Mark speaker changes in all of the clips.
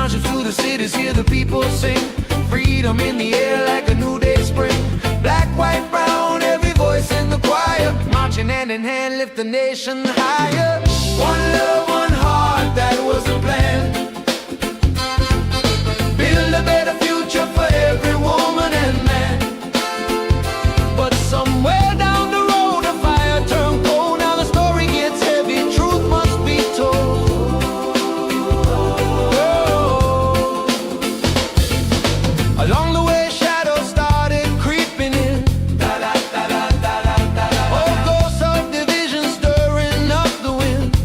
Speaker 1: lounging through the cities, hear the people sing. Freedom in the air like a new day spring. Black, white, brown, every voice in the choir, marching hand in hand, lift the nation higher. One love, one heart, that was the plan. Build a better future for every woman and man. But somewhere down the road a fire turned cold. Now the story gets heavy, truth must be told. Oh. Along the way shadows started creeping in. Oh, ghosts of division stirring up the wind.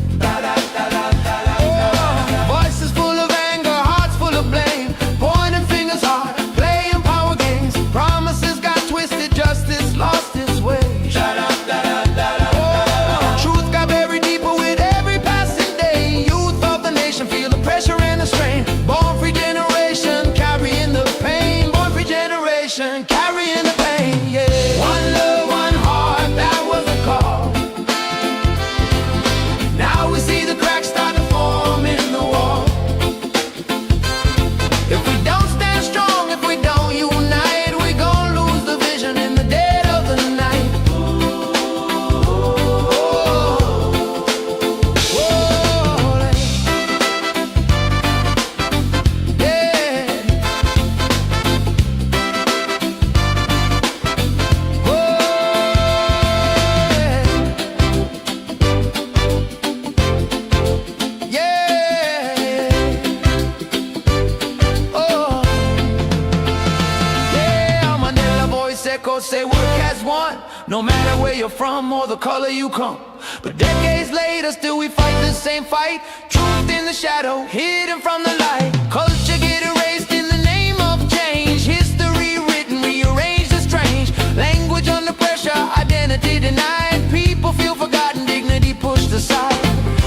Speaker 1: Oh, voices full of anger, hearts full of blame, pointing fingers hard, playing power games. Promises got twisted, justice lost its way. Oh, truth got buried deeper with every passing day. Youth of the nation feel the pressure and the strain. Born free generation carrying the pain. Born free generation carrying the pain, yeah. One love, one heart, that was a call. Now we see the cracks start to form in the wall. If we don't stand strong, if we don't unite, we gon' lose the vision in the dead of the night. Say work as one, no matter where you're from or the color you come. But decades later, still we fight the same fight. Truth in the shadow, hidden from the light. Culture get erased in the name of change. History written, rearranged and strange. Language under pressure, identity denied. People feel forgotten, dignity pushed aside.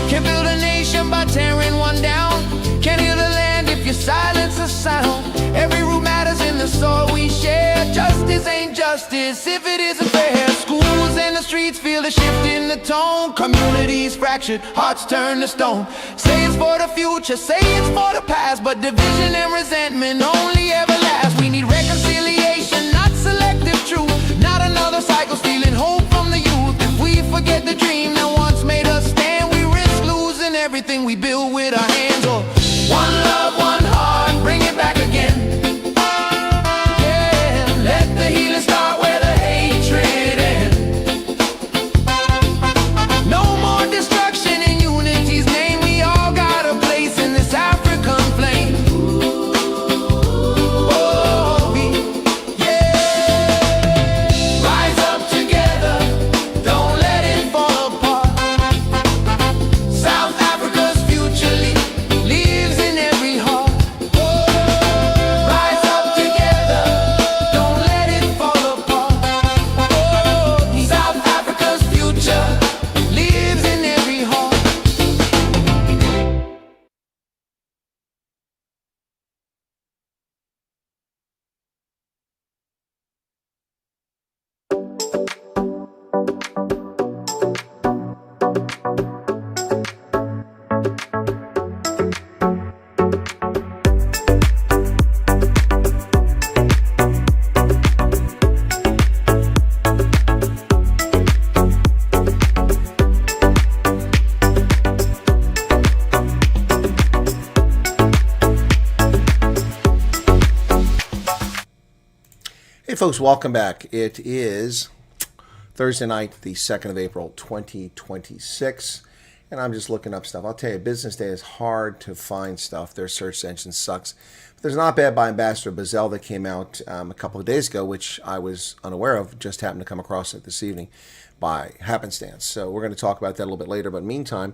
Speaker 1: Can't build a nation by tearing one down. Can't heal the land if you silence the sound. Every root matters in the soil we share. Justice ain't justice if it isn't fair. Schools and the streets feel the shift in the tone. Communities fractured, hearts turn to stone. Say it's for the future, say it's for the past, but division and resentment only ever last. We need reconciliation, not selective truth. Not another cycle stealing hope from the youth. If we forget the dream that once made us stand, we risk losing everything we build with our hands. Or one love, one heart, bring it back again. The healing start where the hatred ends. No more destruction in unity's name. We all got a place in this African flame. Oh, yeah. Rise up together, don't let it fall apart. South Africa's future lives in every heart. Rise up together, don't let it fall apart. South Africa's future lives in every heart.
Speaker 2: Hey folks, welcome back. It is Thursday night, the 2nd of April, 2026, and I'm just looking up stuff. I'll tell you, business day is hard to find stuff. Their search engine sucks. But there's an op-ed by Ambassador Bazell that came out a couple of days ago, which I was unaware of, just happened to come across it this evening by happenstance. So we're going to talk about that a little bit later, but meantime,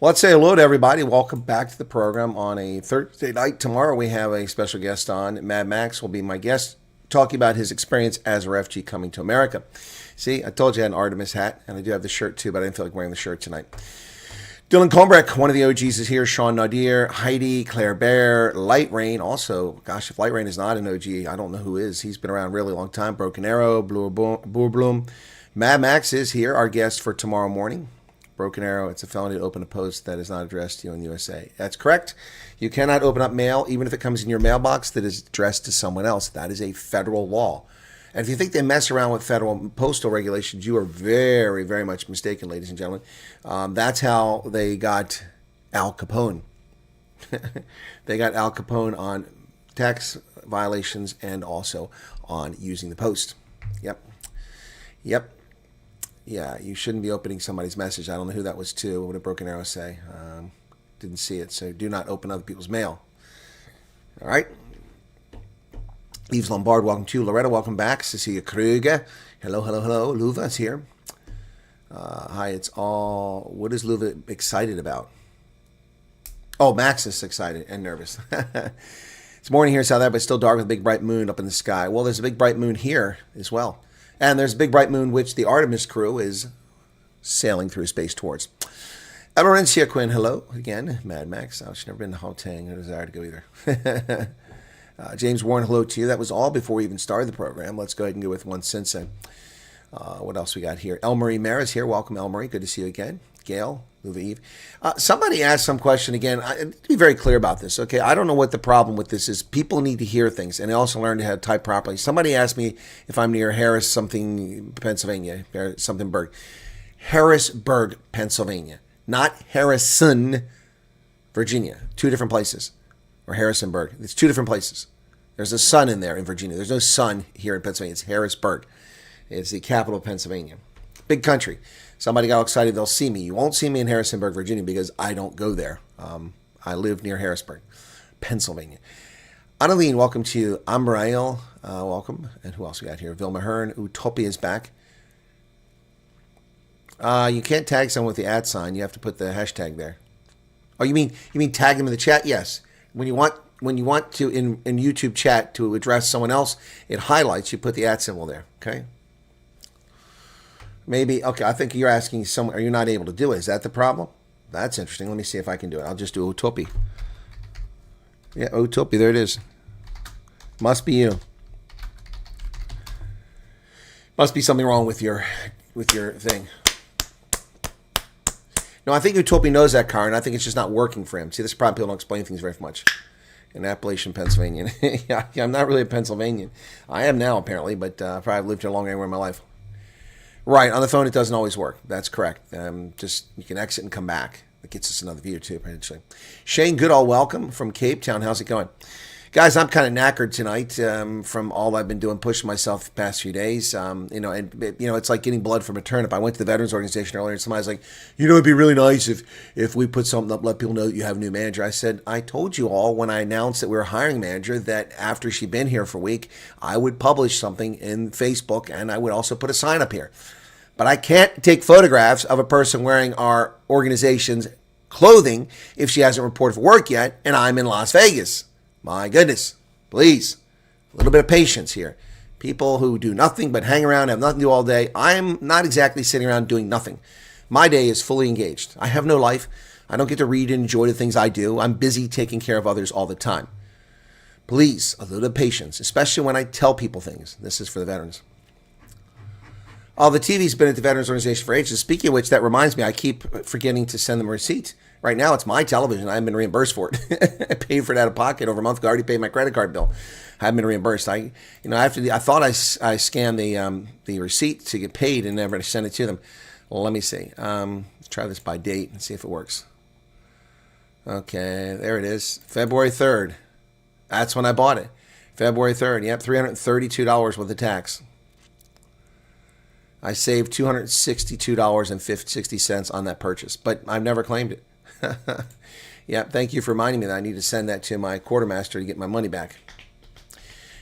Speaker 2: let's say hello to everybody. Welcome back to the program on a Thursday night. Tomorrow we have a special guest on. Mad Max will be my guest, talking about his experience as a refugee coming to America. See, I told you I had an Artemis hat, and I do have the shirt too, but I didn't feel like wearing the shirt tonight. Dylan Combrick, one of the OGs, is here. Sean Nadir, Heidi, Claire Bear, Light Rain. Also, gosh, if Light Rain is not an OG, I don't know who is. He's been around a really long time. Broken Arrow, Boer Bloom. Mad Max is here, our guest for tomorrow morning. Broken Arrow, it's a felony to open a post that is not addressed to you in the USA. That's correct. You cannot open up mail, even if it comes in your mailbox, that is addressed to someone else. That is a federal law. And if you think they mess around with federal postal regulations, you are very, very much mistaken, ladies and gentlemen. That's how they got Al Capone. They got Al Capone on tax violations and also on using the post. Yep. Yeah, you shouldn't be opening somebody's message. I don't know who that was to. What did Broken Arrow say? Didn't see it. So do not open other people's mail. All right. Yves Lombard, welcome to you. Loretta, welcome back. Cecilia Kruger. Hello. Luva's here. Hi, it's all... What is Luva excited about? Oh, Max is excited and nervous. It's morning here in South Africa, but still dark with a big bright moon up in the sky. Well, there's a big bright moon here as well. And there's a big bright moon which the Artemis crew is sailing through space towards. Emerencia Quinn, hello again. Mad Max. I've never been to Gauteng. I desire to go either. James Warren, hello to you. That was all before we even started the program. Let's go ahead and go with one sensei. What else we got here? Elmarie Maris here. Welcome, Elmarie. Good to see you again. Gail, Luva Eve. Somebody asked some question again. I need to be very clear about this. Okay, I don't know what the problem with this is. People need to hear things, and they also learn how to type properly. Somebody asked me if I'm near Harris something, Pennsylvania, something Burg. Harrisburg, Pennsylvania, not Harrison, Virginia. Two different places. Or Harrisonburg. It's two different places. There's a sun in there in Virginia. There's no sun here in Pennsylvania. It's Harrisburg. It's the capital of Pennsylvania. Big country. Somebody got excited they'll see me. You won't see me in Harrisonburg, Virginia, because I don't go there. I live near Harrisburg, Pennsylvania. Annalene, welcome to you. Amrael, welcome. And who else we got here? Vilma Hearn. Utopia is back. You can't tag someone with the @ sign. You have to put the hashtag there. Oh, you mean tag them in the chat? Yes. When you want to in YouTube chat to address someone else, it highlights. You put the @ symbol there. Okay. Maybe, okay, I think you're asking someone, are you not able to do it? Is that the problem? That's interesting. Let me see if I can do it. I'll just do Utopia. Yeah, Utopia, there it is. Must be you. Must be something wrong with your thing. No, I think Utopia knows that, Karen. I think it's just not working for him. See, this is the problem. People don't explain things very much. In Appalachian, Pennsylvania. Yeah, I'm not really a Pennsylvanian. I am now, apparently, but probably lived here longer anywhere in my life. Right, on the phone it doesn't always work. That's correct. Just you can exit and come back. That gets us another view too, potentially. Shane Goodall, welcome from Cape Town. How's it going? Guys, I'm kind of knackered tonight from all I've been doing, pushing myself the past few days. It's like getting blood from a turnip. I went to the Veterans Organization earlier, and somebody's like, it'd be really nice if we put something up, let people know that you have a new manager. I said, I told you all when I announced that we were hiring a manager that after she'd been here for a week, I would publish something in Facebook, and I would also put a sign up here. But I can't take photographs of a person wearing our organization's clothing if she hasn't reported for work yet, and I'm in Las Vegas. My goodness, please, a little bit of patience here. People who do nothing but hang around, have nothing to do all day. I'm not exactly sitting around doing nothing. My day is fully engaged. I have no life. I don't get to read and enjoy the things I do. I'm busy taking care of others all the time. Please, a little patience, especially when I tell people things. This is for the veterans. Oh, the TV's been at the Veterans Organization for ages. Speaking of which, that reminds me, I keep forgetting to send them a receipt. Right now, it's my television. I haven't been reimbursed for it. I paid for it out of pocket over a month ago. I already paid my credit card bill. I haven't been reimbursed. I thought I scanned the receipt to get paid and never sent it to them. Well, let me see. Let's try this by date and see if it works. Okay, there it is. February 3rd. That's when I bought it. February 3rd. Yep, $332 worth of tax. I saved $262.60 on that purchase, but I've never claimed it. Yeah, thank you for reminding me that I need to send that to my quartermaster to get my money back.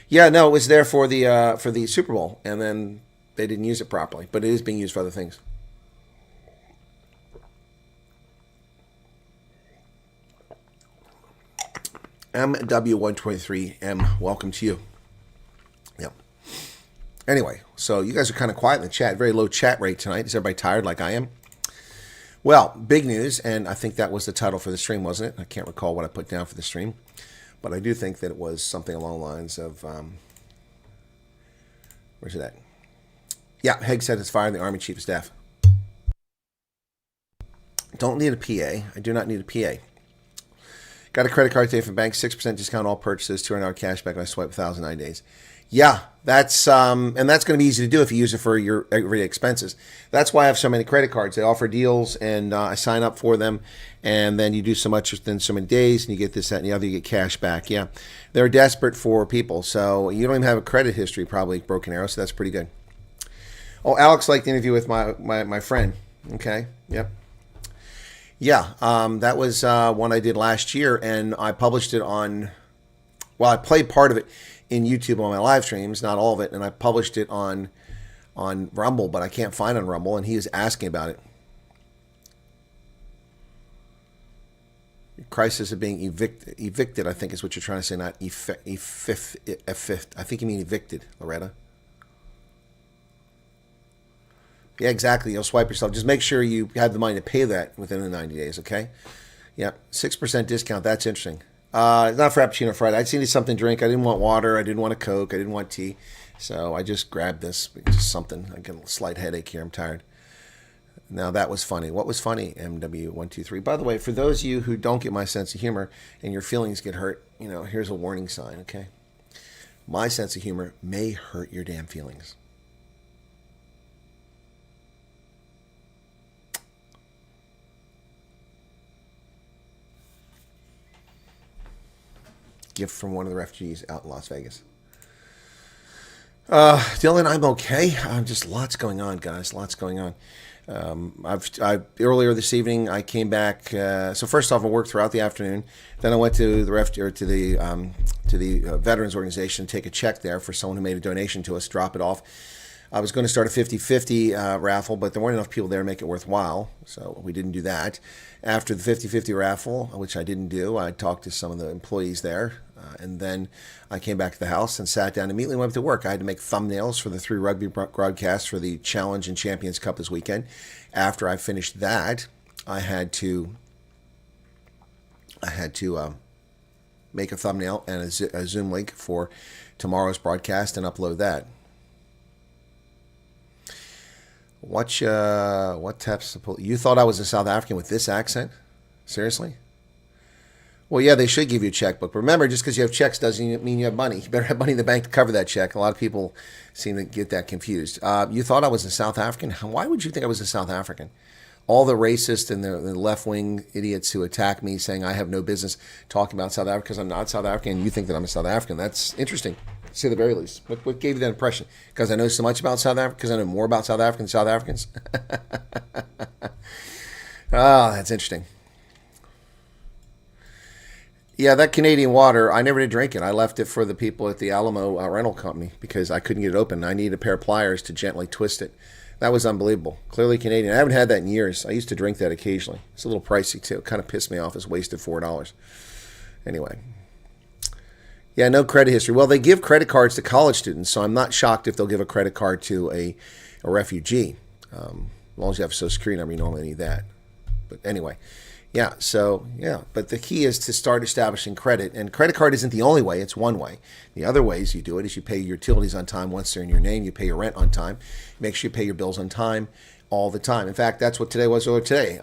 Speaker 2: Yeah, no, it was there for the Super Bowl, and then they didn't use it properly, but it is being used for other things. MW123M, welcome to you. Yep. Anyway, so you guys are kind of quiet in the chat. Very low chat rate tonight. Is everybody tired like I am? Well, big news, and I think that was the title for the stream, wasn't it? I can't recall what I put down for the stream, but I do think that it was something along the lines of, where's it at? Yeah, Hegseth is firing the Army Chief of Staff. Don't need a PA. I do not need a PA. Got a credit card today from bank, 6% discount all purchases, $200 cash back when I swipe 1,009 days. Yeah, that's and that's going to be easy to do if you use it for your everyday expenses. That's why I have so many credit cards. They offer deals, and I sign up for them, and then you do so much within so many days, and you get this, that, and the other. You get cash back. Yeah, they're desperate for people, so you don't even have a credit history, probably, Broken Arrow, so that's pretty good. Oh, Alex liked the interview with my friend. Okay, yep. Yeah, that was one I did last year, and I published it on, well, I played part of it in YouTube on my live streams, not all of it, and I published it on Rumble, but I can't find it on Rumble, and he was asking about it. Crisis of being evicted, I think is what you're trying to say, not I think you mean evicted, Loretta. Yeah, exactly. You'll swipe yourself. Just make sure you have the money to pay that within the 90 days, okay? Yep, 6% discount. That's interesting. It's not Frappuccino Friday. I just needed something to drink. I didn't want water. I didn't want a Coke. I didn't want tea. So I just grabbed this. Just something. I get a slight headache here. I'm tired. Now, that was funny. What was funny, MW123? By the way, for those of you who don't get my sense of humor and your feelings get hurt, here's a warning sign, okay? My sense of humor may hurt your damn feelings. Gift from one of the refugees out in Las Vegas. Dylan, I'm okay. Just lots going on, guys. Lots going on. Earlier this evening, I came back. So first off, I worked throughout the afternoon. Then I went to the Veterans Organization to take a check there for someone who made a donation to us. Drop it off. I was going to start a 50-50 raffle, but there weren't enough people there to make it worthwhile, so we didn't do that. After the 50-50 raffle, which I didn't do, I talked to some of the employees there, and then I came back to the house and sat down and immediately went to work. I had to make thumbnails for the 3 rugby broadcasts for the Challenge and Champions Cup this weekend. After I finished that, I had to make a thumbnail and a Zoom link for tomorrow's broadcast and upload that. What taps? You thought I was a South African with this accent? Seriously? Well, yeah, they should give you a checkbook. But remember, just because you have checks doesn't mean you have money. You better have money in the bank to cover that check. A lot of people seem to get that confused. You thought I was a South African? Why would you think I was a South African? All the racists and the left-wing idiots who attack me saying I have no business talking about South Africa because I'm not South African, and you think that I'm a South African. That's interesting, to say the very least. What gave you that impression? Because I know so much about South Africa? Because I know more about South Africa than South Africans? Oh, that's interesting. Yeah, that Canadian water, I never did drink it. I left it for the people at the Alamo rental company because I couldn't get it open. I needed a pair of pliers to gently twist it. That was unbelievable. Clearly Canadian. I haven't had that in years. I used to drink that occasionally. It's a little pricey, too. It kind of pissed me off. It's wasted $4. Anyway. Yeah, no credit history. Well, they give credit cards to college students, so I'm not shocked if they'll give a credit card to a refugee. As long as you have a Social Security number, you normally need that. But anyway. Yeah, so, yeah. But the key is to start establishing credit. And credit card isn't the only way. It's one way. The other ways you do it is you pay your utilities on time once they're in your name. You pay your rent on time. Make sure you pay your bills on time all the time. In fact, that's what today was earlier today.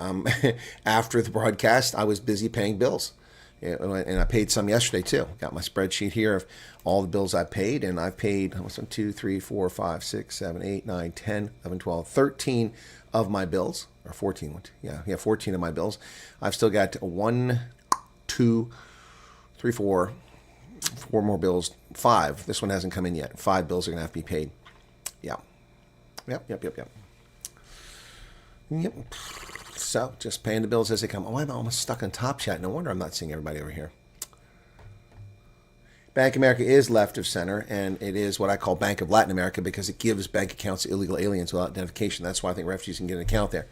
Speaker 2: After the broadcast, I was busy paying bills. And I paid some yesterday, too. Got my spreadsheet here of all the bills I paid. And I've paid 1, 2, 3, 4, 5, 6, 7, 8, 9, 10, 11, 12, 13 of my bills. Or 14. Yeah, 14 of my bills. I've still got 1, 2, 3, 4 more bills. 5. This one hasn't come in yet. 5 bills are going to have to be paid. Yeah. Yep. So, just paying the bills as they come. Oh, I'm almost stuck on Top Chat. No wonder I'm not seeing everybody over here. Bank of America is left of center, and it is what I call Bank of Latin America because it gives bank accounts to illegal aliens without identification. That's why I think refugees can get an account there.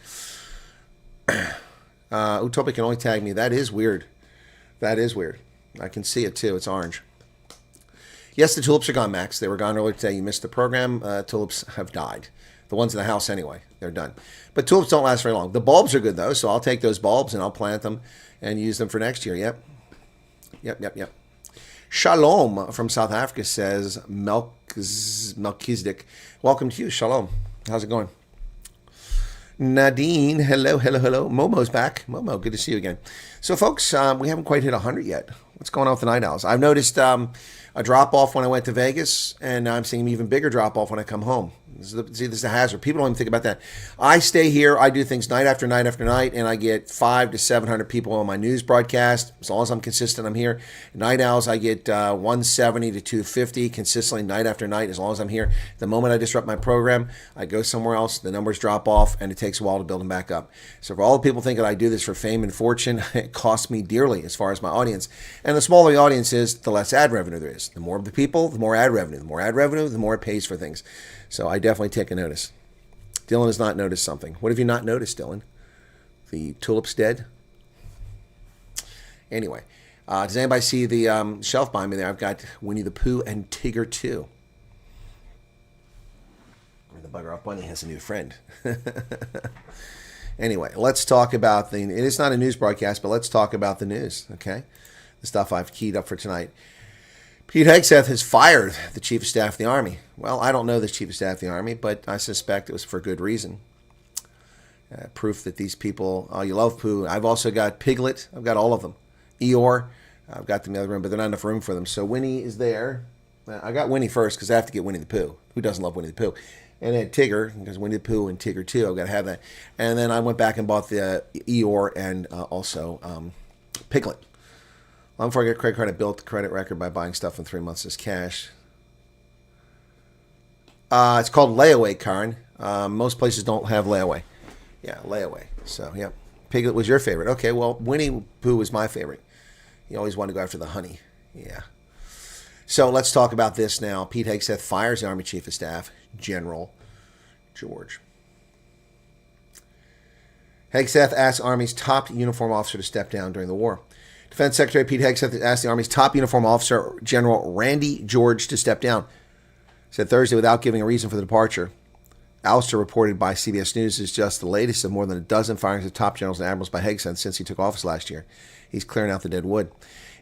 Speaker 2: Utopia can only tag me. That is weird. I can see it, too. It's orange. Yes, the tulips are gone, Max. They were gone earlier today. You missed the program. Tulips have died. The ones in the house, anyway. They're done. But tulips don't last very long. The bulbs are good, though, so I'll take those bulbs and I'll plant them and use them for next year. Yep. Shalom from South Africa says Melchizedek. Welcome to you, Shalom. How's it going? Nadine, hello, hello, hello. Momo's back. Momo, good to see you again. So, folks, we haven't quite hit 100 yet. What's going on with the night owls? I've noticed a drop-off when I went to Vegas, and I'm seeing an even bigger drop-off when I come home. This is a hazard. People don't even think about that. I stay here. I do things night after night after night, and I get 500 to 700 people on my news broadcast. As long as I'm consistent, I'm here. Night owls, I get 170 to 250 consistently night after night as long as I'm here. The moment I disrupt my program, I go somewhere else, the numbers drop off, and it takes a while to build them back up. So for all the people thinking I do this for fame and fortune, it costs me dearly as far as my audience. And the smaller the audience is, the less ad revenue there is. The more of the people, the more ad revenue. The more ad revenue, the more it pays for things. So I definitely take a notice. Dylan has not noticed something. What have you not noticed, Dylan? The tulip's dead? Anyway, does anybody see the shelf behind me there? I've got Winnie the Pooh and Tigger 2. The bugger off bunny has a new friend. Anyway, let's talk about it is not a news broadcast, but let's talk about the news, okay? The stuff I've keyed up for tonight. Pete Hegseth has fired the Chief of Staff of the Army. Well, I don't know the Chief of Staff of the Army, but I suspect it was for good reason. Proof that these people, oh, you love Pooh. I've also got Piglet. I've got all of them. Eeyore. I've got them in the other room, but there's not enough room for them. So Winnie is there. I got Winnie first because I have to get Winnie the Pooh. Who doesn't love Winnie the Pooh? And then Tigger, because Winnie the Pooh and Tigger 2, I've got to have that. And then I went back and bought the Eeyore and also Piglet. Long before I get credit card, I built the credit record by buying stuff in 3 months as cash. It's called layaway, Karen. Most places don't have layaway. Yeah, layaway. So, yeah. Piglet was your favorite. Okay, well, Winnie Pooh was my favorite. You always want to go after the honey. Yeah. So let's talk about this now. Pete Hegseth fires the Army Chief of Staff, General George. Hegseth asks Army's top uniform officer to step down during the war. Defense Secretary Pete Hegseth asked the Army's top uniform officer, General Randy George, to step down. Said Thursday without giving a reason for the departure. Ouster, reported by CBS News, is just the latest of more than a dozen firings of top generals and admirals by Hegseth since he took office last year. He's clearing out the dead wood.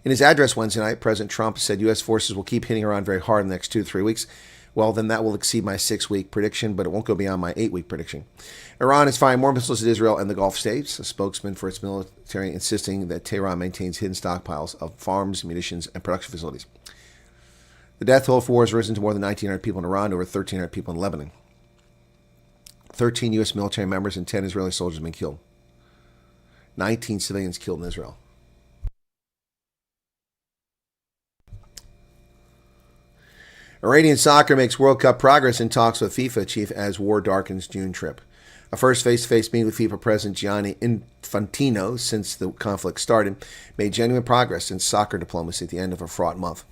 Speaker 2: In his address Wednesday night, President Trump said U.S. forces will keep hitting Iran very hard in the next 2 to 3 weeks. Well, then that will exceed my 6-week prediction, but it won't go beyond my 8-week prediction. Iran is firing more missiles at Israel and the Gulf states, a spokesman for its military insisting that Tehran maintains hidden stockpiles of farms, munitions, and production facilities. The death toll for war has risen to more than 1,900 people in Iran and over 1,300 people in Lebanon. 13 U.S. military members and 10 Israeli soldiers have been killed. 19 civilians killed in Israel. Iranian soccer makes World Cup progress in talks with FIFA chief as war darkens June trip. A first face-to-face meeting with FIFA President Gianni Infantino since the conflict started made genuine progress in soccer diplomacy at the end of a fraught month.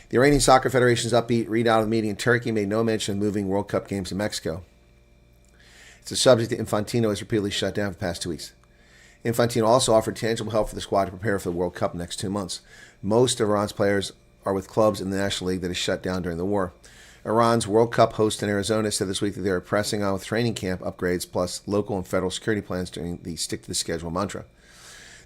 Speaker 2: The Iranian Soccer Federation's upbeat readout of the meeting in Turkey made no mention of moving World Cup games to Mexico. It's a subject that Infantino has repeatedly shut down for the past 2 weeks. Infantino also offered tangible help for the squad to prepare for the World Cup in the next 2 months. Most of Iran's players are with clubs in the National League that is shut down during the war. Iran's World Cup host in Arizona said this week that they are pressing on with training camp upgrades plus local and federal security plans during the stick-to-the-schedule mantra.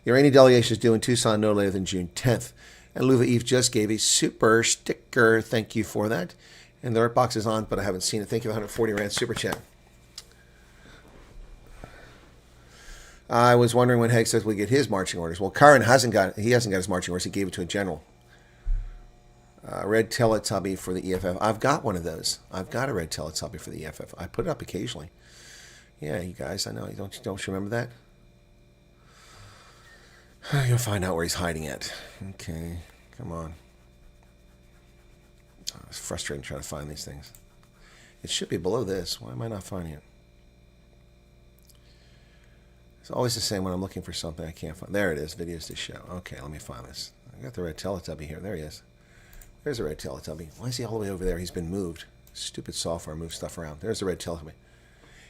Speaker 2: The Iranian delegation is due in Tucson no later than June 10th. And Luva Eve just gave a super sticker. Thank you for that. And the art box is on, but I haven't seen it. Thank you for the 140 Rand super chat. I was wondering when Hegseth would get his marching orders. Well, Karin hasn't got his marching orders. He gave it to a general. Red Teletubby for the EFF. I've got one of those. I've got a red Teletubby for the EFF. I put it up occasionally. Yeah, you guys, I know. Don't you remember that? You'll find out where he's hiding it. Okay, come on. Oh, it's frustrating trying to find these things. It should be below this. Why am I not finding it? It's always the same when I'm looking for something I can't find. There it is. Videos to show. Okay, let me find this. I got the red Teletubby here. There he is. There's a red Teletubby. Why is he all the way over there? He's been moved. Stupid software moves stuff around. There's the red Teletubby.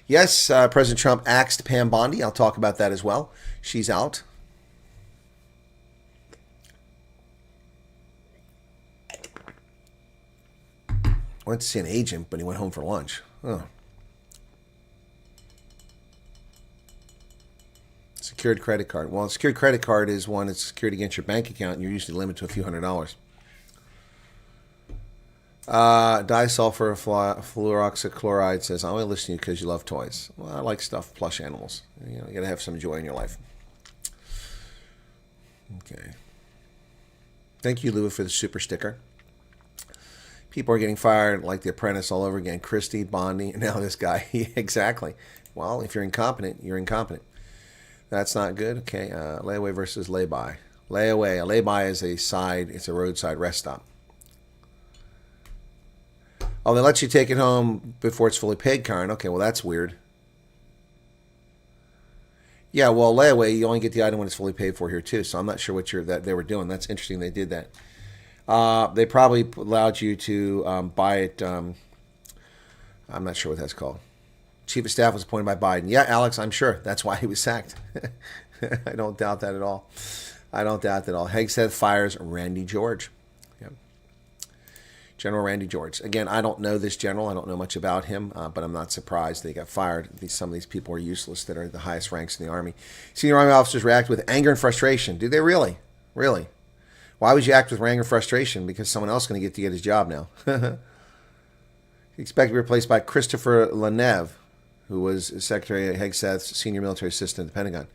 Speaker 2: Yes, President Trump axed Pam Bondi. I'll talk about that as well. She's out. Went to see an agent, but he went home for lunch. Oh. Secured credit card. Well, a secured credit card is one that's secured against your bank account, and you're usually limited to a few $100s. Disulfur fluoroxychloride says, I only listen to you because you love toys. Well, I like stuffed plush animals. You know, you gotta have some joy in your life. Okay. Thank you, Lou, for the super sticker. People are getting fired like The Apprentice all over again. Christie, Bondi, and now this guy. Exactly. Well, if you're incompetent, you're incompetent. That's not good. Okay. Layaway versus lay-by. Layaway. A lay-by is it's a roadside rest stop. Oh, they let you take it home before it's fully paid, Karen. Okay, well, that's weird. Yeah, well, layaway, you only get the item when it's fully paid for here, too. So I'm not sure what that they were doing. That's interesting they did that. They probably allowed you to buy it. I'm not sure what that's called. Chief of Staff was appointed by Biden. Yeah, Alex, I'm sure. That's why he was sacked. I don't doubt that at all. I don't doubt that at all. Hegseth fires Randy George. Yep. General Randy George. Again, I don't know this general. I don't know much about him, but I'm not surprised they got fired. Some of these people are useless that are the highest ranks in the Army. Senior Army officers react with anger and frustration. Did they really? Really? Why would you act with anger and frustration? Because someone else is going to get his job now. Expected to be replaced by Christopher Leneve, who was Secretary of Hegseth's senior military assistant at the Pentagon.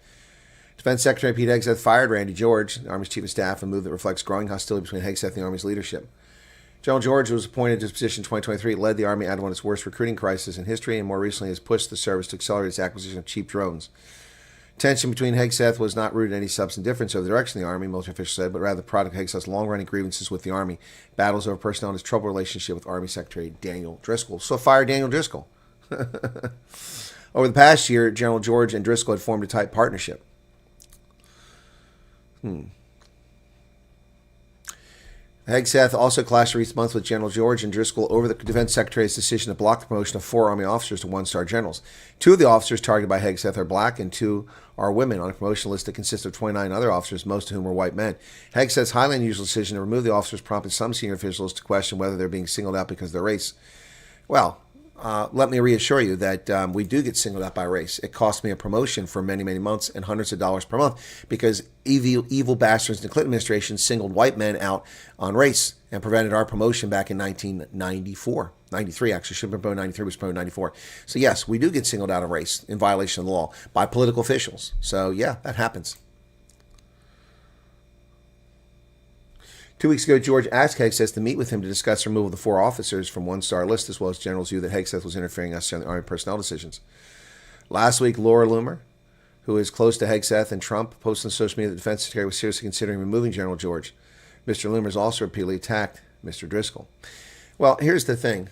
Speaker 2: Defense Secretary Pete Hegseth fired Randy George, the Army's chief of staff, a move that reflects growing hostility between Hegseth and the Army's leadership. General George was appointed to his position in 2023, led the Army out of one of its worst recruiting crises in history, and more recently has pushed the service to accelerate its acquisition of cheap drones. Tension between Hegseth was not rooted in any substantive difference over the direction of the Army, military officials said, but rather the product of Hegseth's long-running grievances with the Army, battles over personnel, and his troubled relationship with Army Secretary Daniel Driscoll. So fire Daniel Driscoll. Over the past year, General George and Driscoll had formed a tight partnership. Hegseth also clashed recent months with General George and Driscoll over the Defense Secretary's decision to block the promotion of 4 Army officers to one-star generals. 2 of the officers targeted by Hegseth are black and 2 are women on a promotion list that consists of 29 other officers, most of whom were white men. Hegseth's highly unusual decision to remove the officers prompted some senior officials to question whether they're being singled out because of their race. Well, let me reassure you that we do get singled out by race. It cost me a promotion for many, many months and hundreds of dollars per month because evil bastards in the Clinton administration singled white men out on race and prevented our promotion back in 1994. 93, actually. Should have been promoted 93, was promoted 94. So, yes, we do get singled out of race in violation of the law by political officials. So, yeah, that happens. 2 weeks ago, George asked Hegseth to meet with him to discuss removal of the 4 officers from one-star list, as well as generals' view that Hegseth was interfering in the Army personnel decisions. Last week, Laura Loomer, who is close to Hegseth and Trump, posted on social media that the Defense Secretary was seriously considering removing General George. Mr. Loomer has also repeatedly attacked Mr. Driscoll. Well, here's the thing.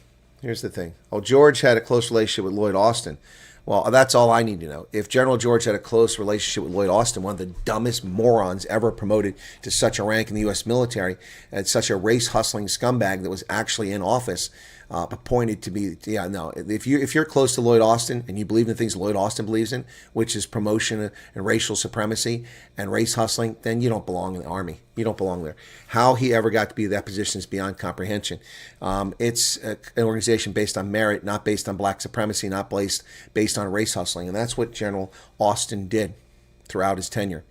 Speaker 2: Well, George had a close relationship with Lloyd Austin. Well, that's all I need to know. If General George had a close relationship with Lloyd Austin, one of the dumbest morons ever promoted to such a rank in the U.S. military, and such a race-hustling scumbag that was actually in office, appointed to be, if you're close to Lloyd Austin and you believe in the things Lloyd Austin believes in, which is promotion and racial supremacy and race hustling, then you don't belong in the Army. You don't belong there. How he ever got to be that position is beyond comprehension. It's an organization based on merit, not based on black supremacy, not based on race hustling. And that's what General Austin did throughout his tenure.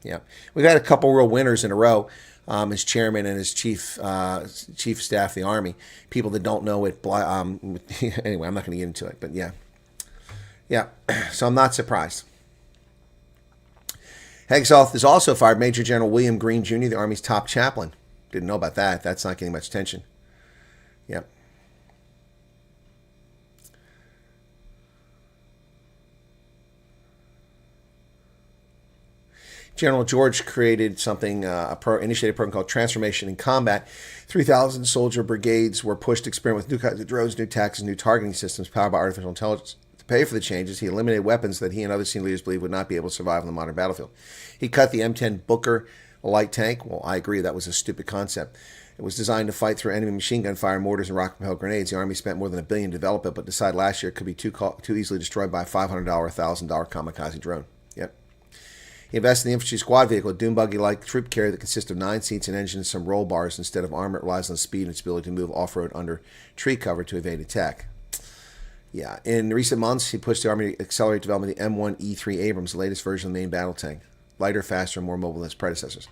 Speaker 2: Yeah. We've had a couple real winners in a row. As chairman and as chief of staff of the Army, people that don't know it. Anyway, I'm not going to get into it, but yeah. So I'm not surprised. Hegseth has also fired Major General William Green Jr., the Army's top chaplain. Didn't know about that. That's not getting much attention. Yep. General George created something, initiated a program called Transformation in Combat. 3,000 soldier brigades were pushed to experiment with new kinds of drones, new tactics, new targeting systems powered by artificial intelligence. To pay for the changes, he eliminated weapons that he and other senior leaders believed would not be able to survive on the modern battlefield. He cut the M10 Booker light tank. Well, I agree, that was a stupid concept. It was designed to fight through enemy machine gun fire, mortars, and rocket-propelled grenades. The Army spent more than $1 billion to develop it, but decided last year it could be too easily destroyed by a $500, $1,000 kamikaze drone. Yep. He invested in the infantry squad vehicle, a dune buggy-like troop carrier that consists of 9 seats and engine and some roll bars. Instead of armor, it relies on speed and its ability to move off-road under tree cover to evade attack. Yeah, in recent months, he pushed the Army to accelerate development of the M1E3 Abrams, the latest version of the main battle tank. Lighter, faster, and more mobile than its predecessors.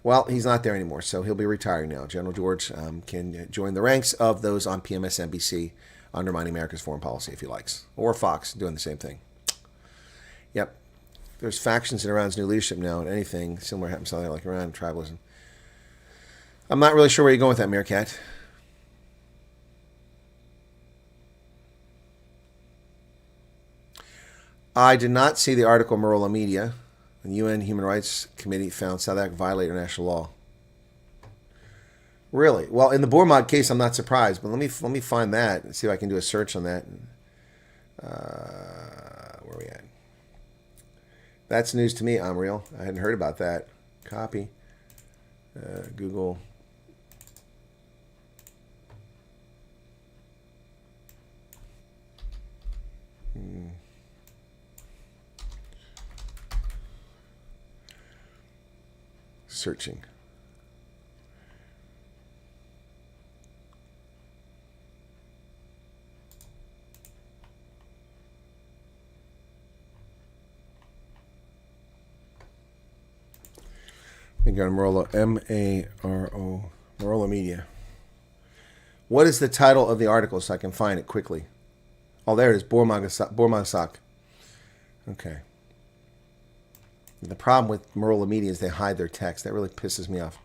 Speaker 2: Well, he's not there anymore, so he'll be retiring now. General George can join the ranks of those on PMSNBC undermining America's foreign policy if he likes. Or Fox doing the same thing. Yep. There's factions that are around his new leadership now, and anything similar happens to like Iran, tribalism. I'm not really sure where you're going with that, Meerkat. I did not see the article in Marola Media. The UN Human Rights Committee found South Africa violate international law. Really? Well, in the Bourmag case, I'm not surprised, but let me find that and see if I can do a search on that. Where are we at? That's news to me, Amriel. I hadn't heard about that. Copy. Google. Searching. We got Marola, M-A-R-O, Marola Media. What is the title of the article so I can find it quickly? Oh, there it is, Bourmagsak. Okay. The problem with Marola Media is they hide their text. That really pisses me off.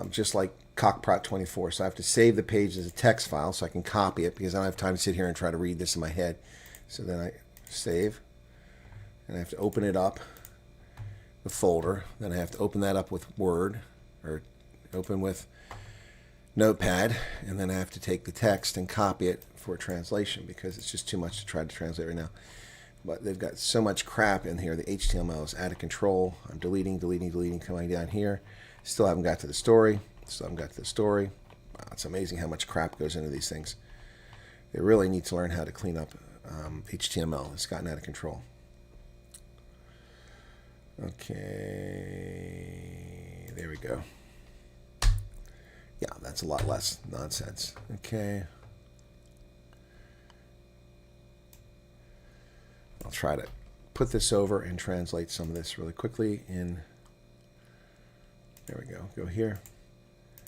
Speaker 2: Just like Cockprot24. So I have to save the page as a text file so I can copy it because I don't have time to sit here and try to read this in my head. So then I save. And I have to open it up, the folder. Then I have to open that up with Word or open with Notepad. And then I have to take the text and copy it for translation because it's just too much to try to translate right now. But they've got so much crap in here. The HTML is out of control. I'm deleting, coming down here. Still haven't got to the story. Wow, it's amazing how much crap goes into these things. They really need to learn how to clean up HTML. It's gotten out of control. Okay, there we go. Yeah, that's a lot less nonsense. Okay. I'll try to put this over and translate some of this really quickly in. There we go. Go here.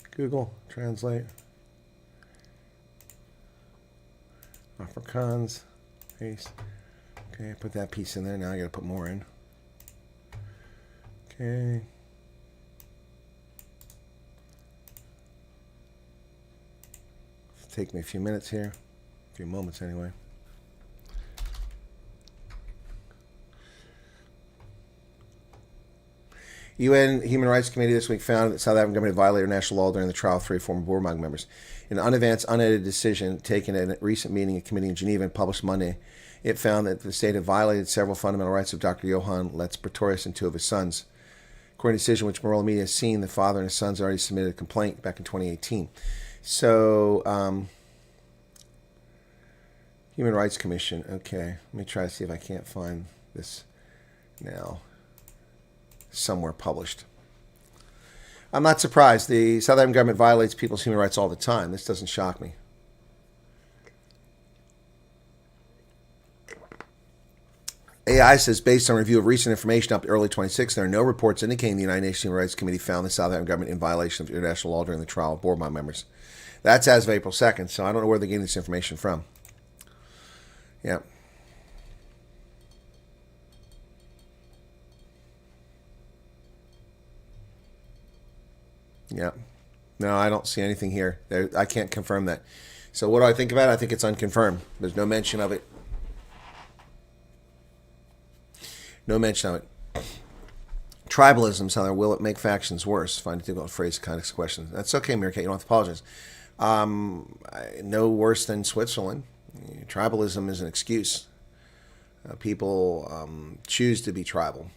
Speaker 2: Google, translate. Afrikaans. Paste. Okay, put that piece in there. Now I got to put more in. Okay. It'll take me a few minutes here. A few moments anyway. UN Human Rights Committee this week found that South African government violated national law during the trial of 3 former Bourmag members. In an unadvanced, unedited decision taken at a recent meeting of committee in Geneva and published Monday, it found that the state had violated several fundamental rights of Dr. Johan Letts Pretorius and 2 of his sons. According to a decision which Marola Media has seen, the father and his sons already submitted a complaint back in 2018. So, Human Rights Commission. Okay, let me try to see if I can't find this now. Somewhere published. I'm not surprised. The South African government violates people's human rights all the time. This doesn't shock me. AI says, based on review of recent information up to early 26, there are no reports indicating the United Nations Human Rights Committee found the South African government in violation of international law during the trial of Bourmag members. That's as of April 2nd, so I don't know where they're getting this information from. Yeah. Yeah. No, I don't see anything here. I can't confirm that. So what do I think about it? I think it's unconfirmed. There's no mention of it. No mention of it. Tribalism, so will it make factions worse? Find it difficult to phrase kind of question. That's okay, Meerkat. You don't have to apologize. No worse than Switzerland. Tribalism is an excuse. People choose to be tribal.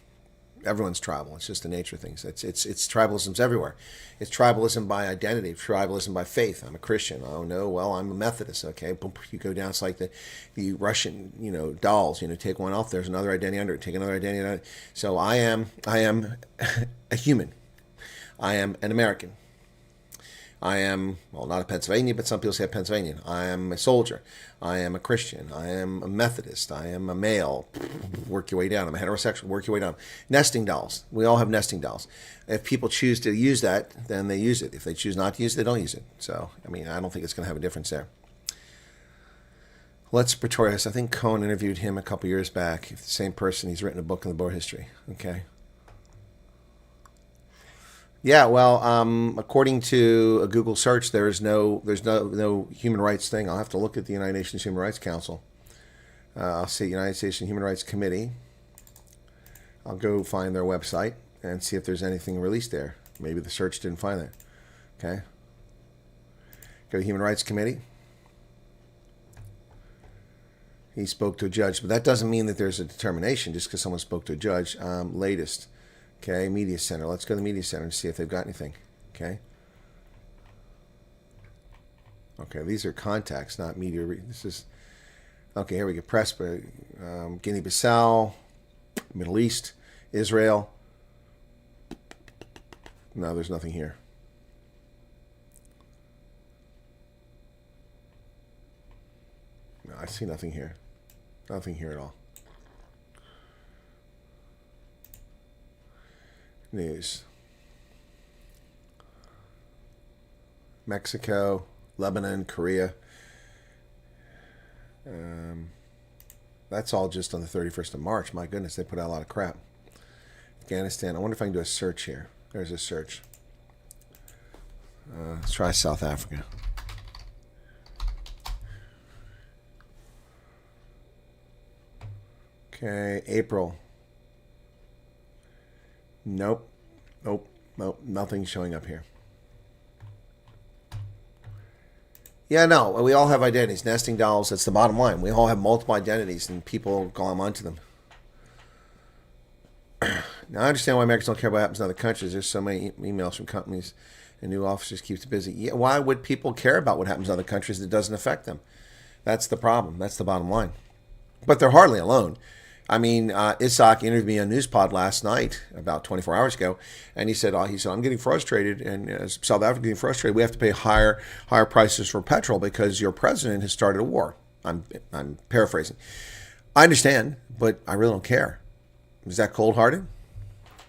Speaker 2: Everyone's tribal. It's just the nature of things. It's tribalism's everywhere. It's tribalism by identity, tribalism by faith. I'm a Christian. Oh no, well I'm a Methodist. Okay, you go down. It's like the Russian, dolls. Take one off. There's another identity under it. Take another identity under it. So I am a human. I am an American. I am, well, not a Pennsylvanian, but some people say Pennsylvanian. I am a soldier. I am a Christian. I am a Methodist. I am a male. Work your way down. I'm a heterosexual. Work your way down. Nesting dolls. We all have nesting dolls. If people choose to use that, then they use it. If they choose not to use it, they don't use it. So, I mean, I don't think it's going to have a difference there. Lex Pretorius. I think Cohen interviewed him a couple years back. If the same person, he's written a book on the Boer history. Okay. Yeah, well, according to a Google search, there's no human rights thing. I'll have to look at the United Nations Human Rights Council. I'll see United Nations Human Rights Committee. I'll go find their website and see if there's anything released there. Maybe the search didn't find that. Okay. Go to Human Rights Committee. He spoke to a judge, but that doesn't mean that there's a determination just because someone spoke to a judge. Latest. Okay, Media Center. Let's go to the Media Center and see if they've got anything. Okay. Okay, these are contacts, not media. This is, okay, here we go. Press, Guinea-Bissau, Middle East, Israel. No, there's nothing here. No, I see nothing here. Nothing here at all. News. Mexico, Lebanon, Korea. That's all just on the 31st of March. My goodness, they put out a lot of crap. Afghanistan. I wonder if I can do a search here. There's a search. Let's try South Africa. Okay, April. Nope. Nope. Nope. Nothing's showing up here. Yeah, no. We all have identities. Nesting dolls, that's the bottom line. We all have multiple identities, and people glom onto them. Now, I understand why Americans don't care about what happens in other countries. There's so many emails from companies and new officers keeps busy. Yeah, why would people care about what happens in other countries that doesn't affect them? That's the problem. That's the bottom line. But they're hardly alone. I mean, Isaac interviewed me on Newspod last night, about 24 hours ago, and he said, I'm getting frustrated, and as South Africa getting frustrated, we have to pay higher prices for petrol because your president has started a war. I'm paraphrasing. I understand, but I really don't care. Is that cold-hearted?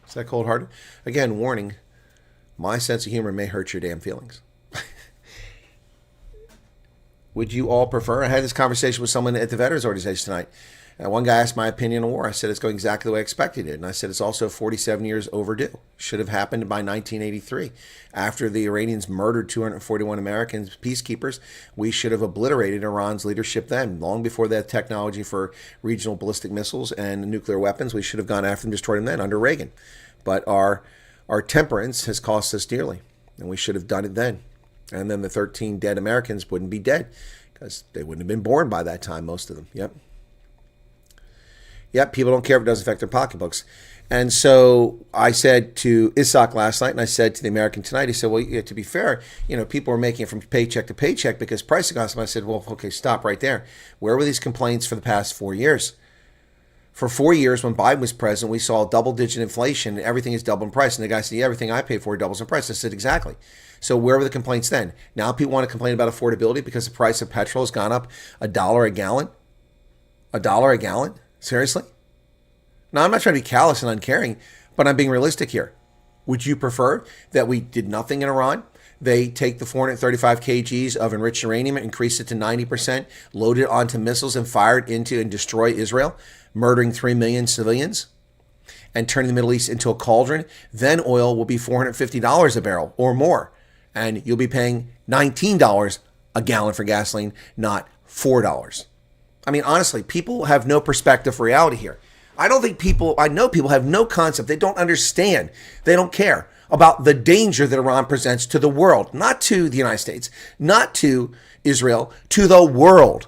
Speaker 2: Is that cold-hearted? Again, warning, my sense of humor may hurt your damn feelings. Would you all prefer? I had this conversation with someone at the Veterans Organization tonight. One guy asked my opinion on war. I said it's going exactly the way I expected it. And I said it's also 47 years overdue. Should have happened by 1983. After the Iranians murdered 241 Americans, peacekeepers, we should have obliterated Iran's leadership then. Long before they had technology for regional ballistic missiles and nuclear weapons, we should have gone after them, destroyed them then under Reagan. But our temperance has cost us dearly, and we should have done it then. And then the 13 dead Americans wouldn't be dead because they wouldn't have been born by that time, most of them. Yep, people don't care if it doesn't affect their pocketbooks. And so I said to Isaac last night, and I said to the American Tonight, he said, well, to be fair, people are making it from paycheck to paycheck because price of gas. I said, well, okay, stop right there. Where were these complaints for the past 4 years? For 4 years, when Biden was president, we saw double-digit inflation. Everything is double in price. And the guy said, yeah, everything I pay for doubles in price. I said, exactly. So where were the complaints then? Now people want to complain about affordability because the price of petrol has gone up $1 a gallon? $1 a gallon? Seriously? Now, I'm not trying to be callous and uncaring, but I'm being realistic here. Would you prefer that we did nothing in Iran? They take the 435 kgs of enriched uranium, increase it to 90%, load it onto missiles and fire it into and destroy Israel, murdering 3 million civilians, and turning the Middle East into a cauldron? Then oil will be $450 a barrel or more, and you'll be paying $19 a gallon for gasoline, not $4. I mean, honestly, people have no perspective for reality here. I know people have no concept. They don't understand. They don't care about the danger that Iran presents to the world, not to the United States, not to Israel, to the world.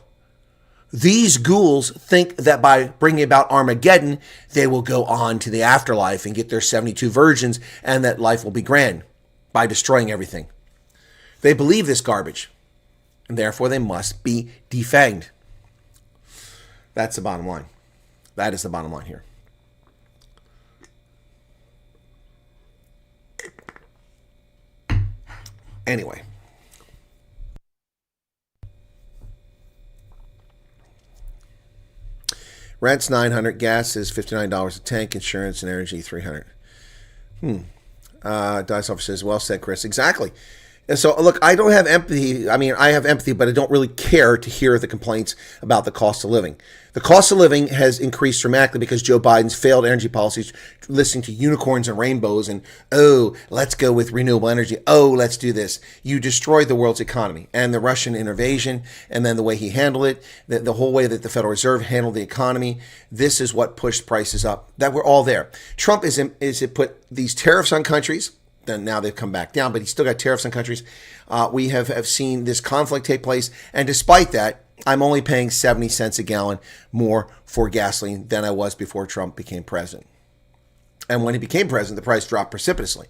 Speaker 2: These ghouls think that by bringing about Armageddon, they will go on to the afterlife and get their 72 virgins and that life will be grand by destroying everything. They believe this garbage, and therefore they must be defanged. That's the bottom line. That is the bottom line here. Anyway, Rent's $900. Gas is $59 a tank. Insurance and energy $300. Dice Officer says, well said, Chris. Exactly. And so, look, I don't have empathy. I mean, I have empathy, but I don't really care to hear the complaints about the cost of living. The cost of living has increased dramatically because Joe Biden's failed energy policies, listening to unicorns and rainbows and, oh, let's go with renewable energy. Oh, let's do this. You destroyed the world's economy, and the Russian invasion, and then the way he handled it, the whole way that the Federal Reserve handled the economy. This is what pushed prices up. That we're all there. Trump is put these tariffs on countries. Then now they've come back down, but he's still got tariffs on countries. We have seen this conflict take place, and despite that, I'm only paying 70 cents a gallon more for gasoline than I was before Trump became president. And when he became president, the price dropped precipitously.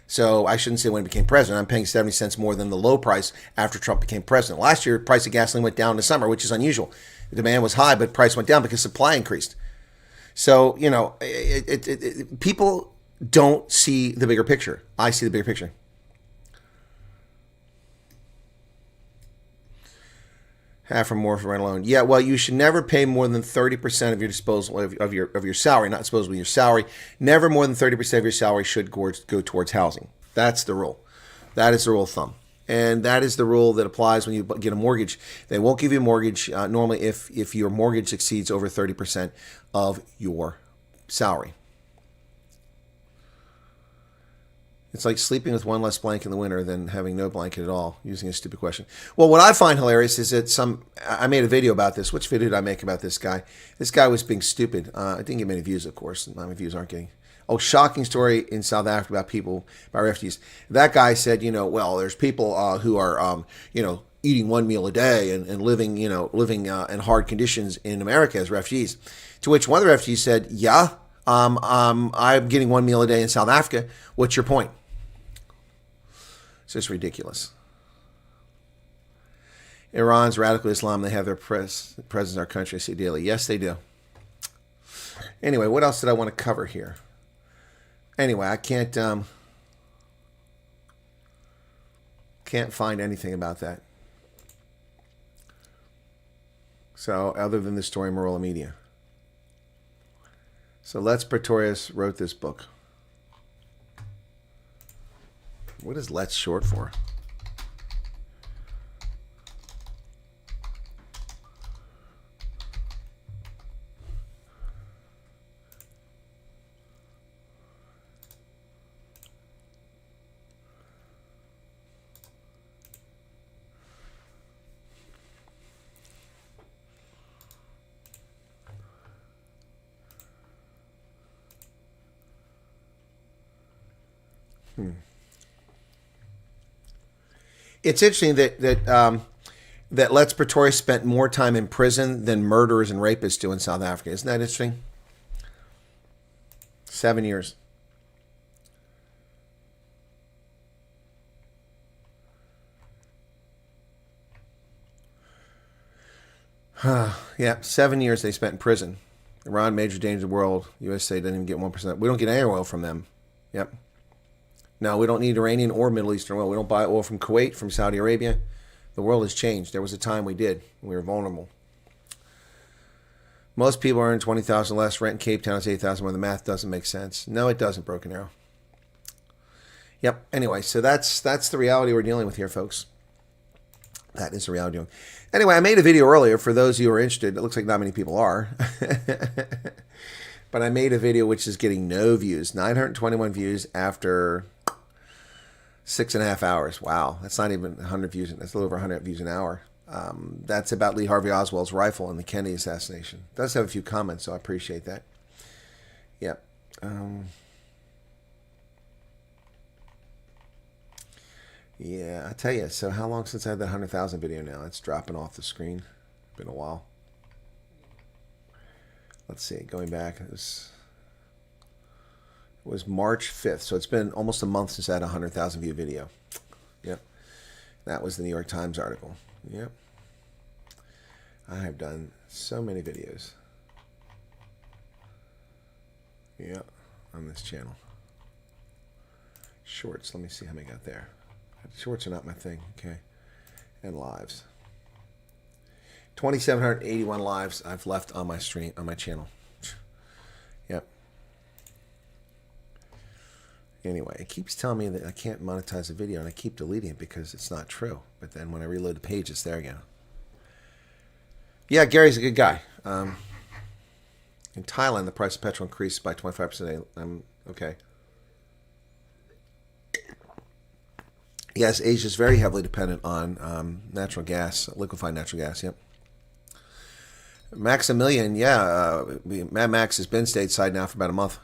Speaker 2: So I shouldn't say when he became president. I'm paying 70 cents more than the low price after Trump became president. Last year, the price of gasoline went down in the summer, which is unusual. The demand was high, but price went down because supply increased. So, you know, people don't see the bigger picture. I see the bigger picture. Half or more for rent alone. Yeah, well, you should never pay more than 30% of your disposal of your salary, not disposable, your salary. Never more than 30% of your salary should go towards housing. That's the rule. That is the rule of thumb. And that is the rule that applies when you get a mortgage. They won't give you a mortgage normally if your mortgage exceeds over 30% of your salary. It's like sleeping with one less blanket in the winter than having no blanket at all, using a stupid question. Well, what I find hilarious is that I made a video about this. Which video did I make about this guy? This guy was being stupid. I didn't get many views, of course. My views aren't getting. Oh, shocking story in South Africa about refugees. That guy said, well, there's people who are, eating one meal a day and living in hard conditions in America as refugees. To which one of the refugees said, yeah, I'm getting one meal a day in South Africa. What's your point? It's just ridiculous. Iran's radical Islam, they have their presence in our country, I see daily. Yes, they do. Anyway, what else did I want to cover here? Anyway, I can't find anything about that. So, other than the story in Marola Media. So, Let's Pretorius wrote this book. What is Let's short for? It's interesting that Let's Pretorius spent more time in prison than murderers and rapists do in South Africa. Isn't that interesting? 7 years. Yeah, 7 years they spent in prison. Iran, major danger to the world. USA doesn't even get 1%. We don't get any oil from them. Yep. No, we don't need Iranian or Middle Eastern oil. We don't buy oil from Kuwait, from Saudi Arabia. The world has changed. There was a time we did. We were vulnerable. Most people earn $20,000 less. Rent in Cape Town is $8,000 more. The math doesn't make sense. No, it doesn't, Broken Arrow. Yep. Anyway, so that's the reality we're dealing with here, folks. That is the reality. Anyway, I made a video earlier for those of you who are interested. It looks like not many people are. But I made a video which is getting no views. 921 views after 6.5 hours. Wow, that's not even 100 views. That's a little over 100 views an hour. That's about Lee Harvey Oswald's rifle and the Kennedy assassination. It does have a few comments, so I appreciate that. Yep. Yeah, I tell you. So how long since I had that 100,000 video now? It's dropping off the screen. Been a while. Let's see. Going back, it was March 5th. So it's been almost a month since I had a 100,000 view video. Yep. That was the New York Times article. Yep. I have done so many videos. Yep. On this channel. Shorts. Let me see how many got there. Shorts are not my thing. Okay. And lives. 2,781 lives I've left on my stream, on my channel. Yep. Anyway, it keeps telling me that I can't monetize a video, and I keep deleting it because it's not true. But then when I reload the page, it's there again. Yeah, Gary's a good guy. In Thailand, the price of petrol increased by 25%. Okay. Yes, Asia is very heavily dependent on natural gas, liquefied natural gas. Yep. Maximilian, yeah, Mad Max has been stateside now for about a month.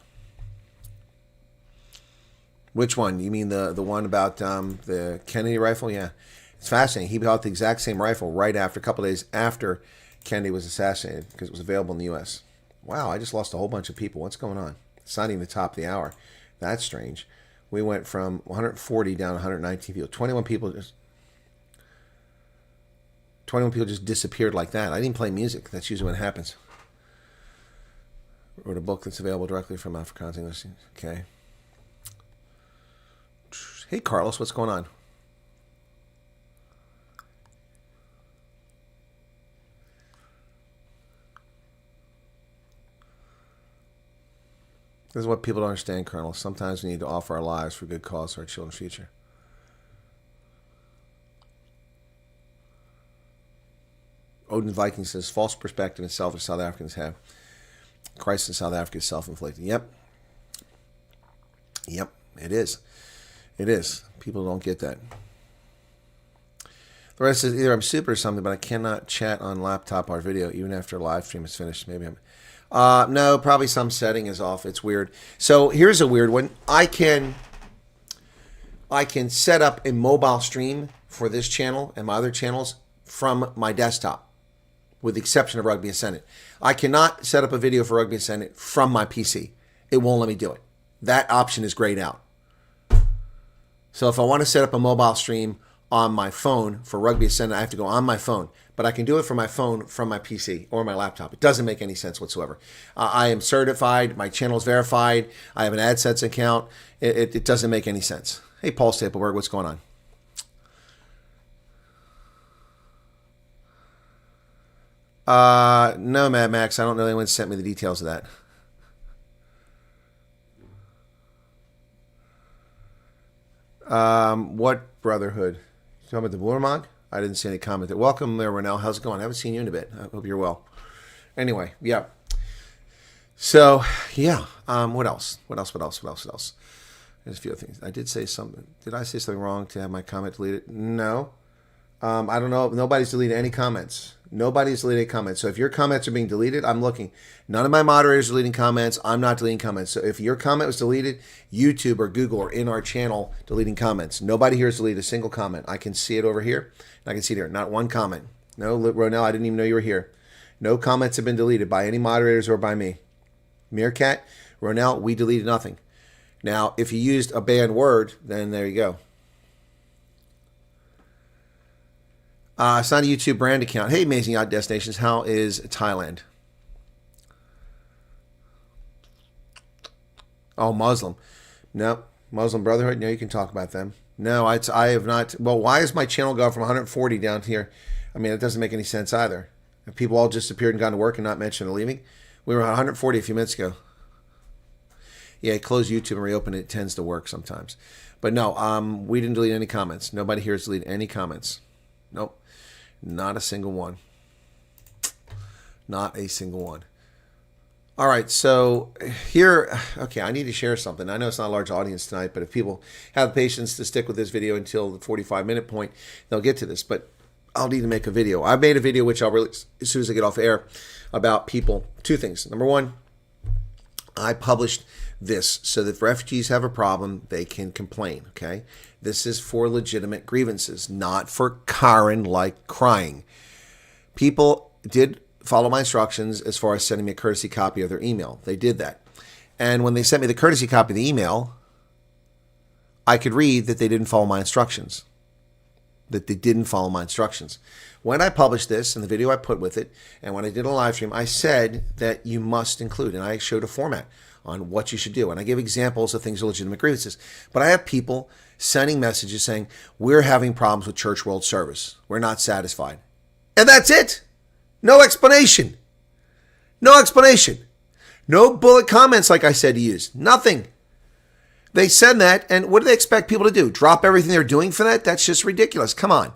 Speaker 2: Which one? You mean the one about the Kennedy rifle? Yeah, it's fascinating. He bought the exact same rifle right after, a couple of days after Kennedy was assassinated, because it was available in the U.S. Wow, I just lost a whole bunch of people. What's going on? It's not even the top of the hour. That's strange. We went from 140 down to 119 people. 21 people just disappeared like that. I didn't play music. That's usually what happens. Wrote a book that's available directly from Afrikaans English. Okay. Hey, Carlos, what's going on? This is what people don't understand, Colonel. Sometimes we need to offer our lives for good cause for our children's future. Odin Viking says, false perspective and selfish South Africans have. Crisis in South Africa is self-inflicted. Yep. Yep, it is. It is. People don't get that. The rest is either I'm stupid or something, but I cannot chat on laptop or video even after a live stream is finished. Maybe I'm... no, probably some setting is off. It's weird. So here's a weird one. I can set up a mobile stream for this channel and my other channels from my desktop, with the exception of Rugby Ascendant. I cannot set up a video for Rugby Ascendant from my PC. It won't let me do it. That option is grayed out. So if I want to set up a mobile stream on my phone for Rugby Ascendant, I have to go on my phone. But I can do it from my phone, from my PC, or my laptop. It doesn't make any sense whatsoever. I am certified. My channel is verified. I have an AdSense account. It doesn't make any sense. Hey, Paul Stapleberg, what's going on? No, Mad Max. I don't know anyone sent me the details of that. What brotherhood? You talking about the Boermag? I didn't see any comment there. Welcome there, Ronell. How's it going? I haven't seen you in a bit. I hope you're well. Anyway, yeah. So, yeah. What else? What else? There's a few other things. I did say something. Did I say something wrong to have my comment deleted? No. I don't know. Nobody's deleted any comments. Nobody's deleted comments. So if your comments are being deleted, I'm looking. None of my moderators are deleting comments. I'm not deleting comments. So if your comment was deleted, YouTube or Google are in our channel deleting comments. Nobody here has deleted a single comment. I can see it over here. And I can see it here. Not one comment. No, Ronell, I didn't even know you were here. No comments have been deleted by any moderators or by me. Meerkat, Ronell, we deleted nothing. Now, if you used a banned word, then there you go. It's not a YouTube brand account. Hey, Amazing Yacht Destinations. How is Thailand? Oh, Muslim. No. Muslim Brotherhood? No, you can talk about them. No, I have not. Well, why has my channel gone from 140 down here? I mean, it doesn't make any sense either. Have people all just appeared and gone to work and not mentioned they're leaving? We were at 140 a few minutes ago. Yeah, close YouTube and reopen it. It tends to work sometimes. But no, we didn't delete any comments. Nobody here has deleted any comments. Nope. Not a single one. Not a single one. All right, so here, okay, I need to share something. I know it's not a large audience tonight, but if people have patience to stick with this video until the 45-minute point, they'll get to this. But I'll need to make a video. I made a video, which I'll release as soon as I get off air, about people. Two things. Number one, I published this so that if refugees have a problem, they can complain, okay? This is for legitimate grievances, not for Karen-like crying. People did follow my instructions as far as sending me a courtesy copy of their email. They did that. And when they sent me the courtesy copy of the email, I could read that they didn't follow my instructions. When I published this and the video I put with it, and when I did a live stream, I said that you must include, and I showed a format on what you should do. And I gave examples of things that are legitimate grievances. But I have people sending messages saying, we're having problems with Church World Service. We're not satisfied. And that's it. No explanation. No explanation. No bullet comments like I said to use. Nothing. They send that, and what do they expect people to do? Drop everything they're doing for that? That's just ridiculous. Come on.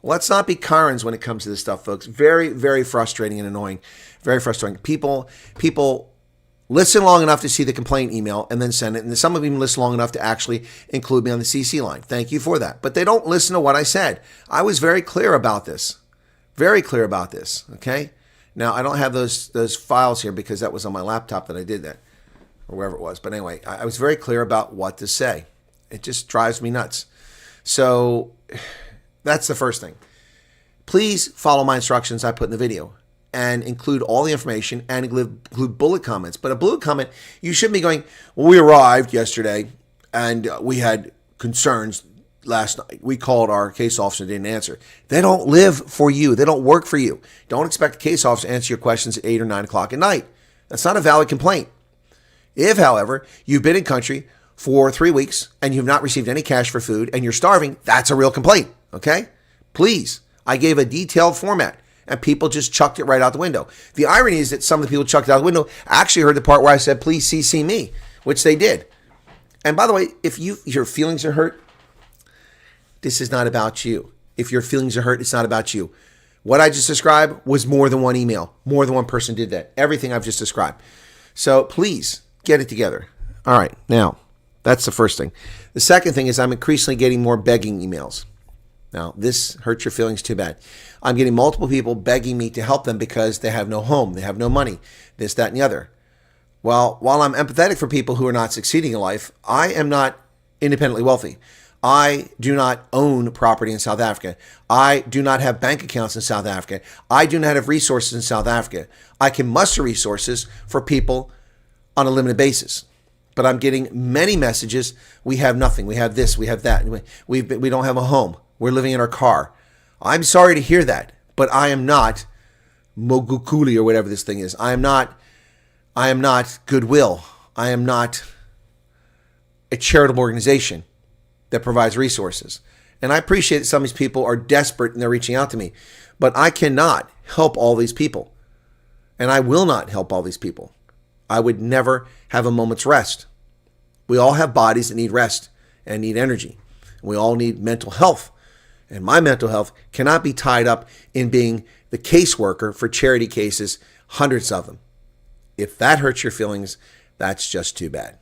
Speaker 2: Let's not be Karens when it comes to this stuff, folks. Very, very frustrating and annoying. Very frustrating. People listen long enough to see the complaint email and then send it. And some of them listen long enough to actually include me on the CC line. Thank you for that. But they don't listen to what I said. I was very clear about this. Very clear about this. Okay? Now, I don't have those files here because that was on my laptop that I did that, or wherever it was. But anyway, I was very clear about what to say. It just drives me nuts. So that's the first thing. Please follow my instructions I put in the video and include all the information and include bullet comments. But a bullet comment, you shouldn't be going, well, we arrived yesterday and we had concerns last night. We called our case officer and didn't answer. They don't live for you. They don't work for you. Don't expect a case officer to answer your questions at 8 or 9 o'clock at night. That's not a valid complaint. If, however, you've been in country for 3 weeks and you've not received any cash for food and you're starving, that's a real complaint, okay? Please. I gave a detailed format and people just chucked it right out the window. The irony is that some of the people who chucked it out the window actually heard the part where I said, please CC me, which they did. And by the way, if your feelings are hurt, this is not about you. If your feelings are hurt, it's not about you. What I just described was more than one email. More than one person did that. Everything I've just described. So please get it together. All right. Now, that's the first thing. The second thing is I'm increasingly getting more begging emails. Now, this hurts your feelings too bad. I'm getting multiple people begging me to help them because they have no home, they have no money, this, that, and the other. Well, while I'm empathetic for people who are not succeeding in life, I am not independently wealthy. I do not own property in South Africa. I do not have bank accounts in South Africa. I do not have resources in South Africa. I can muster resources for people on a limited basis. But I'm getting many messages. We have nothing. We have this. We have that. We don't have a home. We're living in our car. I'm sorry to hear that, but I am not Mogukuli or whatever this thing is. I am not Goodwill. I am not a charitable organization that provides resources. And I appreciate that some of these people are desperate and they're reaching out to me, but I cannot help all these people. And I will not help all these people. I would never have a moment's rest. We all have bodies that need rest and need energy. We all need mental health. And my mental health cannot be tied up in being the caseworker for charity cases, hundreds of them. If that hurts your feelings, that's just too bad.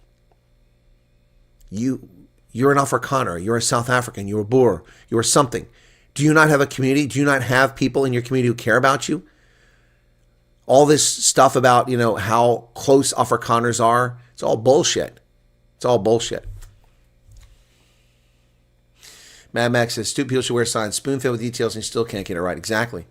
Speaker 2: You're an Afrikaner, you're a South African, you're a Boer, you're something. Do you not have a community? Do you not have people in your community who care about you? All this stuff about, how close Afrikaners are, it's all bullshit. It's all bullshit. Mad Max says, stupid people should wear signs, spoon-fed with details, and you still can't get it right. Exactly.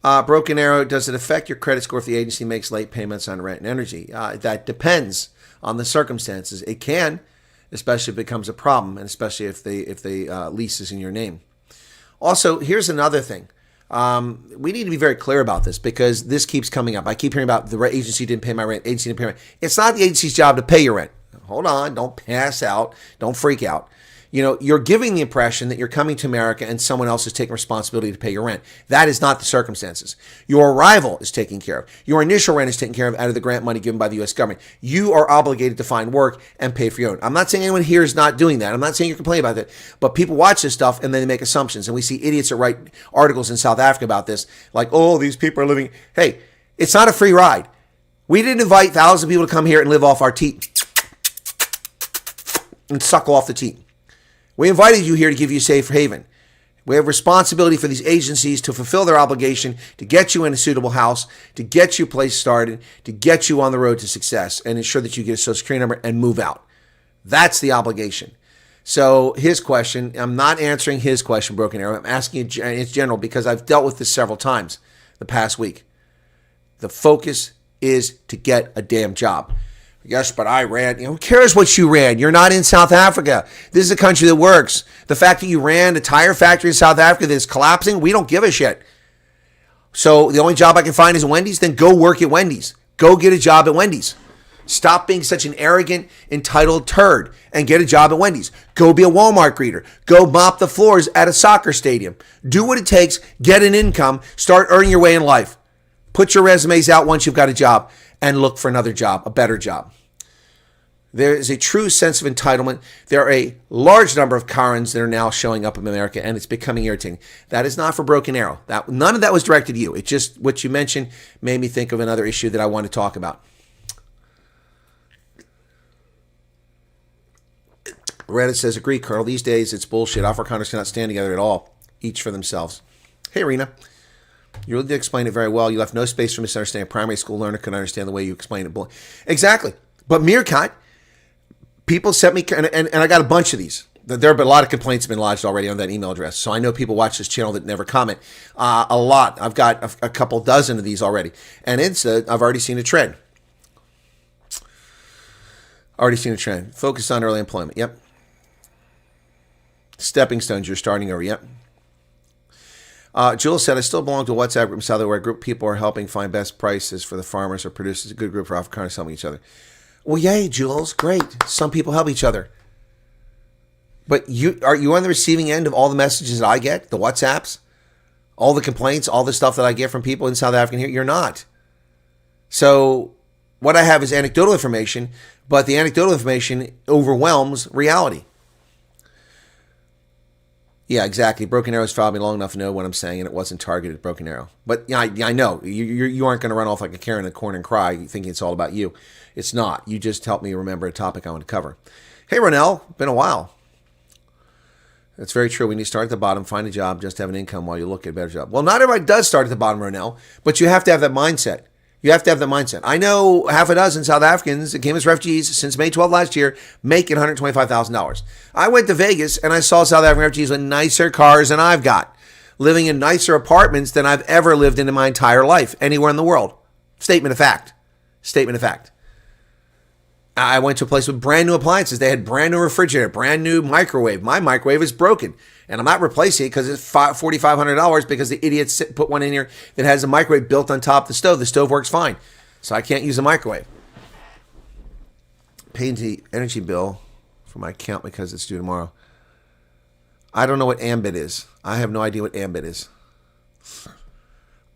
Speaker 2: Broken Arrow, does it affect your credit score if the agency makes late payments on rent and energy? That depends on the circumstances. It can, especially if it becomes a problem, and especially if the lease is in your name. Also, here's another thing. We need to be very clear about this because this keeps coming up. I keep hearing about the agency didn't pay my rent, agency didn't pay my rent. It's not the agency's job to pay your rent. Hold on, don't pass out, don't freak out. You're giving the impression that you're coming to America and someone else is taking responsibility to pay your rent. That is not the circumstances. Your arrival is taken care of. Your initial rent is taken care of out of the grant money given by the U.S. government. You are obligated to find work and pay for your own. I'm not saying anyone here is not doing that. I'm not saying you're complaining about that. But people watch this stuff and then they make assumptions. And we see idiots that write articles in South Africa about this. Like, oh, these people are living. Hey, it's not a free ride. We didn't invite thousands of people to come here and live off our teat and suckle off the teat. We invited you here to give you a safe haven. We have responsibility for these agencies to fulfill their obligation to get you in a suitable house, to get you a place started, to get you on the road to success, and ensure that you get a social security number and move out. That's the obligation. So his question, I'm not answering his question, Broken Arrow. I'm asking it in general because I've dealt with this several times the past week. The focus is to get a damn job. Yes, but I ran. Who cares what you ran? You're not in South Africa. This is a country that works. The fact that you ran a tire factory in South Africa that's collapsing, we don't give a shit. So the only job I can find is Wendy's, then go work at Wendy's. Go get a job at Wendy's. Stop being such an arrogant, entitled turd and get a job at Wendy's. Go be a Walmart greeter. Go mop the floors at a soccer stadium. Do what it takes. Get an income. Start earning your way in life. Put your resumes out once you've got a job and look for another job, a better job. There is a true sense of entitlement. There are a large number of Karens that are now showing up in America, and it's becoming irritating. That is not for Broken Arrow. None of that was directed to you. It just, what you mentioned made me think of another issue that I want to talk about. Reddit says, agree, Colonel. These days, it's bullshit. Afrikaners cannot stand together at all, each for themselves. Hey, Rena. You really did explain it very well. You left no space for misunderstanding. A primary school learner could understand the way you explained it. Exactly. But Meerkat, people sent me, and I got a bunch of these. There have been a lot of complaints have been lodged already on that email address. So I know people watch this channel that never comment. A lot. I've got a couple dozen of these already. And I've already seen a trend. Focus on early employment. Yep. Stepping stones, you're starting over. Yep. Jules said, I still belong to a WhatsApp group in South where a group of people are helping find best prices for the farmers or producers. A good group for Afrikaners helping each other. Well, yay, Jules. Great. Some people help each other. But are you on the receiving end of all the messages that I get, the WhatsApps, all the complaints, all the stuff that I get from people in South Africa here? You're not. So what I have is anecdotal information, but the anecdotal information overwhelms reality. Yeah, exactly. Broken Arrow's followed me long enough to know what I'm saying, and it wasn't targeted at Broken Arrow. But yeah, I know. You aren't going to run off like a Karen in the corner and cry thinking it's all about you. It's not. You just helped me remember a topic I want to cover. Hey, Ronell. Been a while. That's very true. When you start at the bottom, find a job, just have an income while you look at a better job. Well, not everybody does start at the bottom, Ronell, but you have to have that mindset. You have to have that mindset. I know half a dozen South Africans that came as refugees since May 12 last year making $125,000. I went to Vegas and I saw South African refugees with nicer cars than I've got, living in nicer apartments than I've ever lived in my entire life, anywhere in the world. Statement of fact. Statement of fact. I went to a place with brand new appliances. They had brand new refrigerator, brand new microwave. My microwave is broken, and I'm not replacing it because it's $4,500 because the idiots put one in here that has a microwave built on top of the stove. The stove works fine, so I can't use a microwave. Paid the energy bill for my account because it's due tomorrow. I don't know what Ambit is. I have no idea what Ambit is.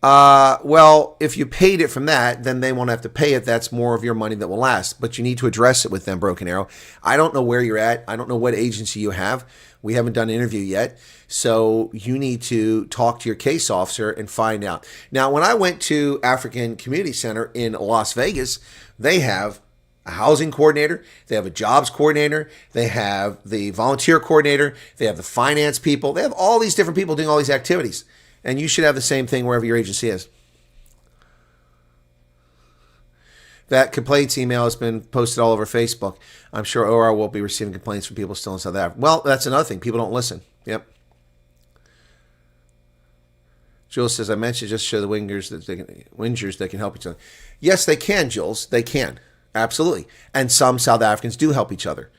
Speaker 2: Well, if you paid it from that, then they won't have to pay it. That's more of your money that will last. But you need to address it with them, Broken Arrow. I don't know where you're at. I don't know what agency you have. We haven't done an interview yet. So you need to talk to your case officer and find out. Now, when I went to African Community Center in Las Vegas, they have a housing coordinator, they have a jobs coordinator, they have the volunteer coordinator, they have the finance people. They have all these different people doing all these activities. And you should have the same thing wherever your agency is. That complaints email has been posted all over Facebook. I'm sure OR will be receiving complaints from people still in South Africa. Well, that's another thing. People don't listen. Yep. Jules says, I mentioned just show the whingers that can help each other. Yes, they can, Jules. They can. Absolutely. And some South Africans do help each other.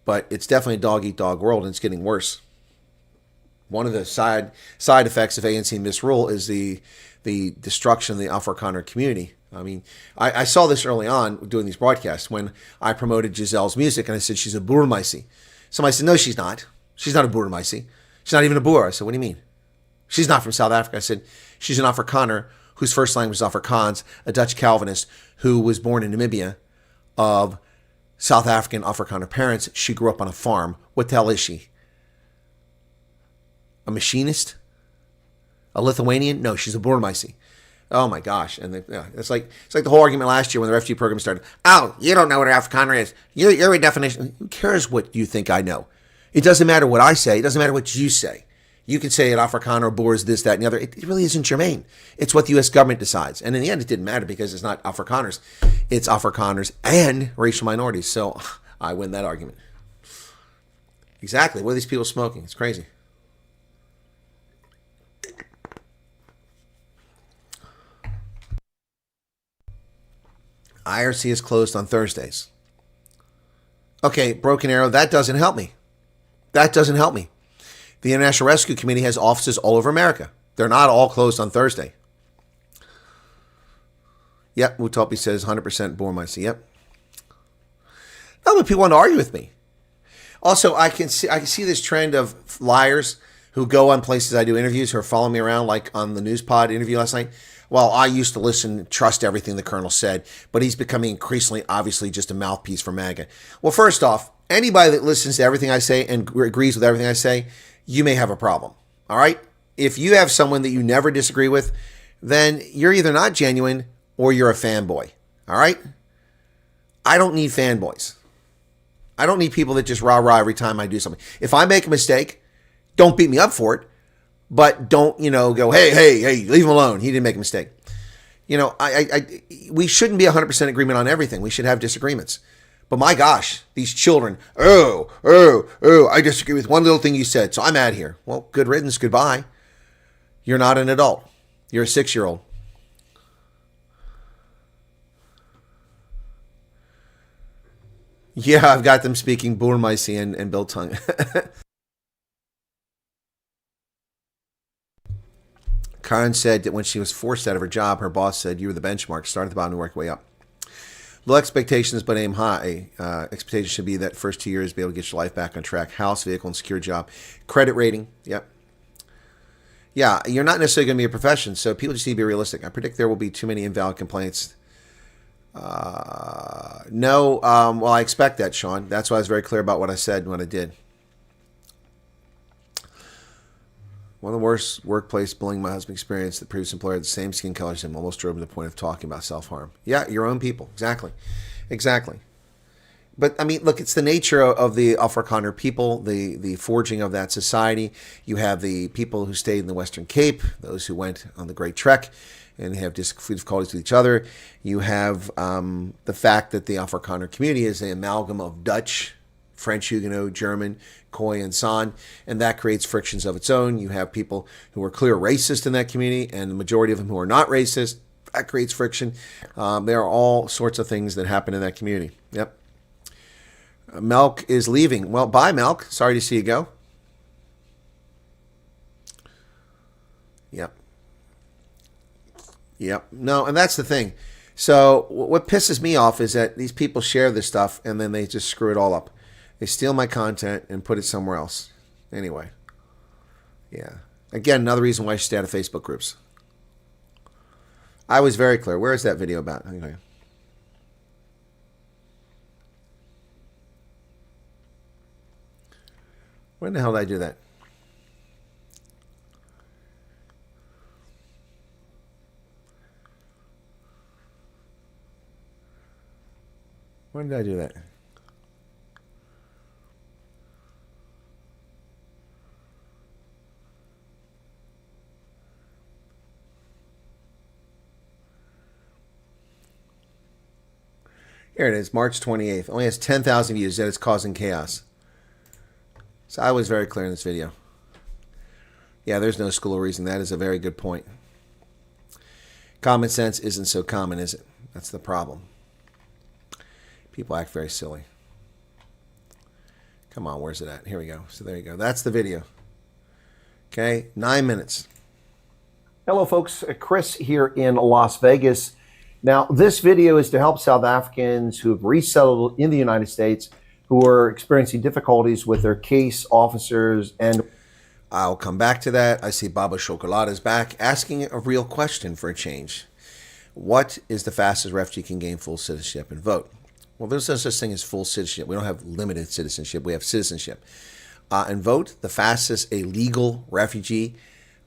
Speaker 2: But it's definitely a dog-eat-dog world, and it's getting worse. One of the side effects of ANC misrule is the destruction of the Afrikaner community. I mean, I saw this early on doing these broadcasts when I promoted Giselle's music, and I said she's a Boermeissie. Somebody said, no, she's not. She's not a Boermeissie. She's not even a Boer. I said, what do you mean? She's not from South Africa. I said, she's an Afrikaner whose first language is Afrikaans, a Dutch Calvinist who was born in Namibia of South African Afrikaner parents. She grew up on a farm. What the hell is she? A machinist? A Lithuanian? No, she's a Boermeissie. Oh my gosh. And it's like the whole argument last year when the refugee program started. Oh, you don't know what an Afrikaner is. You're a definition. Who cares what you think I know? It doesn't matter what I say. It doesn't matter what you say. You can say an Afrikaner or Boer is this, that, and the other. It really isn't germane. It's what the U.S. government decides. And in the end, it didn't matter because it's not Afrikaners. It's Afrikaners and racial minorities. So I win that argument. Exactly. What are these people smoking? It's crazy. IRC is closed on Thursdays. Okay, Broken Arrow, that doesn't help me. That doesn't help me. The International Rescue Committee has offices all over America. They're not all closed on Thursday. Yep, Mutopi says 100% Boermeissie. Yep. Oh, but people want to argue with me. Also, I can see this trend of liars who go on places I do interviews who are following me around, like on the news pod interview last night. Well, I used to listen, trust everything the colonel said, but he's becoming increasingly, obviously, just a mouthpiece for MAGA. Well, first off, anybody that listens to everything I say and agrees with everything I say, you may have a problem. All right? If you have someone that you never disagree with, then you're either not genuine or you're a fanboy. All right? I don't need fanboys. I don't need people that just rah-rah every time I do something. If I make a mistake, don't beat me up for it, but don't, go, hey, leave him alone. He didn't make a mistake. We shouldn't be 100% agreement on everything. We should have disagreements. But my gosh, these children, I disagree with one little thing you said, so I'm out of here. Well, good riddance, goodbye. You're not an adult. You're a 6-year-old. Yeah, I've got them speaking Burmese and Biltung. Karen said that when she was forced out of her job, her boss said, you were the benchmark. Start at the bottom and work your way up. Low expectations, but aim high. Expectations should be that first 2 years, be able to get your life back on track. House, vehicle, and secure job. Credit rating. Yep. Yeah, you're not necessarily going to be a profession, so people just need to be realistic. I predict there will be too many invalid complaints. No, well, I expect that, Sean. That's why I was very clear about what I said and what I did. One of the worst workplace bullying my husband experienced, the previous employer had the same skin color as him, almost drove him to the point of talking about self-harm. Yeah, your own people. Exactly. But, I mean, look, it's the nature of the Afrikaner people, the forging of that society. You have the people who stayed in the Western Cape, those who went on the Great Trek, and have difficulties with each other. You have the fact that the Afrikaner community is an amalgam of Dutch, French Huguenot, German, Khoi, and San, and that creates frictions of its own. You have people who are clear racist in that community, and the majority of them who are not racist. That creates friction. There are all sorts of things that happen in that community. Yep. Melk is leaving. Well, bye, Melk. Sorry to see you go. Yep. No, and that's the thing. So what pisses me off is that these people share this stuff and then they just screw it all up. They steal my content and put it somewhere else. Anyway. Yeah. Again, another reason why I should stay out of Facebook groups. I was very clear. Where is that video about? Anyway. When the hell did I do that? When did I do that? Here it is, March 28th. Only has 10,000 views, yet it's causing chaos. So I was very clear in this video. Yeah, there's no school of reasoning. That is a very good point. Common sense isn't so common, is it? That's the problem. People act very silly. Come on, where's it at? Here we go. So there you go. That's the video. Okay, 9 minutes.
Speaker 3: Hello, folks. Chris here in Las Vegas. Now, this video is to help South Africans who have resettled in the United States who are experiencing difficulties with their case officers. And
Speaker 2: I'll come back to that. I see Baba Chocolate is back asking a real question for a change. What is the fastest refugee can gain full citizenship and vote? Well, there's no such thing as full citizenship. We don't have limited citizenship. We have citizenship. And vote, the fastest a legal refugee,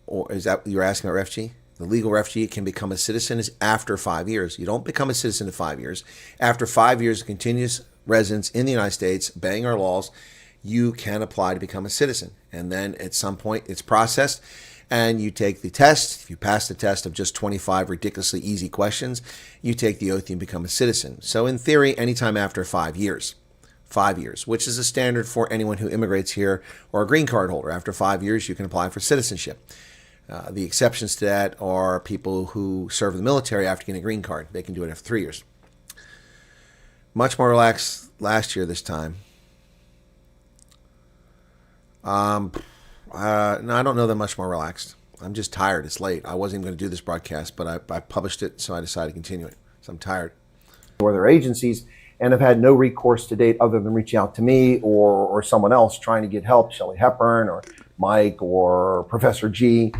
Speaker 2: or is that you're asking about refugee? The legal refugee can become a citizen is after 5 years. You don't become a citizen in 5 years. After 5 years of continuous residence in the United States, obeying our laws, you can apply to become a citizen. And then at some point it's processed and you take the test. If you pass the test of just 25 ridiculously easy questions, you take the oath and become a citizen. So in theory, anytime after 5 years. 5 years, which is a standard for anyone who immigrates here or a green card holder. After 5 years, you can apply for citizenship. The exceptions to that are people who serve in the military after getting a green card. They can do it after 3 years. Much more relaxed last year this time. No, I don't know that much more relaxed. I'm just tired. It's late. I wasn't even going to do this broadcast, but I published it, so I decided to continue it. So I'm tired.
Speaker 3: or their agencies, and have had no recourse to date other than reaching out to me or someone else trying to get help, Shelley Hepburn or Mike or Professor G.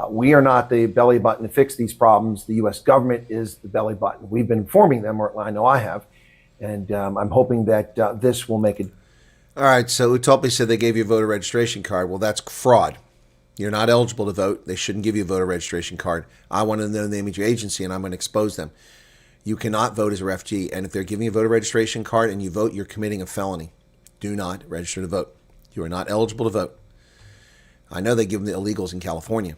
Speaker 3: We are not the belly button to fix these problems. The U.S. government is the belly button. We've been informing them, or I know I have, and I'm hoping that this will make it.
Speaker 2: All right, so Utopi said they gave you a voter registration card. Well, that's fraud. You're not eligible to vote. They shouldn't give you a voter registration card. I want to know the name of your agency, and I'm going to expose them. You cannot vote as a refugee, and if they're giving you a voter registration card and you vote, you're committing a felony. Do not register to vote. You are not eligible to vote. I know they give them the illegals in California.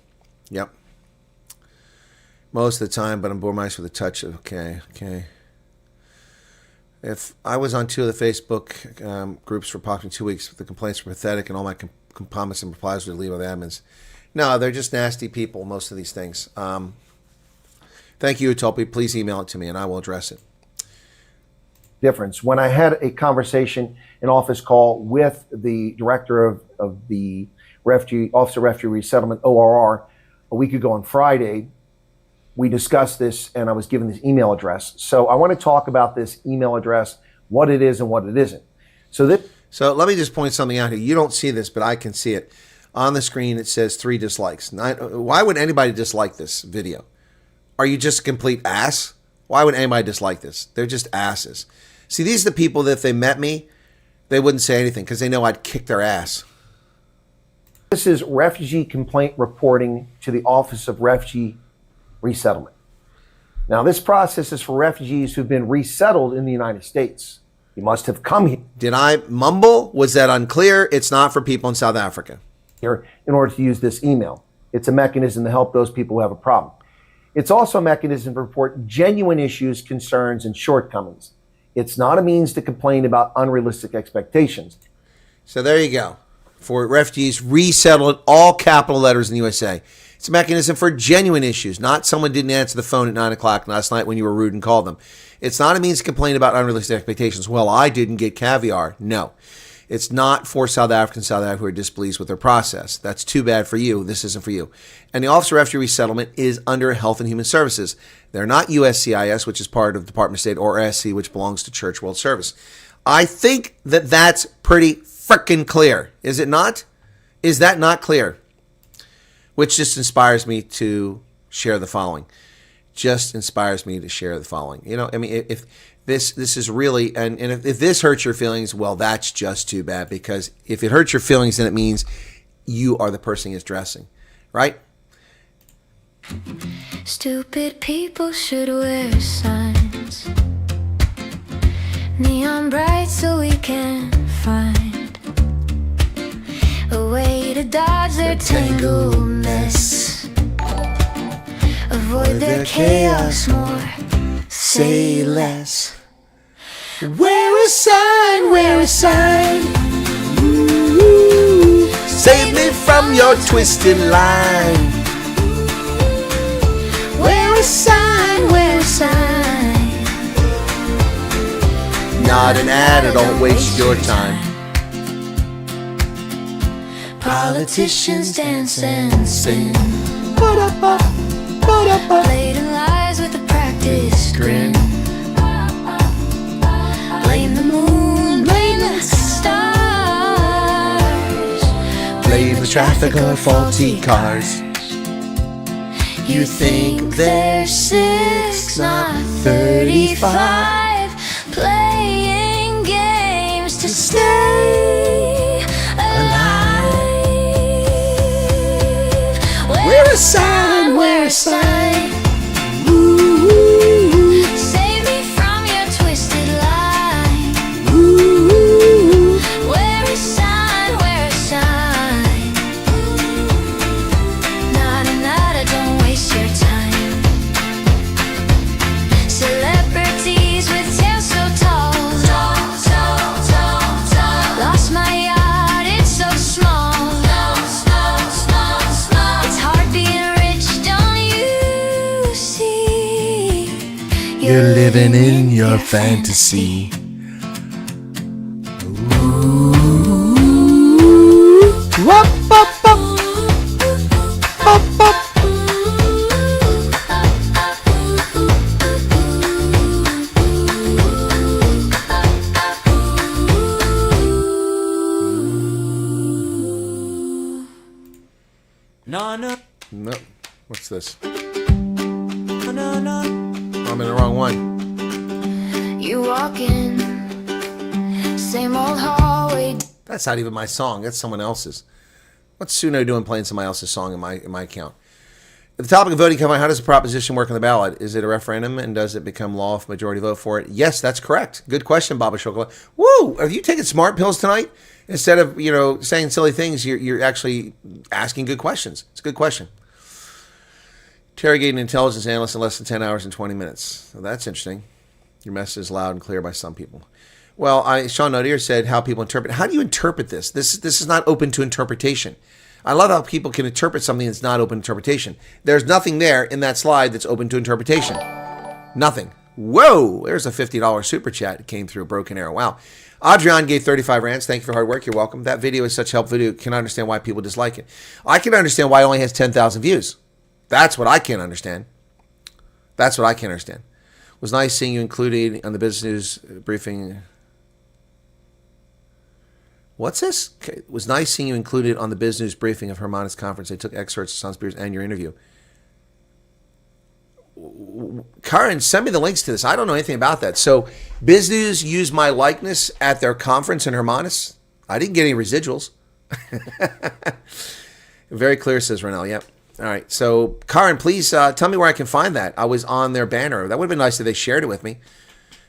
Speaker 2: Yep. Most of the time, but I'm Burmeister with a touch of, okay. If I was on 2 of the Facebook groups for approximately 2 weeks, the complaints were pathetic and all my comments and replies would leave with admins. No, they're just nasty people, most of these things. Thank you, Utopia. Please email it to me and I will address it.
Speaker 3: Difference. When I had a conversation, an office call with the director of the Office of Refugee Resettlement, ORR, a week ago on Friday, we discussed this and I was given this email address. So I want to talk about this email address, what it is and what it isn't. So
Speaker 2: let me just point something out here. You don't see this, but I can see it. On the screen, it says 3 dislikes. Why would anybody dislike this video? Are you just a complete ass? Why would anybody dislike this? They're just asses. See, these are the people that if they met me, they wouldn't say anything because they know I'd kick their ass.
Speaker 3: This is refugee complaint reporting to the Office of Refugee Resettlement. Now, this process is for refugees who've been resettled in the United States. You must have come
Speaker 2: Did I mumble? Was that unclear? It's not for people in South Africa.
Speaker 3: here in order to use this email. It's a mechanism to help those people who have a problem. It's also a mechanism to report genuine issues, concerns, and shortcomings. It's not a means to complain about unrealistic expectations.
Speaker 2: So there you go. For refugees resettled, all capital letters in the USA. It's a mechanism for genuine issues, not someone didn't answer the phone at 9 o'clock last night when you were rude and called them. It's not a means to complain about unrealistic expectations. Well, I didn't get caviar. No. It's not for South Africans who are displeased with their process. That's too bad for you. This isn't for you. And the Office of Refugee Resettlement is under Health and Human Services. They're not USCIS, which is part of the Department of State, or SC, which belongs to Church World Service. I think that that's pretty frickin' clear. Is it not? Is that not clear? Which just inspires me to share the following. Just inspires me to share the following. You know, I mean, if this is really, and if this hurts your feelings, well, that's just too bad, because if it hurts your feelings, then it means you are the person he's addressing, right?
Speaker 4: Stupid people should wear signs, neon bright, so we can find a way to dodge their tangled mess, avoid their chaos more, say less.
Speaker 2: Wear a sign, wear a sign. Ooh, save me from your twisted line.
Speaker 4: Wear a sign, wear a sign.
Speaker 2: Not an ad, don't waste your time.
Speaker 4: Politicians dance and spin,
Speaker 2: Ba-da-ba, ba-da-ba.
Speaker 4: blatant lies with a practiced grin. Blame the moon, blame the stars,
Speaker 2: Blame the traffic or faulty cars.
Speaker 4: You think they're 6, not 35, playing games to stay alive. Wear a sign, wear a sign.
Speaker 2: Ooh,
Speaker 4: Save me from your twisted line.
Speaker 2: ooh.
Speaker 4: Wear a sign, wear a sign. Nada, nada, don't waste your time. Celebrities with tails so tall. Lost my yacht, it's so small. It's hard being rich, don't you see?
Speaker 2: You're living in your fantasy. Wop, bop, bop. Bop, bop. No. What's this? Oh, I'm in the wrong one.
Speaker 4: You walk in, same old hallway.
Speaker 2: That's not even my song. That's someone else's. What's Suno doing playing somebody else's song in my account? The topic of voting, how does the proposition work on the ballot? Is it a referendum, and does it become law if majority vote for it? Yes, that's correct. Good question, Baba Chocolate. Woo! Are you taking smart pills tonight? Instead of, saying silly things, you're actually asking good questions. It's a good question. Interrogating an intelligence analyst in less than 10 hours and 20 minutes. Well, that's interesting. Your message is loud and clear by some people. Well, Sean Nodier said how people interpret. How do you interpret this? This is not open to interpretation. I love how people can interpret something that's not open to interpretation. There's nothing there in that slide that's open to interpretation. Nothing. Whoa! There's a $50 super chat. It came through a broken arrow. Wow. Adrian gave 35 rands. Thank you for hard work. You're welcome. That video is such a helpful video. Can understand why people dislike it. I can understand why it only has 10,000 views. That's what I can't understand. That's what I can't understand. It was nice seeing you included on the business news briefing. What's this? Okay. It was nice seeing you included on the business news briefing of Hermann's conference. They took excerpts of Sunspears and your interview. Karen, send me the links to this. I don't know anything about that. So, Biz News used my likeness at their conference in Hermanus. I didn't get any residuals. Very clear, says Ronell. Yep. All right. So, Karen, please tell me where I can find that. I was on their banner. That would have been nice if they shared it with me.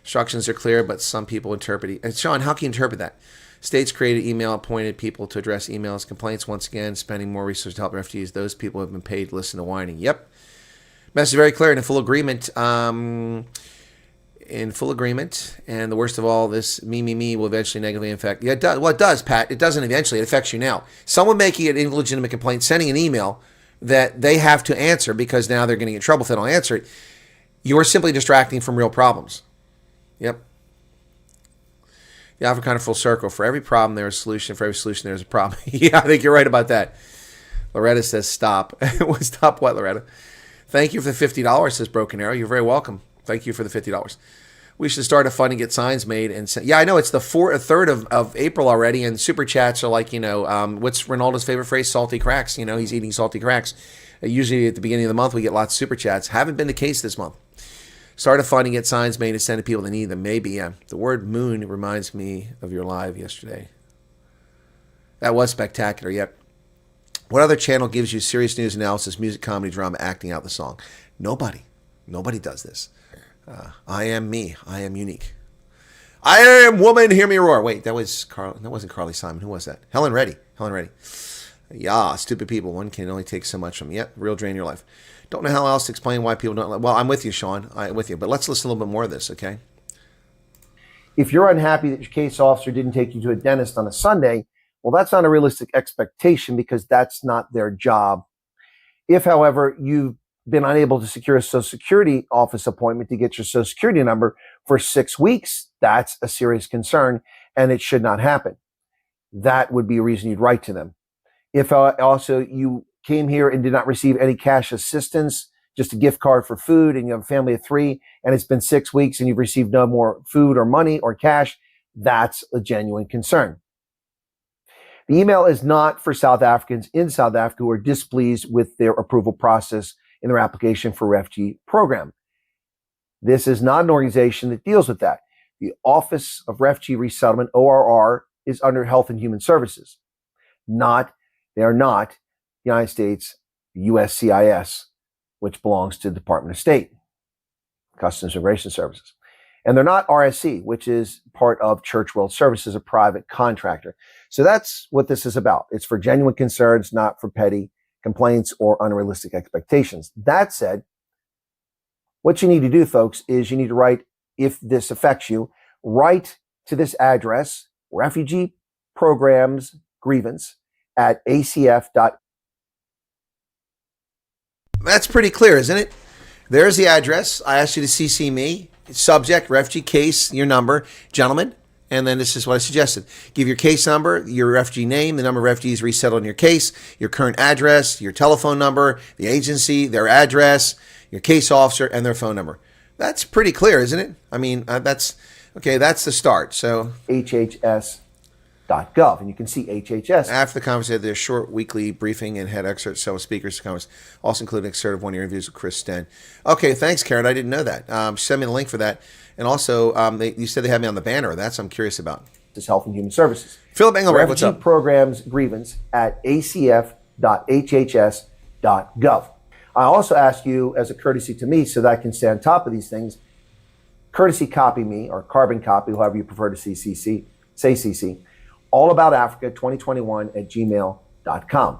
Speaker 2: Instructions are clear, but some people interpret it. And Sean, how can you interpret that? States created email appointed people to address emails, complaints, once again, spending more resources to help refugees. Those people have been paid to listen to whining. Yep. Message very clear and in full agreement. And the worst of all, this me will eventually negatively affect. Yeah, it does. Well, it does, Pat. It doesn't eventually. It affects you now. Someone making an illegitimate complaint, sending an email that they have to answer because now they're getting in trouble if they don't answer it. You're simply distracting from real problems. Yep. The offer kind of full circle. For every problem, there's a solution. For every solution, there's a problem. Yeah, I think you're right about that. Loretta says stop. Stop what, Loretta? Thank you for the $50, says Broken Arrow. You're very welcome. Thank you for the $50. We should start a fund and get signs made. And yeah, I know it's the third of April already, and super chats are like, what's Ronaldo's favorite phrase? Salty cracks. He's eating salty cracks. Usually at the beginning of the month, we get lots of super chats. Haven't been the case this month. Start a fund and get signs made and send to people that need them. Maybe, yeah. The word moon reminds me of your live yesterday. That was spectacular, yep. What other channel gives you serious news analysis, music, comedy, drama, acting out the song? Nobody. Nobody does this. I am me. I am unique. I am woman, hear me roar. Wait, that wasn't Carly Simon. Who was that? Helen Reddy. Yeah, stupid people. One can only take so much from them. Yep, real drain in your life. Don't know how else to explain why people don't. Well, I'm with you, Sean. I'm with you. But let's listen a little bit more of this, okay?
Speaker 3: If you're unhappy that your case officer didn't take you to a dentist on a Sunday, well, that's not a realistic expectation because that's not their job. If, however, you've been unable to secure a Social Security office appointment to get your Social Security number for 6 weeks, that's a serious concern, and it should not happen. That would be a reason you'd write to them. If also you came here and did not receive any cash assistance, just a gift card for food, and you have a family of 3, and it's been 6 weeks and you've received no more food or money or cash, that's a genuine concern. The email is not for South Africans in South Africa who are displeased with their approval process in their application for refugee program. This is not an organization that deals with that. The Office of Refugee Resettlement, ORR, is under Health and Human Services. They are not United States USCIS, which belongs to the Department of State, Customs and Immigration Services. And they're not RSC, which is part of Church World Services, a private contractor. So that's what this is about. It's for genuine concerns, not for petty complaints or unrealistic expectations. That said, what you need to do, folks, is you need to write, if this affects you, write to this address, Refugee Programs Grievance at acf.
Speaker 2: That's pretty clear, isn't it? There's the address. I asked you to CC me. Subject, refugee case, your number, gentlemen. And then this is what I suggested. Give your case number, your refugee name, the number of refugees resettled in your case, your current address, your telephone number, the agency, their address, your case officer, and their phone number. That's pretty clear, isn't it? I mean, that's the start. So
Speaker 3: HHS. HHS.gov. And you can see HHS.
Speaker 2: After the conference, they had their short weekly briefing and had excerpts of several speakers. The conference also included an excerpt of one of your interviews with Chris Sten. Okay, thanks, Karen. I didn't know that. Send me the link for that. And also, you said they had me on the banner. That's what I'm curious about.
Speaker 3: This Health and Human Services.
Speaker 2: Philip Engelbrecht, what's up?
Speaker 3: Programs grievance at acf.hhs.gov. I also ask you, as a courtesy to me, so that I can stay on top of these things, courtesy copy me, or carbon copy, however you prefer to say CC, all about Africa 2021 at gmail.com.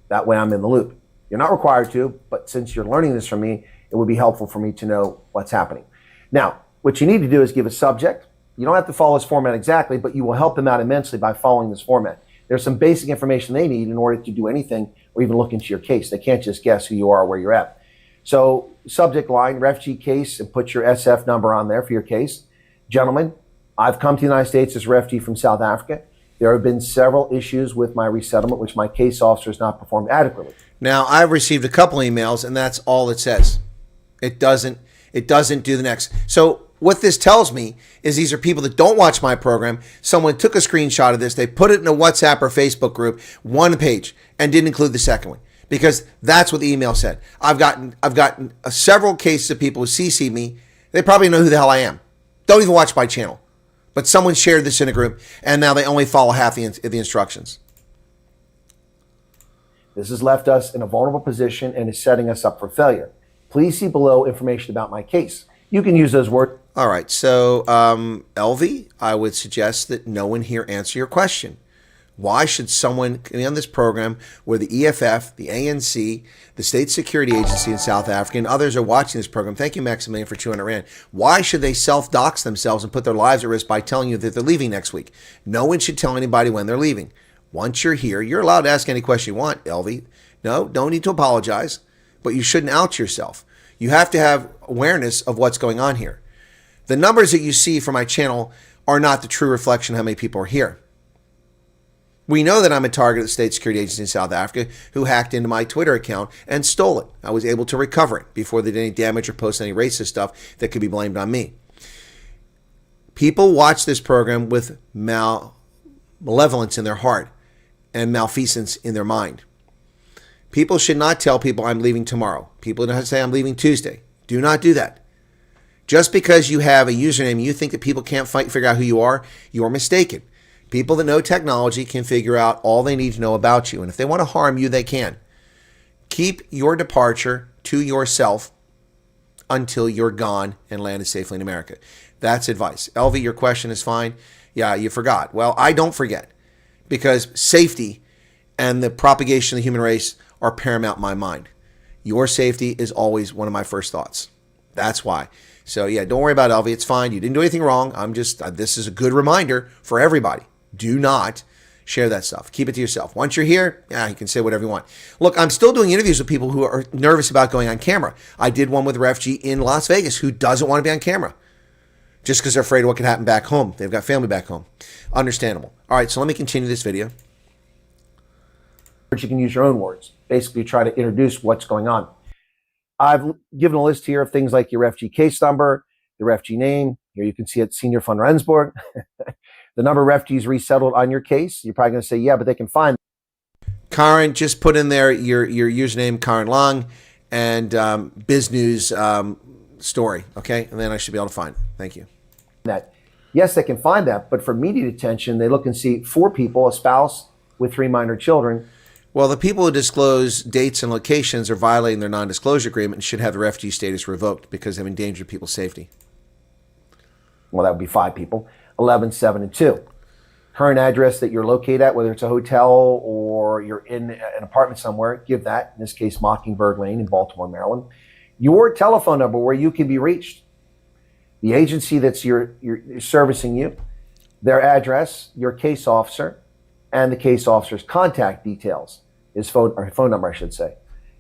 Speaker 3: That way I'm in the loop. You're not required to, but since you're learning this from me, it would be helpful for me to know what's happening. Now, what you need to do is give a subject. You don't have to follow this format exactly, but you will help them out immensely by following this format. There's some basic information they need in order to do anything or even look into your case. They can't just guess who you are or where you're at. So subject line, refugee case, and put your SF number on there for your case. Gentlemen, I've come to the United States as a refugee from South Africa. There have been several issues with my resettlement, which my case officer has not performed adequately.
Speaker 2: Now, I've received a couple emails, and that's all it says. It doesn't do the next. So what this tells me is these are people that don't watch my program. Someone took a screenshot of this. They put it in a WhatsApp or Facebook group, one page, and didn't include the second one because that's what the email said. I've gotten several cases of people who CC me. They probably know who the hell I am. Don't even watch my channel. But someone shared this in a group, and now they only follow half the instructions.
Speaker 3: This has left us in a vulnerable position and is setting us up for failure. Please see below information about my case. You can use those words.
Speaker 2: All right. So, LV, I would suggest that no one here answer your question. Why should someone be on this program where the EFF, the ANC, the State Security Agency in South Africa, and others are watching this program? Thank you, Maximilian, for 200 Rand. Why should they self-dox themselves and put their lives at risk by telling you that they're leaving next week? No one should tell anybody when they're leaving. Once you're here, you're allowed to ask any question you want, LV. No, don't need to apologize, but you shouldn't out yourself. You have to have awareness of what's going on here. The numbers that you see from my channel are not the true reflection of how many people are here. We know that I'm a target of the State Security Agency in South Africa who hacked into my Twitter account and stole it. I was able to recover it before they did any damage or post any racist stuff that could be blamed on me. People watch this program with malevolence in their heart and malfeasance in their mind. People should not tell people I'm leaving tomorrow. People don't have to say I'm leaving Tuesday. Do not do that. Just because you have a username and you think that people can't figure out who you are, you're mistaken. People that know technology can figure out all they need to know about you. And if they want to harm you, they can. Keep your departure to yourself until you're gone and landed safely in America. That's advice. LV, your question is fine. Yeah, you forgot. Well, I don't forget because safety and the propagation of the human race are paramount in my mind. Your safety is always one of my first thoughts. That's why. So yeah, don't worry about LV. It's fine. You didn't do anything wrong. This is a good reminder for everybody. Do not share that stuff. Keep it to yourself. Once you're here, yeah, you can say whatever you want. Look, I'm still doing interviews with people who are nervous about going on camera. I did one with a refugee in Las Vegas who doesn't want to be on camera just because they're afraid of what could happen back home. They've got family back home. Understandable. All right, so let me continue this video.
Speaker 3: You can use your own words. Basically, try to introduce what's going on. I've given a list here of things like your refugee case number, the refugee name. Here you can see it, Senior von Rendsburg. The number of refugees resettled on your case. You're probably going to say, yeah, but they can find.
Speaker 2: Karen, just put in there your username, Karen Long, and Biz News story, okay? And then I should be able to find it. Thank you.
Speaker 3: That. Yes, they can find that, but for immediate attention, they look and see 4 people, a spouse with 3 minor children.
Speaker 2: Well, the people who disclose dates and locations are violating their non-disclosure agreement and should have the refugee status revoked because they've endangered people's safety.
Speaker 3: Well, that would be 5 people. 11, 7, and 2. Current address that you're located at, whether it's a hotel or you're in an apartment somewhere, give that. In this case, Mockingbird Lane in Baltimore, Maryland. Your telephone number where you can be reached. The agency that's you're servicing you, their address, your case officer, and the case officer's contact details. His phone number, I should say.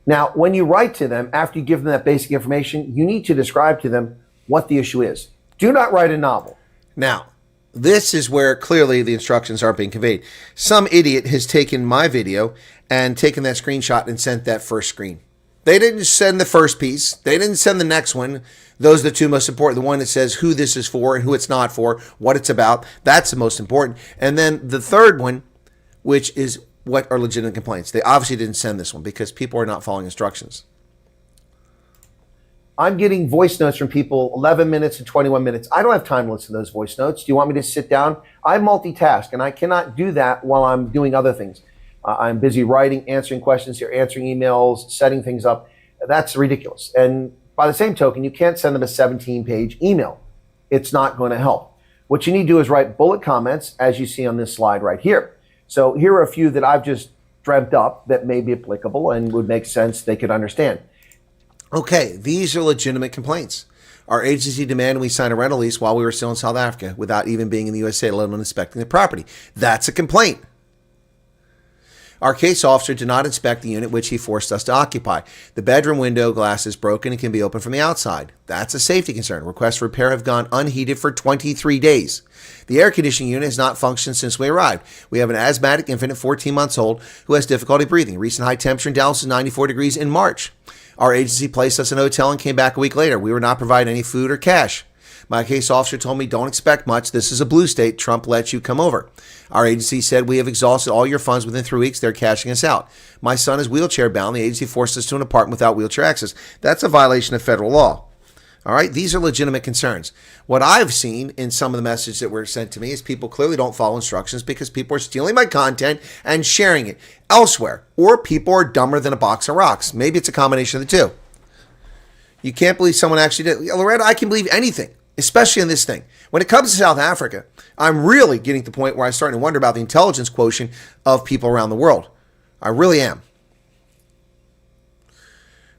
Speaker 3: Now, when you write to them, after you give them that basic information, you need to describe to them what the issue is. Do not write a novel.
Speaker 2: Now, this is where clearly the instructions aren't being conveyed. Some idiot has taken my video and taken that screenshot and sent that first screen. They didn't send the first piece. They didn't send the next one. Those are the two most important. The one that says who this is for and who it's not for, what it's about. That's the most important. And then the third one, which is what are legitimate complaints. They obviously didn't send this one because people are not following instructions.
Speaker 3: I'm getting voice notes from people 11 minutes and 21 minutes. I don't have time to listen to those voice notes. Do you want me to sit down? I multitask, and I cannot do that while I'm doing other things. I'm busy writing, answering questions here, answering emails, setting things up. That's ridiculous. And by the same token, you can't send them a 17-page email. It's not going to help. What you need to do is write bullet comments, as you see on this slide right here. So here are a few that I've just dreamt up that may be applicable and would make sense they could understand.
Speaker 2: Okay, these are legitimate complaints. Our agency demanded we sign a rental lease while we were still in South Africa without even being in the USA, let alone inspecting the property. That's a complaint. Our case officer did not inspect the unit which he forced us to occupy. The bedroom window glass is broken and can be opened from the outside. That's a safety concern. Requests for repair have gone unheeded for 23 days. The air conditioning unit has not functioned since we arrived. We have an asthmatic infant at 14 months old who has difficulty breathing. Recent high temperature in Dallas is 94 degrees in March. Our agency placed us in a hotel and came back a week later. We were not provided any food or cash. My case officer told me, don't expect much. This is a blue state. Trump lets you come over. Our agency said, we have exhausted all your funds within 3 weeks. They're cashing us out. My son is wheelchair bound. The agency forced us to an apartment without wheelchair access. That's a violation of federal law. All right. These are legitimate concerns. What I've seen in some of the messages that were sent to me is people clearly don't follow instructions because people are stealing my content and sharing it elsewhere, or people are dumber than a box of rocks. Maybe it's a combination of the two. You can't believe someone actually did. Loretta, I can believe anything, especially in this thing. When it comes to South Africa, I'm really getting to the point where I'm starting to wonder about the intelligence quotient of people around the world. I really am.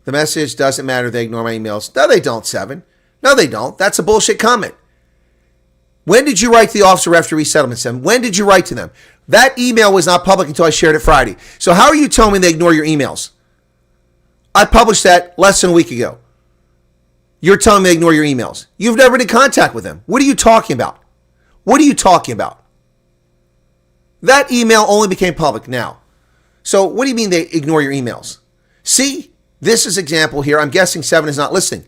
Speaker 2: The message doesn't matter. They ignore my emails. No, they don't, Seven. No, they don't. That's a bullshit comment. When did you write to the Office of Refugee Resettlement, Seven? When did you write to them? That email was not public until I shared it Friday. So how are you telling me they ignore your emails? I published that less than a week ago. You're telling me they ignore your emails. You've never been in contact with them. What are you talking about? What are you talking about? That email only became public now. So what do you mean they ignore your emails? See, this is example here. I'm guessing Seven is not listening.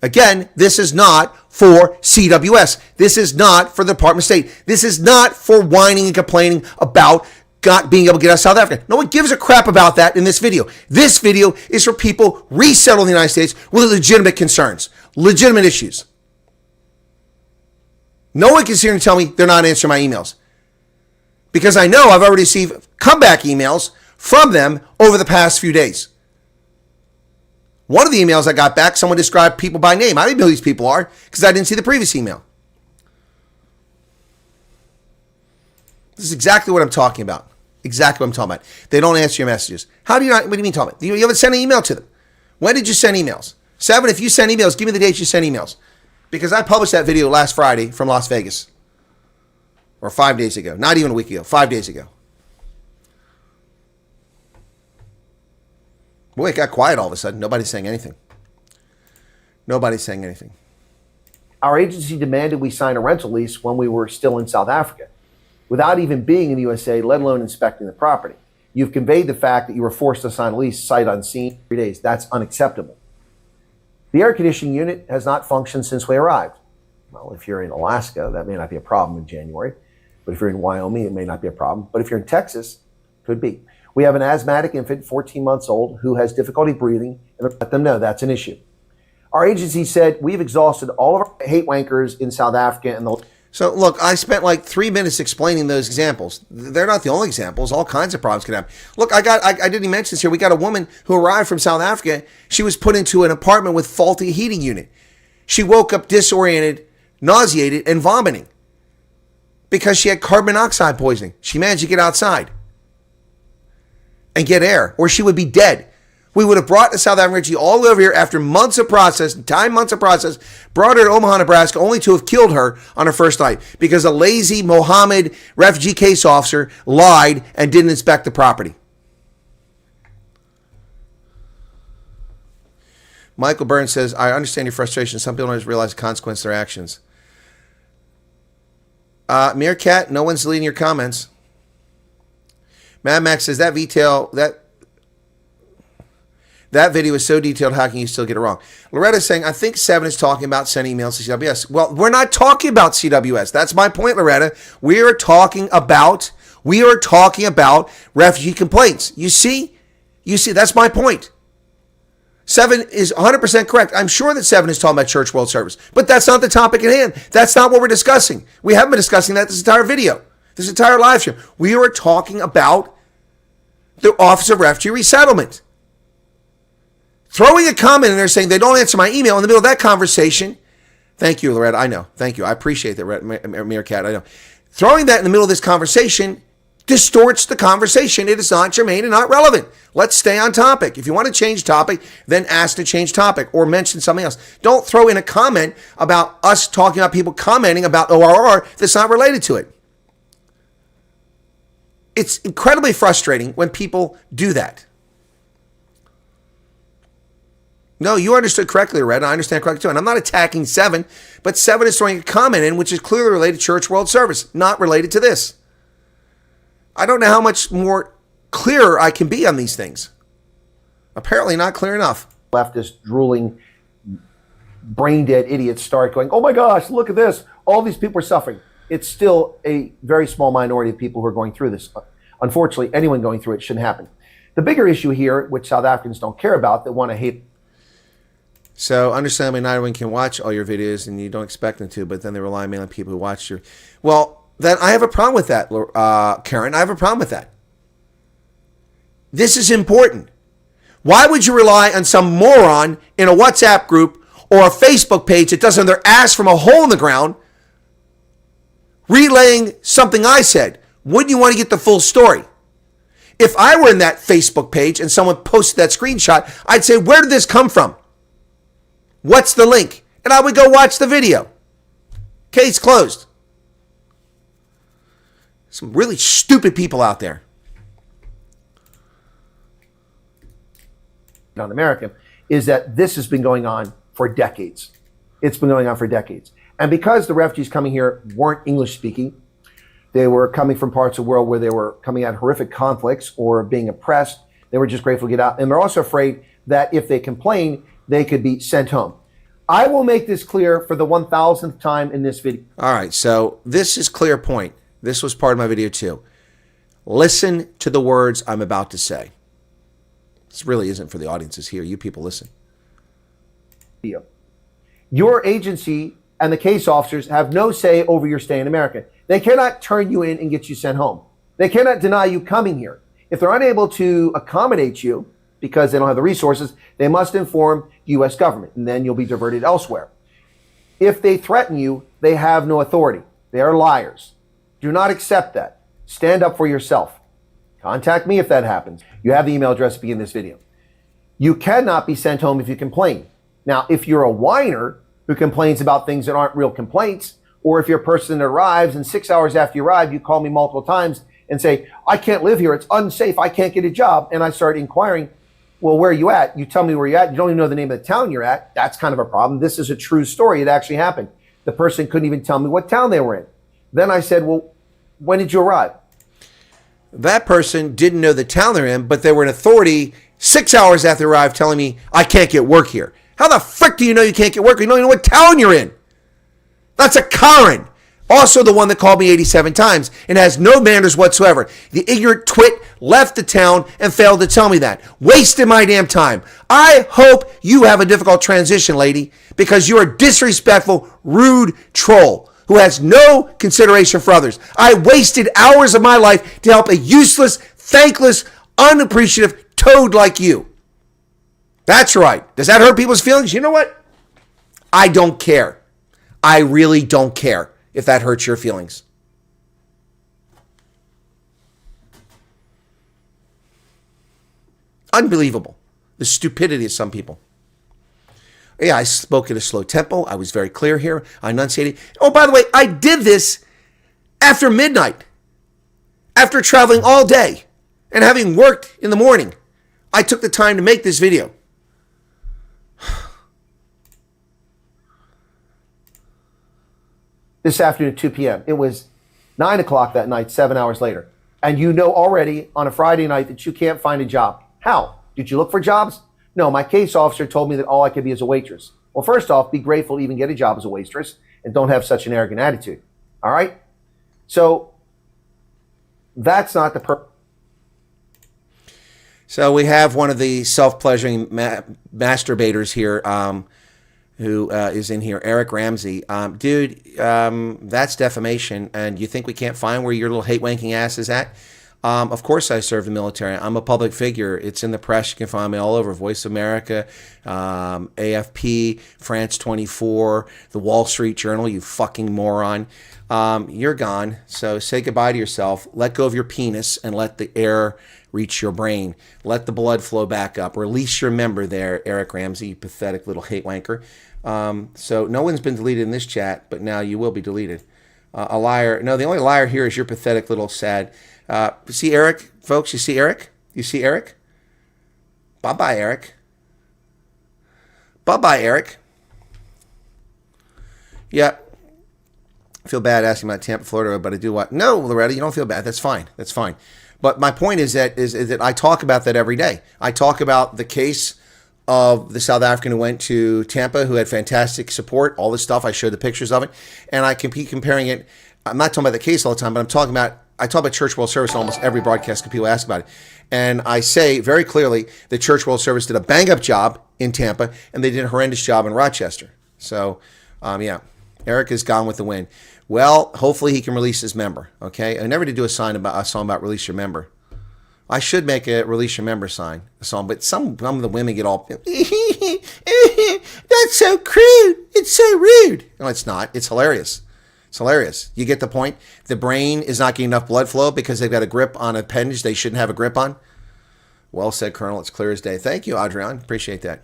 Speaker 2: Again, this is not for CWS. This is not for the Department of State. This is not for whining and complaining about not being able to get out of South Africa. No one gives a crap about that in this video. This video is for people resettled in the United States with legitimate concerns, legitimate issues. No one can sit here and tell me they're not answering my emails. Because I know I've already received comeback emails from them over the past few days. One of the emails I got back, someone described people by name. I didn't know who these people are because I didn't see the previous email. This is exactly what I'm talking about. Exactly what I'm talking about. They don't answer your messages. How do you not? What do you mean talking about? You haven't sent an email to them. When did you send emails? Seven, if you send emails, give me the dates you sent emails. Because I published that video last Friday from Las Vegas. Or 5 days ago. Not even a week ago. 5 days ago. Boy, it got quiet all of a sudden. Nobody's saying anything. Nobody's saying anything.
Speaker 3: Our agency demanded we sign a rental lease when we were still in South Africa, without even being in the USA, let alone inspecting the property. You've conveyed the fact that you were forced to sign a lease sight unseen 3 days. That's unacceptable. The air conditioning unit has not functioned since we arrived. Well, if you're in Alaska, that may not be a problem in January. But if you're in Wyoming, it may not be a problem. But if you're in Texas, it could be. We have an asthmatic infant, 14 months old, who has difficulty breathing, and let them know that's an issue. Our agency said we've exhausted all of our hate wankers in South Africa and the...
Speaker 2: So look, I spent like 3 minutes explaining those examples. They're not the only examples. All kinds of problems can happen. Look, I didn't even mention this here. We got a woman who arrived from South Africa. She was put into an apartment with faulty heating unit. She woke up disoriented, nauseated, and vomiting because she had carbon monoxide poisoning. She managed to get outside and get air, or she would be dead. We would have brought the South African refugee all over here after months of process, brought her to Omaha, Nebraska, only to have killed her on her first night because a lazy Mohammed refugee case officer lied and didn't inspect the property. Michael Burns says, I understand your frustration. Some people don't realize the consequence of their actions. Meerkat, no one's deleting your comments. Mad Max says that That video is so detailed, how can you still get it wrong? Loretta's saying, I think 7 is talking about sending emails to CWS. Well, we're not talking about CWS. That's my point, Loretta. We are talking about refugee complaints. You see, that's my point. 7 is 100% correct. I'm sure that 7 is talking about church world service, but that's not the topic at hand. That's not what we're discussing. We haven't been discussing that this entire video, this entire live stream. We are talking about the Office of Refugee Resettlement. Throwing a comment in there saying they don't answer my email in the middle of that conversation. Thank you, Loretta. I know. Thank you. I appreciate that, Meerkat. I know. Throwing that in the middle of this conversation distorts the conversation. It is not germane and not relevant. Let's stay on topic. If you want to change topic, then ask to change topic or mention something else. Don't throw in a comment about us talking about people commenting about ORR that's not related to it. It's incredibly frustrating when people do that. No, you understood correctly, Red. I understand correctly too. And I'm not attacking 7, but 7 is throwing a comment in which is clearly related to church world service, not related to this. I don't know how much more clearer I can be on these things. Apparently not clear enough.
Speaker 3: Leftist, drooling, brain-dead idiots start going, oh my gosh, look at this. All these people are suffering. It's still a very small minority of people who are going through this. Unfortunately, anyone going through it shouldn't happen. The bigger issue here, which South Africans don't care about, that want to hate.
Speaker 2: So understandably, not everyone can watch all your videos, and you don't expect them to, but then they rely mainly on people who watch your... Well, then I have a problem with that, Karen. I have a problem with that. This is important. Why would you rely on some moron in a WhatsApp group or a Facebook page that doesn't have their ass from a hole in the ground relaying something I said? Wouldn't you want to get the full story? If I were in that Facebook page and someone posted that screenshot, I'd say, where did this come from? What's the link? And I would go watch the video. Case closed. Some really stupid people out there.
Speaker 3: On America is that this has been going on for decades. It's been going on for decades. And because the refugees coming here weren't English speaking, they were coming from parts of the world where they were coming out of horrific conflicts or being oppressed. They were just grateful to get out. And they're also afraid that if they complain, they could be sent home. I will make this clear for the 1,000th time in this video.
Speaker 2: All right, so this is clear point. This was part of my video too. Listen to the words I'm about to say. This really isn't for the audiences here. You people listen.
Speaker 3: Your agency and the case officers have no say over your stay in America. They cannot turn you in and get you sent home. They cannot deny you coming here. If they're unable to accommodate you because they don't have the resources, they must inform the U.S. government, and then you'll be diverted elsewhere. If they threaten you, they have no authority. They are liars. Do not accept that. Stand up for yourself. Contact me if that happens. You have the email address to begin this video. You cannot be sent home if you complain. Now, if you're a whiner who complains about things that aren't real complaints, or if you're a person that arrives and 6 hours after you arrive, you call me multiple times and say, I can't live here, it's unsafe, I can't get a job, and I start inquiring, well, where are you at? You tell me where you're at, you don't even know the name of the town you're at. That's kind of a problem. This is a true story. It actually happened. The person couldn't even tell me what town they were in. Then I said, well, when did you arrive?
Speaker 2: That person didn't know the town they're in, but they were an authority 6 hours after they arrived telling me, I can't get work here. How the frick do you know you can't get work? You don't even know what town you're in. That's a Karen. Also the one that called me 87 times and has no manners whatsoever. The ignorant twit left the town and failed to tell me that. Wasted my damn time. I hope you have a difficult transition, lady, because you're a disrespectful, rude troll who has no consideration for others. I wasted hours of my life to help a useless, thankless, unappreciative toad like you. That's right. Does that hurt people's feelings? You know what? I don't care. I really don't care if that hurts your feelings. Unbelievable. The stupidity of some people. Yeah, I spoke at a slow tempo. I was very clear here. I enunciated. Oh, by the way, I did this after midnight. After traveling all day and having worked in the morning. I took the time to make this video.
Speaker 3: This afternoon at 2 p.m. It was 9 o'clock that night, 7 hours later. And you know already on a Friday night that you can't find a job. How? Did you look for jobs? No, my case officer told me that all I could be is a waitress. Well, first off, be grateful to even get a job as a waitress and don't have such an arrogant attitude. All right? So that's not the purpose.
Speaker 2: So we have one of the self-pleasuring masturbators here who is in here, Eric Ramsey. Dude, that's defamation, and you think we can't find where your little hate-wanking ass is at? Of course I serve the military. I'm a public figure. It's in the press. You can find me all over. Voice of America, AFP, France 24, the Wall Street Journal, you fucking moron. You're gone. So say goodbye to yourself. Let go of your penis and let the air reach your brain. Let the blood flow back up. Release your member there, Eric Ramsey, you pathetic little hate wanker. So no one's been deleted in this chat, but now you will be deleted. A liar. No, the only liar here is your pathetic little sad. See Eric, folks? You see Eric? You see Eric? Bye-bye, Eric. Bye-bye, Eric. Yeah. I feel bad asking about Tampa, Florida, but I do what? No, Loretta, you don't feel bad. That's fine. That's fine. But my point is that I talk about that every day. I talk about the case of the South African who went to Tampa, who had fantastic support, all this stuff. I showed the pictures of it, and I can keep comparing it. I'm not talking about the case all the time, but I talk about Church World Service in almost every broadcast because people ask about it. And I say very clearly that Church World Service did a bang-up job in Tampa, and they did a horrendous job in Rochester. So, yeah, Eric is gone with the wind. Well, hopefully he can release his member, okay? I never did do a song about release your member. I should make a release your member sign, a song, but some of the women get all, that's so crude, it's so rude. No, it's not. It's hilarious. It's hilarious. You get the point? The brain is not getting enough blood flow because they've got a grip on an appendage they shouldn't have a grip on. Well said, Colonel. It's clear as day. Thank you, Adrian. Appreciate that.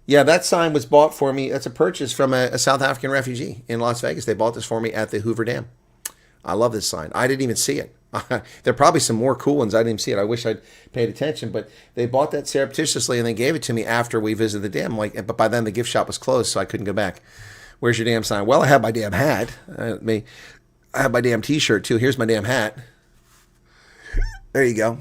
Speaker 2: Yeah, that sign was bought for me. That's a purchase from a South African refugee in Las Vegas. They bought this for me at the Hoover Dam. I love this sign. I didn't even see it. There are probably some more cool ones. I didn't even see it. I wish I'd paid attention, but they bought that surreptitiously and they gave it to me after we visited the dam. But by then the gift shop was closed, so I couldn't go back. Where's your damn sign? Well, I have my damn hat. I have my damn T-shirt too. Here's my damn hat. There you go.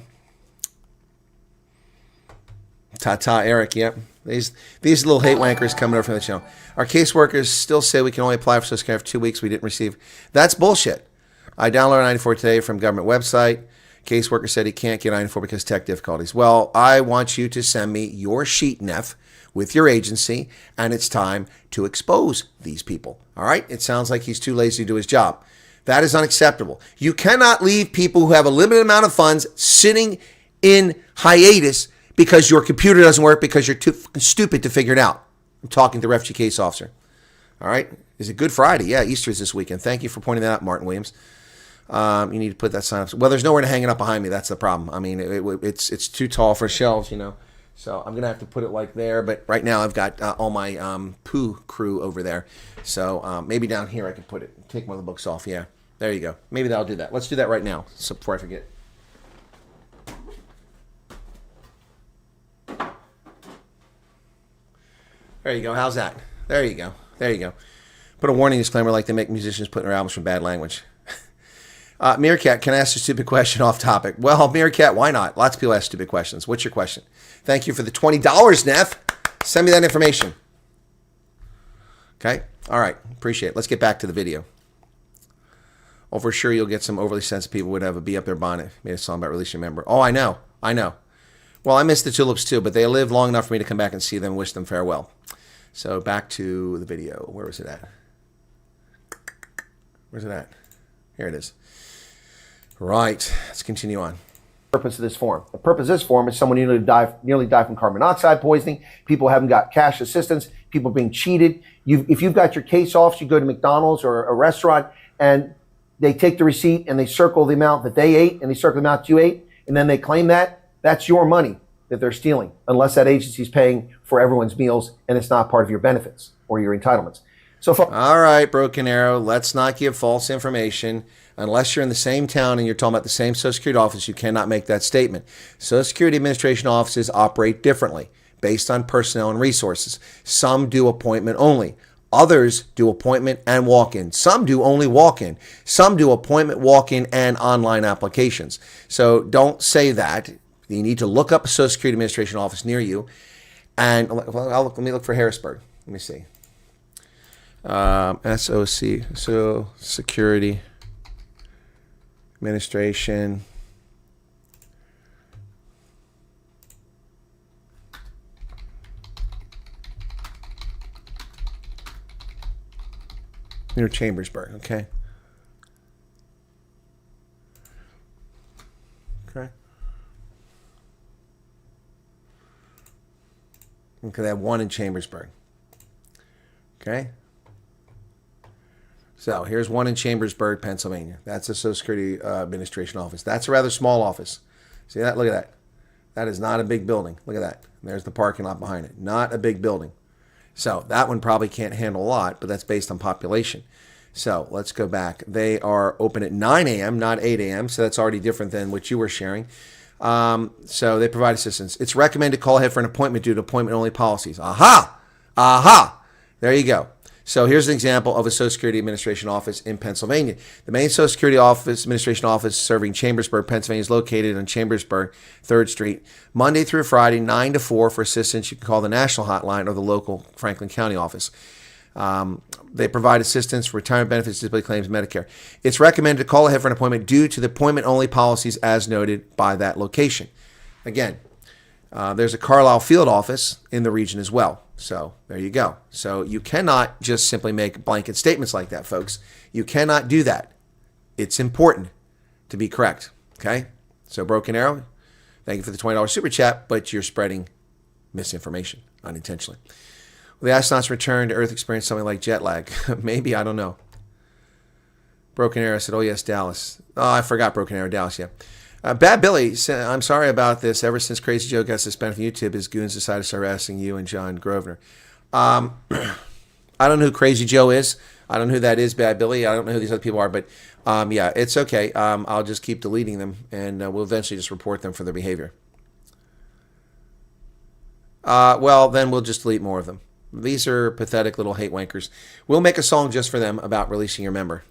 Speaker 2: Ta-ta, Eric. Yep. These little hate wankers coming over from the channel. Our caseworkers still say we can only apply for Social Security for 2 weeks. We didn't receive. That's bullshit. I downloaded 94 today from government website. Caseworker said he can't get 94 because tech difficulties. Well, I want you to send me your sheet, Neff, with your agency, and it's time to expose these people. All right? It sounds like he's too lazy to do his job. That is unacceptable. You cannot leave people who have a limited amount of funds sitting in hiatus because your computer doesn't work because you're too stupid to figure it out. I'm talking to the refugee case officer. All right? Is it Good Friday? Yeah, Easter is this weekend. Thank you for pointing that out, Martin Williams. You need to put that sign up. Well, there's nowhere to hang it up behind me. That's the problem. I mean, it's too tall for shelves, you know. So I'm going to have to put it like there. But right now I've got all my poo crew over there. So maybe down here I can put it. Take one of the books off. Yeah, there you go. Maybe that'll do that. Let's do that right now so before I forget. There you go. How's that? There you go. There you go. Put a warning disclaimer like they make musicians put in their albums from bad language. Meerkat, can I ask a stupid question off topic? Well, Meerkat, why not? Lots of people ask stupid questions. What's your question? Thank you for the $20, Neff. Send me that information. Okay? All right. Appreciate it. Let's get back to the video. Oh, for sure you'll get some overly sensitive people who would have a bee up their bonnet. Made a song about releasing a member. Oh, I know. I know. Well, I miss the tulips too, but they lived long enough for me to come back and see them and wish them farewell. So back to the video. Where was it at? Where's it at? Here it is. Right. Let's continue on.
Speaker 3: Purpose of this forum. The purpose of this forum is someone nearly died from carbon monoxide poisoning. People haven't got cash assistance. People being cheated. If you've got your case off, you go to McDonald's or a restaurant and they take the receipt and they circle the amount that they ate and they circle the amount you ate and then they claim that. That's your money that they're stealing, unless that agency is paying for everyone's meals and it's not part of your benefits or your entitlements. So,
Speaker 2: all right, Broken Arrow, let's not give false information. Unless you're in the same town and you're talking about the same Social Security office, you cannot make that statement. Social Security Administration offices operate differently based on personnel and resources. Some do appointment only. Others do appointment and walk-in. Some do only walk-in. Some do appointment, walk-in, and online applications. So don't say that. You need to look up a Social Security Administration office near you. And let me look for Harrisburg. Let me see. SOC, so Security Administration. Near Chambersburg, okay. Okay. Okay, they have one in Chambersburg. Okay. So here's one in Chambersburg, Pennsylvania. That's the Social Security Administration office. That's a rather small office. See that? Look at that. That is not a big building. Look at that. There's the parking lot behind it. Not a big building. So that one probably can't handle a lot, but that's based on population. So let's go back. They are open at 9 a.m., not 8 a.m., so that's already different than what you were sharing. So they provide assistance. It's recommended to call ahead for an appointment due to appointment-only policies. Aha! Aha! There you go. So here's an example of a Social Security Administration office in Pennsylvania. The main Social Security Administration office serving Chambersburg, Pennsylvania is located on Chambersburg, 3rd Street. Monday through Friday, 9 to 4 for assistance. You can call the national hotline or the local Franklin County office. They provide assistance for retirement benefits, disability claims, Medicare. It's recommended to call ahead for an appointment due to the appointment-only policies as noted by that location. Again, there's a Carlisle field office in the region as well. So there you go. So you cannot just simply make blanket statements like that, folks. You cannot do that. It's important to be correct. Okay? So Broken Arrow, thank you for the $20 super chat, but you're spreading misinformation unintentionally. Will the astronauts return to Earth experience something like jet lag? Maybe, I don't know. Broken Arrow said, oh yes, Dallas. Oh, I forgot Broken Arrow, Dallas, yeah. Bad Billy, I'm sorry about this. Ever since Crazy Joe got suspended from YouTube, his goons decided to start harassing you and John Grosvenor. I don't know who Crazy Joe is. I don't know who that is, Bad Billy. I don't know who these other people are, but yeah, it's okay. I'll just keep deleting them, and we'll eventually just report them for their behavior. Well, then we'll just delete more of them. These are pathetic little hate wankers. We'll make a song just for them about releasing your member.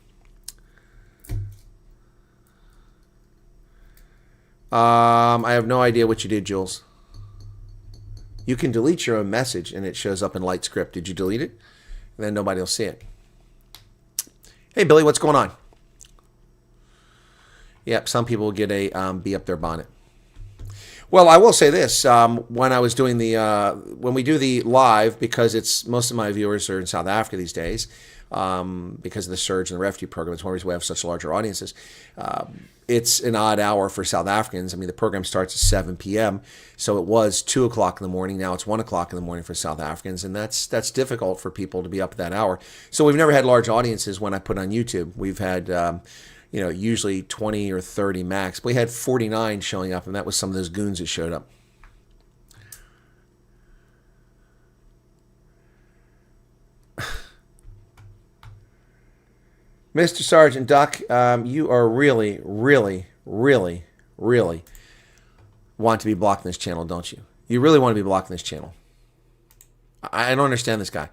Speaker 2: I have no idea what you did, Jules. You can delete your own message and it shows up in light script. Did you delete it? And then nobody will see it. Hey, Billy, what's going on? Yep, some people will get a bee up their bonnet. Well, I will say this. When I was doing when we do the live, because most of my viewers are in South Africa these days, because of the surge in the refugee program. It's one reason we have such larger audiences. It's an odd hour for South Africans. I mean, the program starts at 7 p.m., so it was 2 o'clock in the morning. Now it's 1 o'clock in the morning for South Africans, and that's difficult for people to be up at that hour. So we've never had large audiences when I put on YouTube. We've had, usually 20 or 30 max. We had 49 showing up, and that was some of those goons that showed up. Mr. Sergeant Duck, you are really, really, really, really want to be blocked in this channel, don't you? You really want to be blocked in this channel. I don't understand this guy.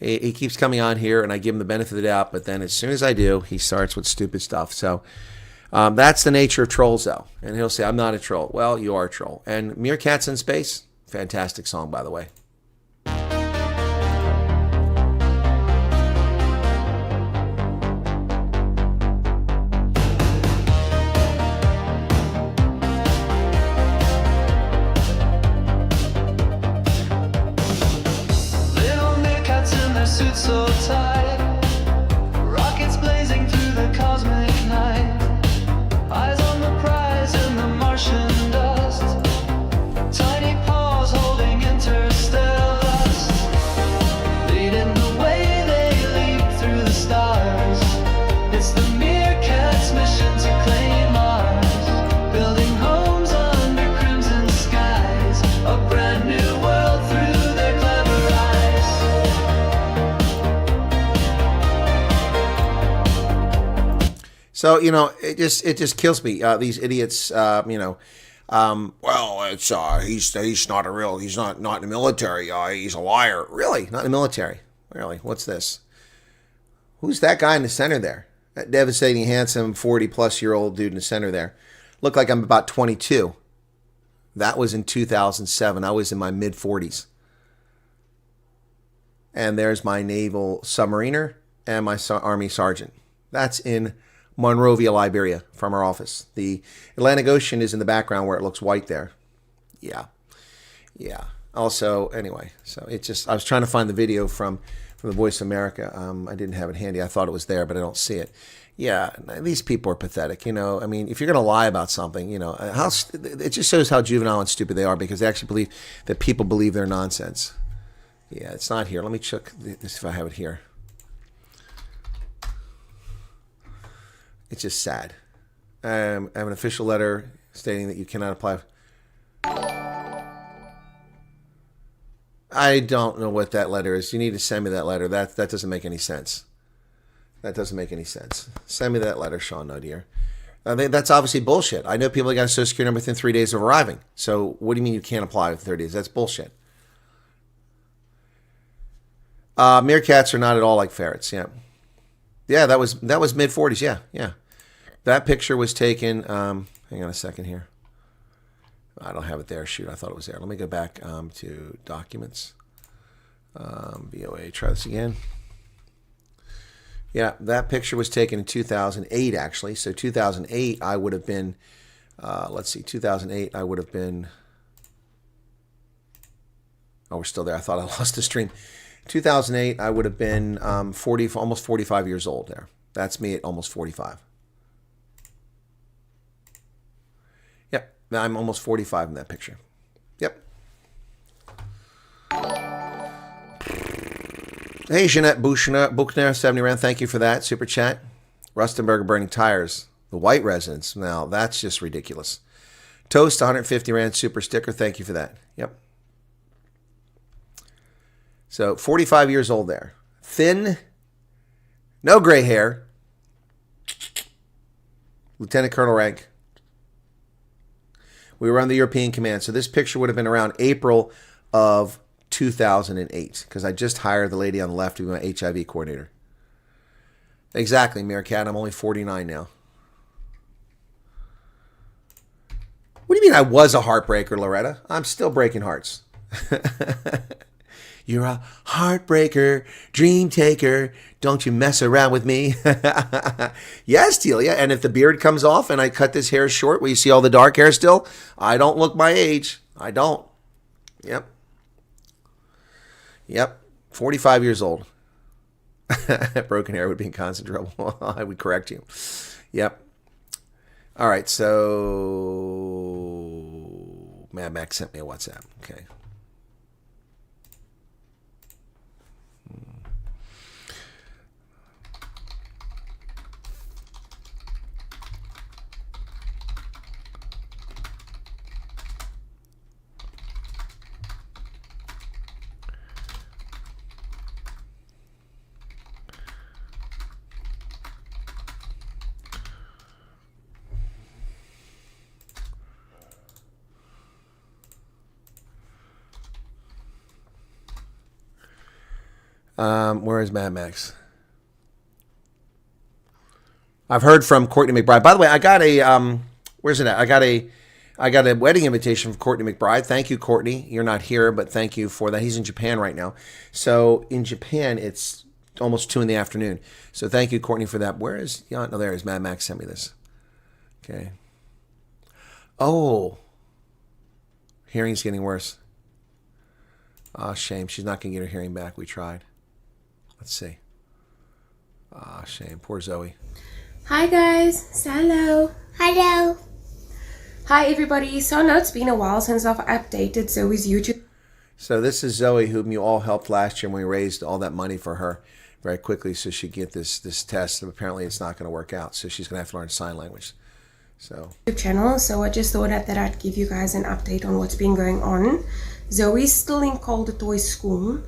Speaker 2: He keeps coming on here, and I give him the benefit of the doubt, but then as soon as I do, he starts with stupid stuff. So that's the nature of trolls, though. And he'll say, I'm not a troll. Well, you are a troll. And Meerkats in Space, fantastic song, by the way.
Speaker 1: Suits so tight, rockets blazing through the cosmic night, eyes on the prize in the Martian dust, tiny paws holding interstellar lust, leading the way they leap through the stars. It's the Meerkats' mission to claim Mars, building homes under crimson skies, a brand new world through their clever eyes.
Speaker 2: So, it just kills me. These idiots, well, it's he's not in the military. He's a liar. Really? Not in the military. Really, what's this? Who's that guy in the center there? That devastating, handsome, 40-plus-year-old dude in the center there. Look like I'm about 22. That was in 2007. I was in my mid-40s. And there's my naval submariner and my Army sergeant. That's in Monrovia, Liberia, from our office. The Atlantic Ocean is in the background where it looks white there. Yeah. Also, anyway, so it just, I was trying to find the video from the Voice of America. I didn't have it handy. I thought it was there, but I don't see it. Yeah, these people are pathetic. You know, I mean, if you're going to lie about something, you know, it just shows how juvenile and stupid they are, because they actually believe that people believe their nonsense. Yeah, it's not here. Let me check this if I have it here. It's just sad. I have an official letter stating that you cannot apply. I don't know what that letter is. You need to send me that letter. That doesn't make any sense. That doesn't make any sense. Send me that letter, Sean Nodier. That's obviously bullshit. I know people that got a Social Security number within 3 days of arriving. So what do you mean you can't apply within 30 days? That's bullshit. Meerkats are not at all like ferrets. Yeah. Yeah, that was mid-40s. Yeah. That picture was taken. Hang on a second here. I don't have it there. Shoot, I thought it was there. Let me go back to documents. VOA. Try this again. Yeah, that picture was taken in 2008, actually. So 2008, I would have been, let's see, 2008, I would have been, oh, we're still there. I thought I lost the stream. 2008, I would have been almost 45 years old there. That's me at almost 45. Yep, I'm almost 45 in that picture. Yep. Hey, Jeanette Buchner, 70 Rand, thank you for that. Super chat. Rustenberger burning tires. The white residents. Now, that's just ridiculous. Toast, 150 Rand, super sticker. Thank you for that. Yep. So, 45 years old there. Thin. No gray hair. Lieutenant Colonel rank. We were on the European Command. So, this picture would have been around April of 2008, because I just hired the lady on the left to be my HIV coordinator. Exactly, Meerkat. I'm only 49 now. What do you mean I was a heartbreaker, Loretta? I'm still breaking hearts. You're a heartbreaker, dream taker. Don't you mess around with me. Yes, Delia. And if the beard comes off and I cut this hair short, will you see all the dark hair still? I don't look my age. I don't. Yep, 45 years old. Broken hair would be in constant trouble. I would correct you. Yep. All right, so Mad Max sent me a WhatsApp. Okay. Where is Mad Max? I've heard from Courtney McBride. By the way, I got a where's it at? I got a wedding invitation from Courtney McBride. Thank you, Courtney. You're not here, but thank you for that. He's in Japan right now. So in Japan, it's almost 2 p.m. So thank you, Courtney, for that. Where is no? There is Mad Max. Sent me this. Okay. Oh, hearing's getting worse. Oh, shame. She's not gonna get her hearing back. We tried. Let's see. Ah, shame. Poor Zoe.
Speaker 5: Hi guys. Hello.
Speaker 6: Hello.
Speaker 5: Hi everybody. So I know it's been a while since I've updated Zoe's YouTube.
Speaker 2: So this is Zoe, whom you all helped last year when we raised all that money for her very quickly so she'd get this test. And apparently it's not going to work out. So she's going to have to learn sign language. So
Speaker 5: Channel. So I just thought that I'd give you guys an update on what's been going on. Zoe's still in Calder Toy School.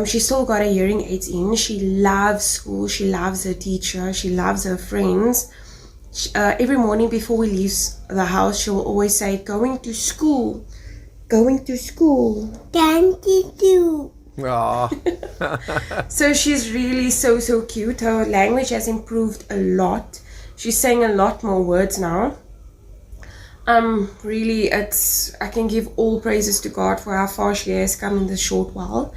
Speaker 5: She still got her hearing aids in. She loves school. She loves her teacher. She loves her friends. Every morning before we leave the house, she will always say, going to school. Going to school.
Speaker 6: Going to school.
Speaker 2: Aw.
Speaker 5: So she's really so cute. Her language has improved a lot. She's saying a lot more words now. Really, I can give all praises to God for how far she has come in this short while.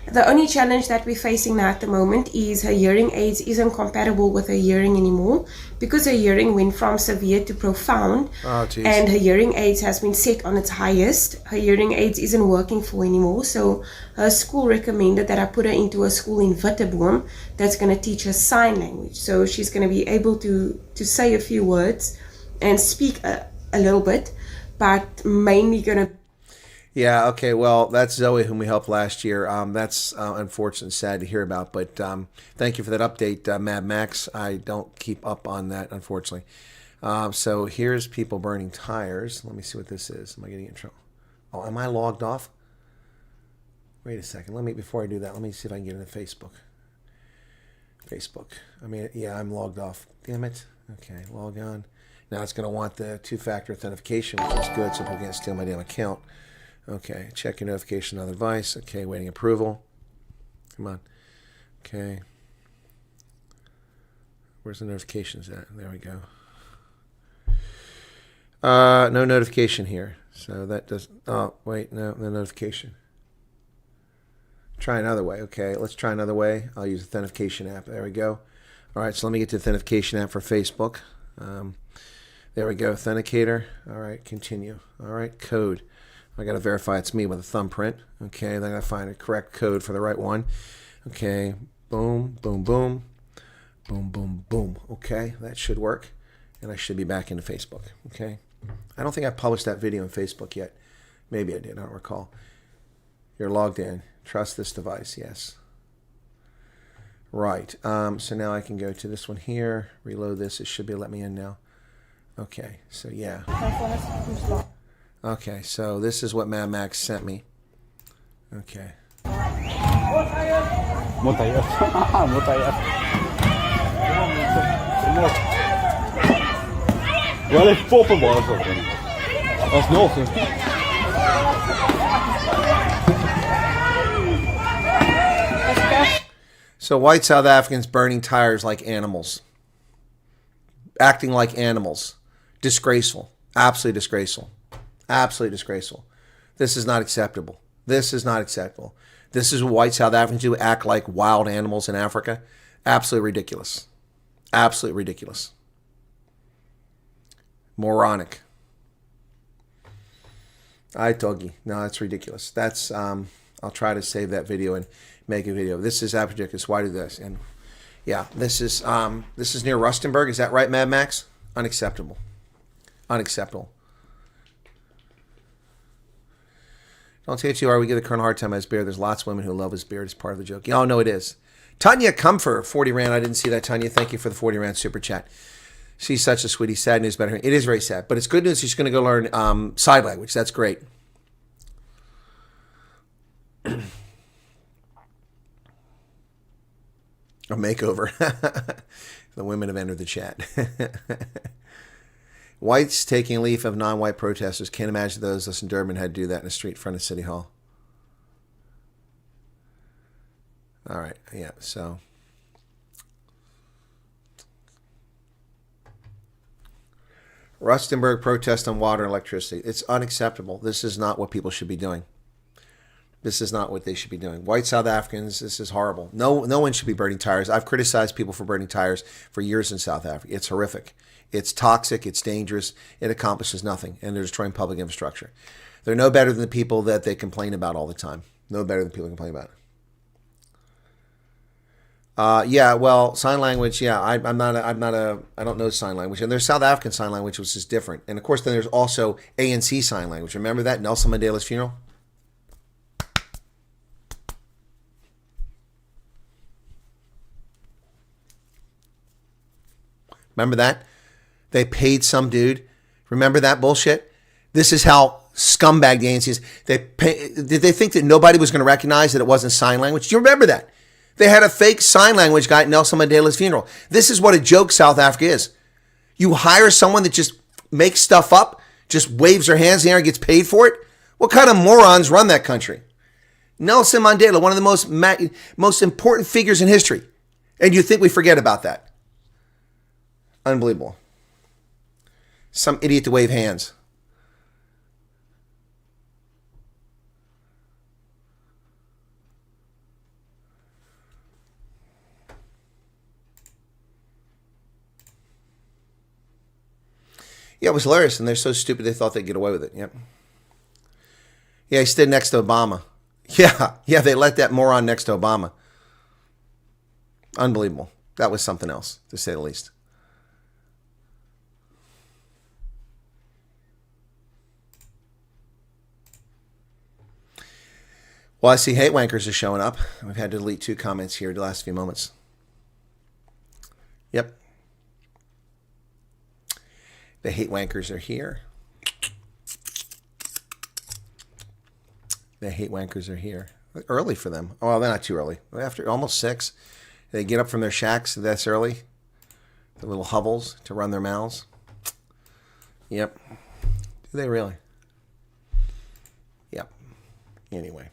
Speaker 5: The only challenge that we're facing now at the moment is her hearing aids isn't compatible with her hearing anymore, because her hearing went from severe to profound.
Speaker 2: Oh, geez.
Speaker 5: And her hearing aids has been set on its highest. Her hearing aids isn't working for anymore, so her school recommended that I put her into a school in Witterbom that's going to teach her sign language. So she's going to be able to say a few words and speak a little bit, but mainly going to...
Speaker 2: Yeah, okay, well, that's Zoe, whom we helped last year. That's unfortunate and sad to hear about, but thank you for that update, Mad Max. I don't keep up on that, unfortunately. So here's people burning tires. Let me see what this is. Am I getting in trouble? Oh, am I logged off? Wait a second. Before I do that, let me see if I can get into Facebook. I mean, yeah, I'm logged off. Damn it. Okay, log on. Now it's going to want the two-factor authentication, which is good, so people can't steal my damn account. Okay, check your notification on the device. Okay, waiting approval. Come on. Okay. Where's the notifications at? There we go. No notification here. So that does... Oh, wait, no notification. Try another way. Okay, let's try another way. I'll use the authentication app. There we go. All right, so let me get to the authentication app for Facebook. There we go, authenticator. All right, continue. All right, code. I got to verify it's me with a thumbprint. Okay, then I got to find a correct code for the right one. Okay, boom, boom, boom, boom, boom, boom. Okay, that should work, and I should be back into Facebook. Okay, I don't think I published that video on Facebook yet. Maybe I did, I don't recall. You're logged in. Trust this device, yes. Right, so now I can go to this one here, reload this. It should be let me in now. Okay, so yeah. Okay, so this is what Mad Max sent me. Okay. So white South Africans burning tires like animals. Acting like animals. Disgraceful. Absolutely disgraceful. Absolutely disgraceful. This is not acceptable. This is not acceptable. This is what white South Africans do, act like wild animals in Africa. Absolutely ridiculous. Absolutely ridiculous. Moronic. I told you. No, that's ridiculous. That's I'll try to save that video and make a video. This is absolutely ridiculous. Why do this? And yeah, this is near Rustenburg. Is that right, Mad Max? Unacceptable. Unacceptable. Don't say it too hard. We give the Colonel a hard time as beard. There's lots of women who love his beard. It's part of the joke. Oh, no, it is. Tanya Comfort, 40 Rand. I didn't see that, Tanya. Thank you for the 40 Rand super chat. She's such a sweetie. Sad news about her. It is very sad, but it's good news. She's going to go learn sign language. That's great. A makeover. The women have entered the chat. Whites taking leave of non-white protesters. Can't imagine those us in Durban had to do that in the street in front of City Hall. All right, yeah, so. Rustenburg protest on water and electricity. It's unacceptable. This is not what people should be doing. This is not what they should be doing. White South Africans, this is horrible. No one should be burning tires. I've criticized people for burning tires for years in South Africa. It's horrific. It's toxic. It's dangerous. It accomplishes nothing. And they're destroying public infrastructure. They're no better than the people that they complain about all the time. No better than people complain about it. Yeah, well, sign language, yeah, I don't know sign language. And there's South African sign language, which is different. And of course, then there's also ANC sign language. Remember that? Nelson Mandela's funeral? Remember that? They paid some dude. Remember that bullshit? This is how scumbag the ANC is. Did they think that nobody was going to recognize that it wasn't sign language? Do you remember that? They had a fake sign language guy at Nelson Mandela's funeral. This is what a joke South Africa is. You hire someone that just makes stuff up, just waves their hands in the air and gets paid for it? What kind of morons run that country? Nelson Mandela, one of the most important figures in history. And you think we forget about that? Unbelievable. Some idiot to wave hands. Yeah, it was hilarious, and they're so stupid they thought they'd get away with it. Yep. Yeah, he stood next to Obama. Yeah, they let that moron next to Obama. Unbelievable. That was something else, to say the least. Well, I see hate wankers are showing up. We've had to delete 2 comments here the last few moments. Yep. The hate wankers are here. The hate wankers are here. Early for them. Oh, well, they're not too early. After almost 6, they get up from their shacks. That's early. The little hovels to run their mouths. Yep. Do they really? Yep. Anyway.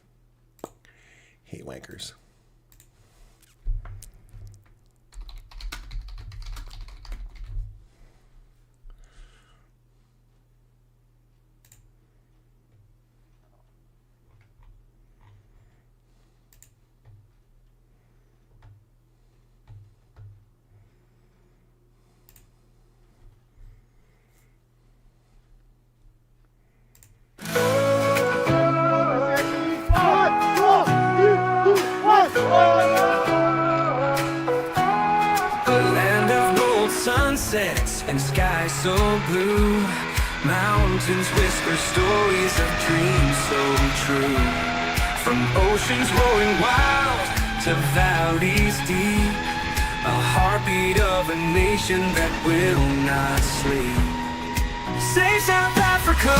Speaker 2: Hate wankers.
Speaker 1: And sky so blue, mountains whisper stories of dreams so true. From oceans roaring wild to valleys deep, a heartbeat of a nation that will not sleep. Save South Africa,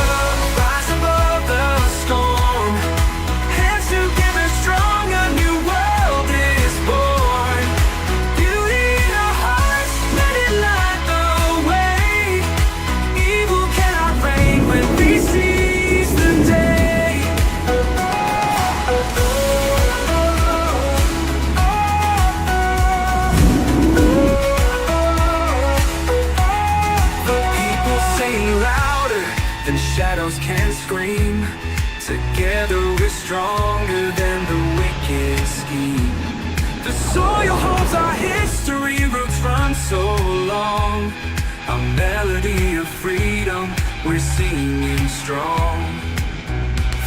Speaker 1: rise above the storm. Hands together strong, a new world is born. Beauty in our hearts, let it light the way. Evil cannot reign when we seize the day. The people sing louder than shadows can scream. Together we're stronger than the wicked scheme. The soil holds our history, roots run so long. A melody of freedom, we're singing strong.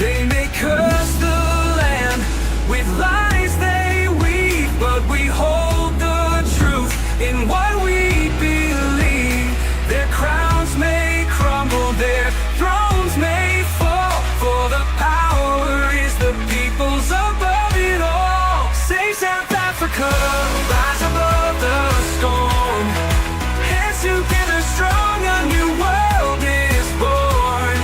Speaker 1: They may curse the land with lies they weave, but we hold the truth in what we believe. Their crowns may crumble, their thrones may fall, for the power is the people's above it all. Save South Africa, rise above the storm. Hands together strong, a new world is born.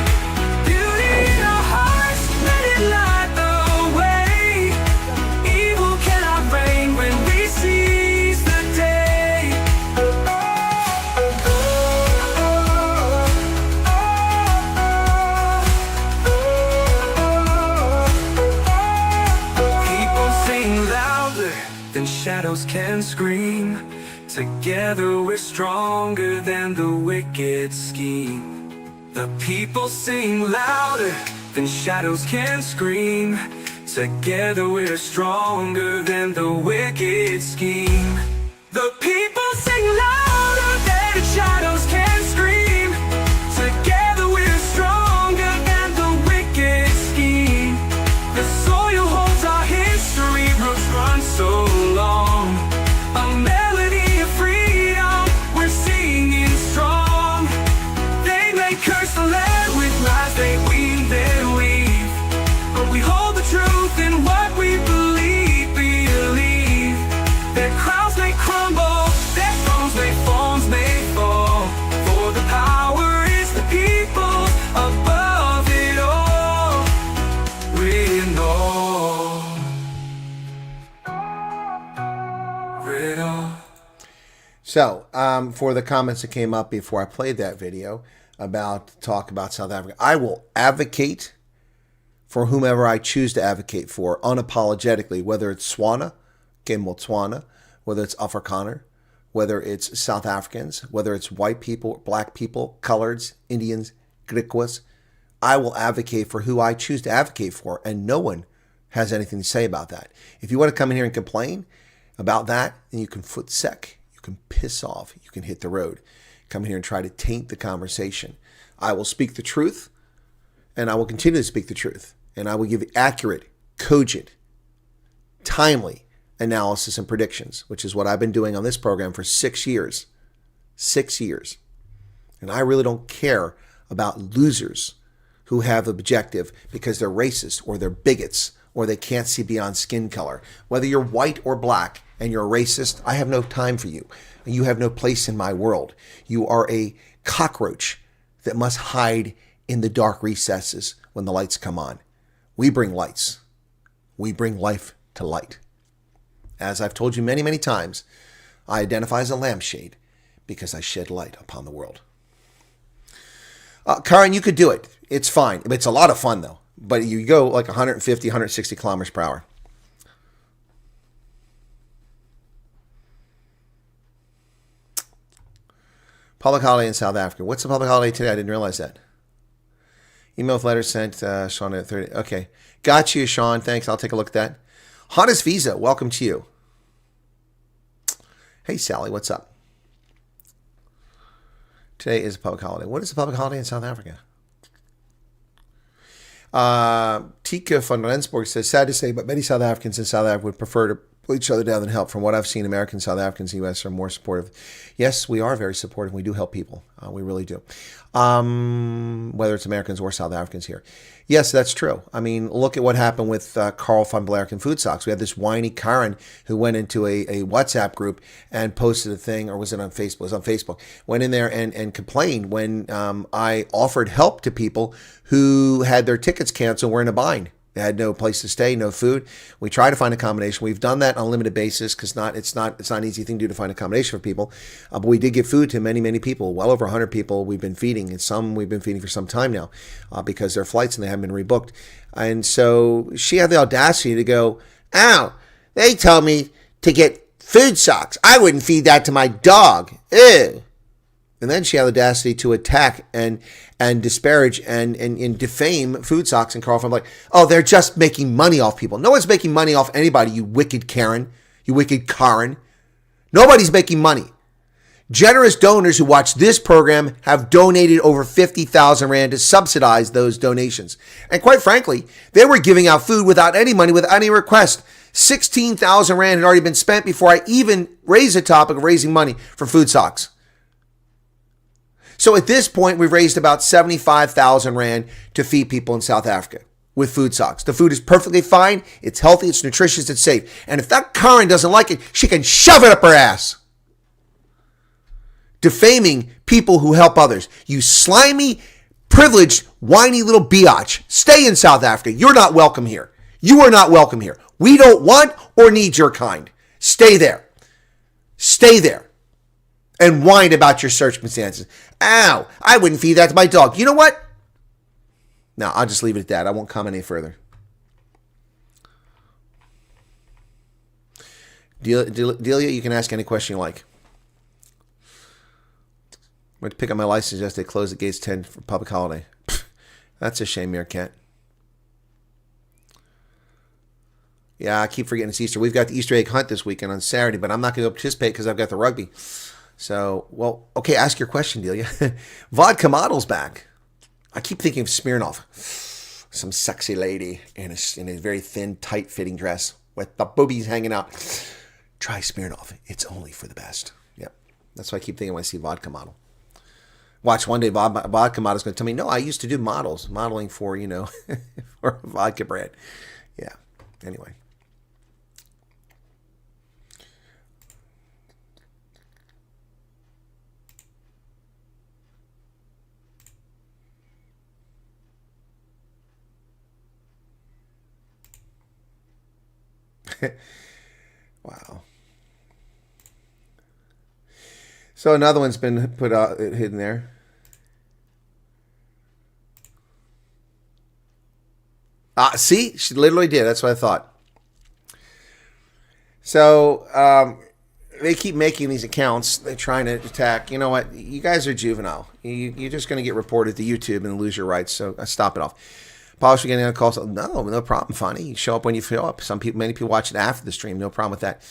Speaker 1: Beauty in our hearts, let it light the way. Evil cannot reign when we seize the day. People sing louder than shadows can scream. Together we're stronger than the wicked scheme. The people sing louder than shadows can scream. Together we're stronger than the wicked scheme. The people sing louder than shadows can scream. Together we're stronger than the wicked scheme. The soil holds our history, roots run so long. A melody of freedom, we're singing strong. They may curse the land with lies they weave, but we hold the truth in what we believe. Their crowns may crumble, their thrones may fall, for the power is the people above it all. We know it all.
Speaker 2: So, for the comments that came up before I played that video about talk about South Africa, I will advocate for whomever I choose to advocate for unapologetically, whether it's Tswana, Botswana, whether it's Afrikaner, whether it's South Africans, whether it's white people, black people, coloreds, Indians, Griquas. I will advocate for who I choose to advocate for, and no one has anything to say about that. If you want to come in here and complain about that, then you can foot sec, you can piss off, you can hit the road. Come here and try to taint the conversation. I will speak the truth, and I will continue to speak the truth, and I will give accurate, cogent, timely analysis and predictions, which is what I've been doing on this program for 6 years. 6 years. And I really don't care about losers who have objective because they're racist or they're bigots or they can't see beyond skin color. Whether you're white or black and you're a racist, I have no time for you. You have no place in my world. You are a cockroach that must hide in the dark recesses when the lights come on. We bring lights. We bring life to light. As I've told you many, many times, I identify as a lampshade because I shed light upon the world. Karen, you could do it. It's fine. It's a lot of fun, though. But you go like 150, 160 kilometers per hour. Public holiday in South Africa. What's the public holiday today? I didn't realize that. Email with letter sent, Sean at 30. Okay. Got you, Sean. Thanks. I'll take a look at that. Honest Visa, welcome to you. Hey, Sally, what's up? Today is a public holiday. What is a public holiday in South Africa? Tika van Rensburg says, sad to say, but many South Africans in South Africa would prefer to pull each other down than help. From what I've seen, Americans, South Africans, in the U.S. are more supportive. Yes, we are very supportive. We do help people. We really do. Whether it's Americans or South Africans here. Yes, that's true. I mean, look at what happened with Carl van Blerk and Food Socks. We had this whiny Karen who went into a WhatsApp group and posted a thing, or was it on Facebook? It was on Facebook. Went in there and complained when I offered help to people who had their tickets canceled, were in a bind. They had no place to stay, no food. We try to find accommodation. We've done that on a limited basis because it's not an easy thing to do to find accommodation for people. But we did give food to many, many people. Well over 100 people we've been feeding, and some we've been feeding for some time now because their flights and they haven't been rebooked. And so she had the audacity to go, "Ow, they told me to get Food Socks. I wouldn't feed that to my dog. Ew." And then she had the audacity to attack and disparage and defame Food Socks and Carl from like, oh, they're just making money off people. No one's making money off anybody, you wicked Karen, you wicked Karen. Nobody's making money. Generous donors who watch this program have donated over 50,000 Rand to subsidize those donations. And quite frankly, they were giving out food without any money, without any request. 16,000 Rand had already been spent before I even raised the topic of raising money for Food Socks. So at this point, we've raised about 75,000 Rand to feed people in South Africa with Food Socks. The food is perfectly fine. It's healthy. It's nutritious. It's safe. And if that Karen doesn't like it, she can shove it up her ass. Defaming people who help others. You slimy, privileged, whiny little biatch. Stay in South Africa. You're not welcome here. You are not welcome here. We don't want or need your kind. Stay there. Stay there. And whine about your circumstances. Ow, I wouldn't feed that to my dog. You know what? No, I'll just leave it at that. I won't comment any further. Delia, you can ask any question you like. I went to pick up my license yesterday. They closed at gates 10 for public holiday. That's a shame, Meerkat. Yeah, I keep forgetting it's Easter. We've got the Easter egg hunt this weekend on Saturday, but I'm not going to participate because I've got the rugby. So, well, okay, ask your question, Delia. Vodka Model's back. I keep thinking of Smirnoff. Some sexy lady in a very thin, tight-fitting dress with the boobies hanging out. Try Smirnoff. It's only for the best. Yep. That's what I keep thinking when I see Vodka Model. Watch, one day Vodka Model's going to tell me, no, I used to do modeling for, for a vodka brand. Yeah. Anyway. Wow. So another one's been put out, hidden there. See, she literally did. That's what I thought. So they keep making these accounts. They're trying to attack. You know what? You guys are juvenile. You're just going to get reported to YouTube and lose your rights. So stop it off. Polish for getting on calls. No problem, Funny. You show up when you show up. Many people watch it after the stream. No problem with that.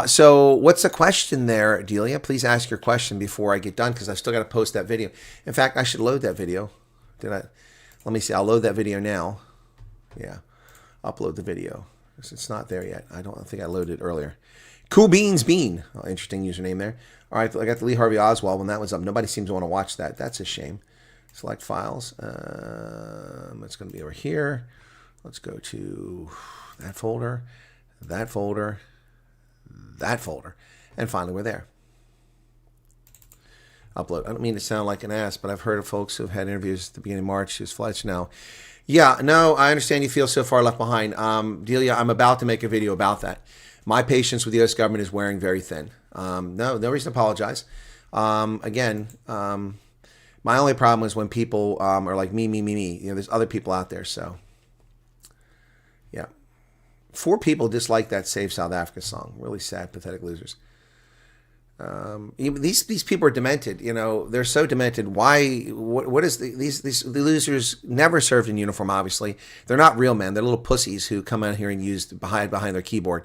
Speaker 2: So what's the question there, Delia? Please ask your question before I get done because I've still got to post that video. In fact, I should load that video. Did I? Let me see. I'll load that video now. Yeah. Upload the video. It's not there yet. I don't think I loaded it earlier. Cool Beans Bean. Oh, interesting username there. All right. I got the Lee Harvey Oswald when that was up. Nobody seems to want to watch that. That's a shame. Select files. It's going to be over here. Let's go to that folder, that folder, that folder. And finally, we're there. Upload. I don't mean to sound like an ass, but I've heard of folks who've had interviews at the beginning of March who's fledged now. Yeah, no, I understand you feel so far left behind. Delia, I'm about to make a video about that. My patience with the U.S. government is wearing very thin. No reason to apologize. Again, my only problem is when people are like me. You know, there's other people out there, so yeah. 4 people dislike that Save South Africa song. Really sad, pathetic losers. These people are demented. You know, they're so demented. Why? What is the losers never served in uniform? Obviously, they're not real men. They're little pussies who come out here and use behind their keyboard,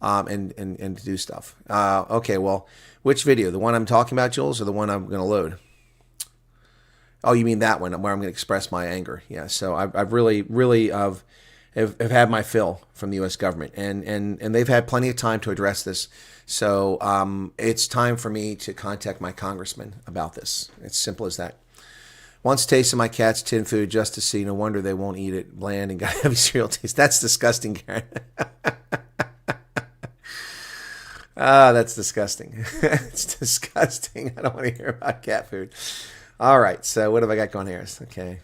Speaker 2: and do stuff. Okay, well, which video? The one I'm talking about, Jules, or the one I'm going to load? Oh, you mean that one where I'm going to express my anger? Yeah. So I've really have had my fill from the U.S. government, and they've had plenty of time to address this. So it's time for me to contact my congressman about this. It's simple as that. Once tasted my cat's tin food just to see. No wonder they won't eat it. Bland and got heavy cereal taste. That's disgusting, Karen. That's disgusting. It's disgusting. I don't want to hear about cat food. All right, so what have I got going here? Okay.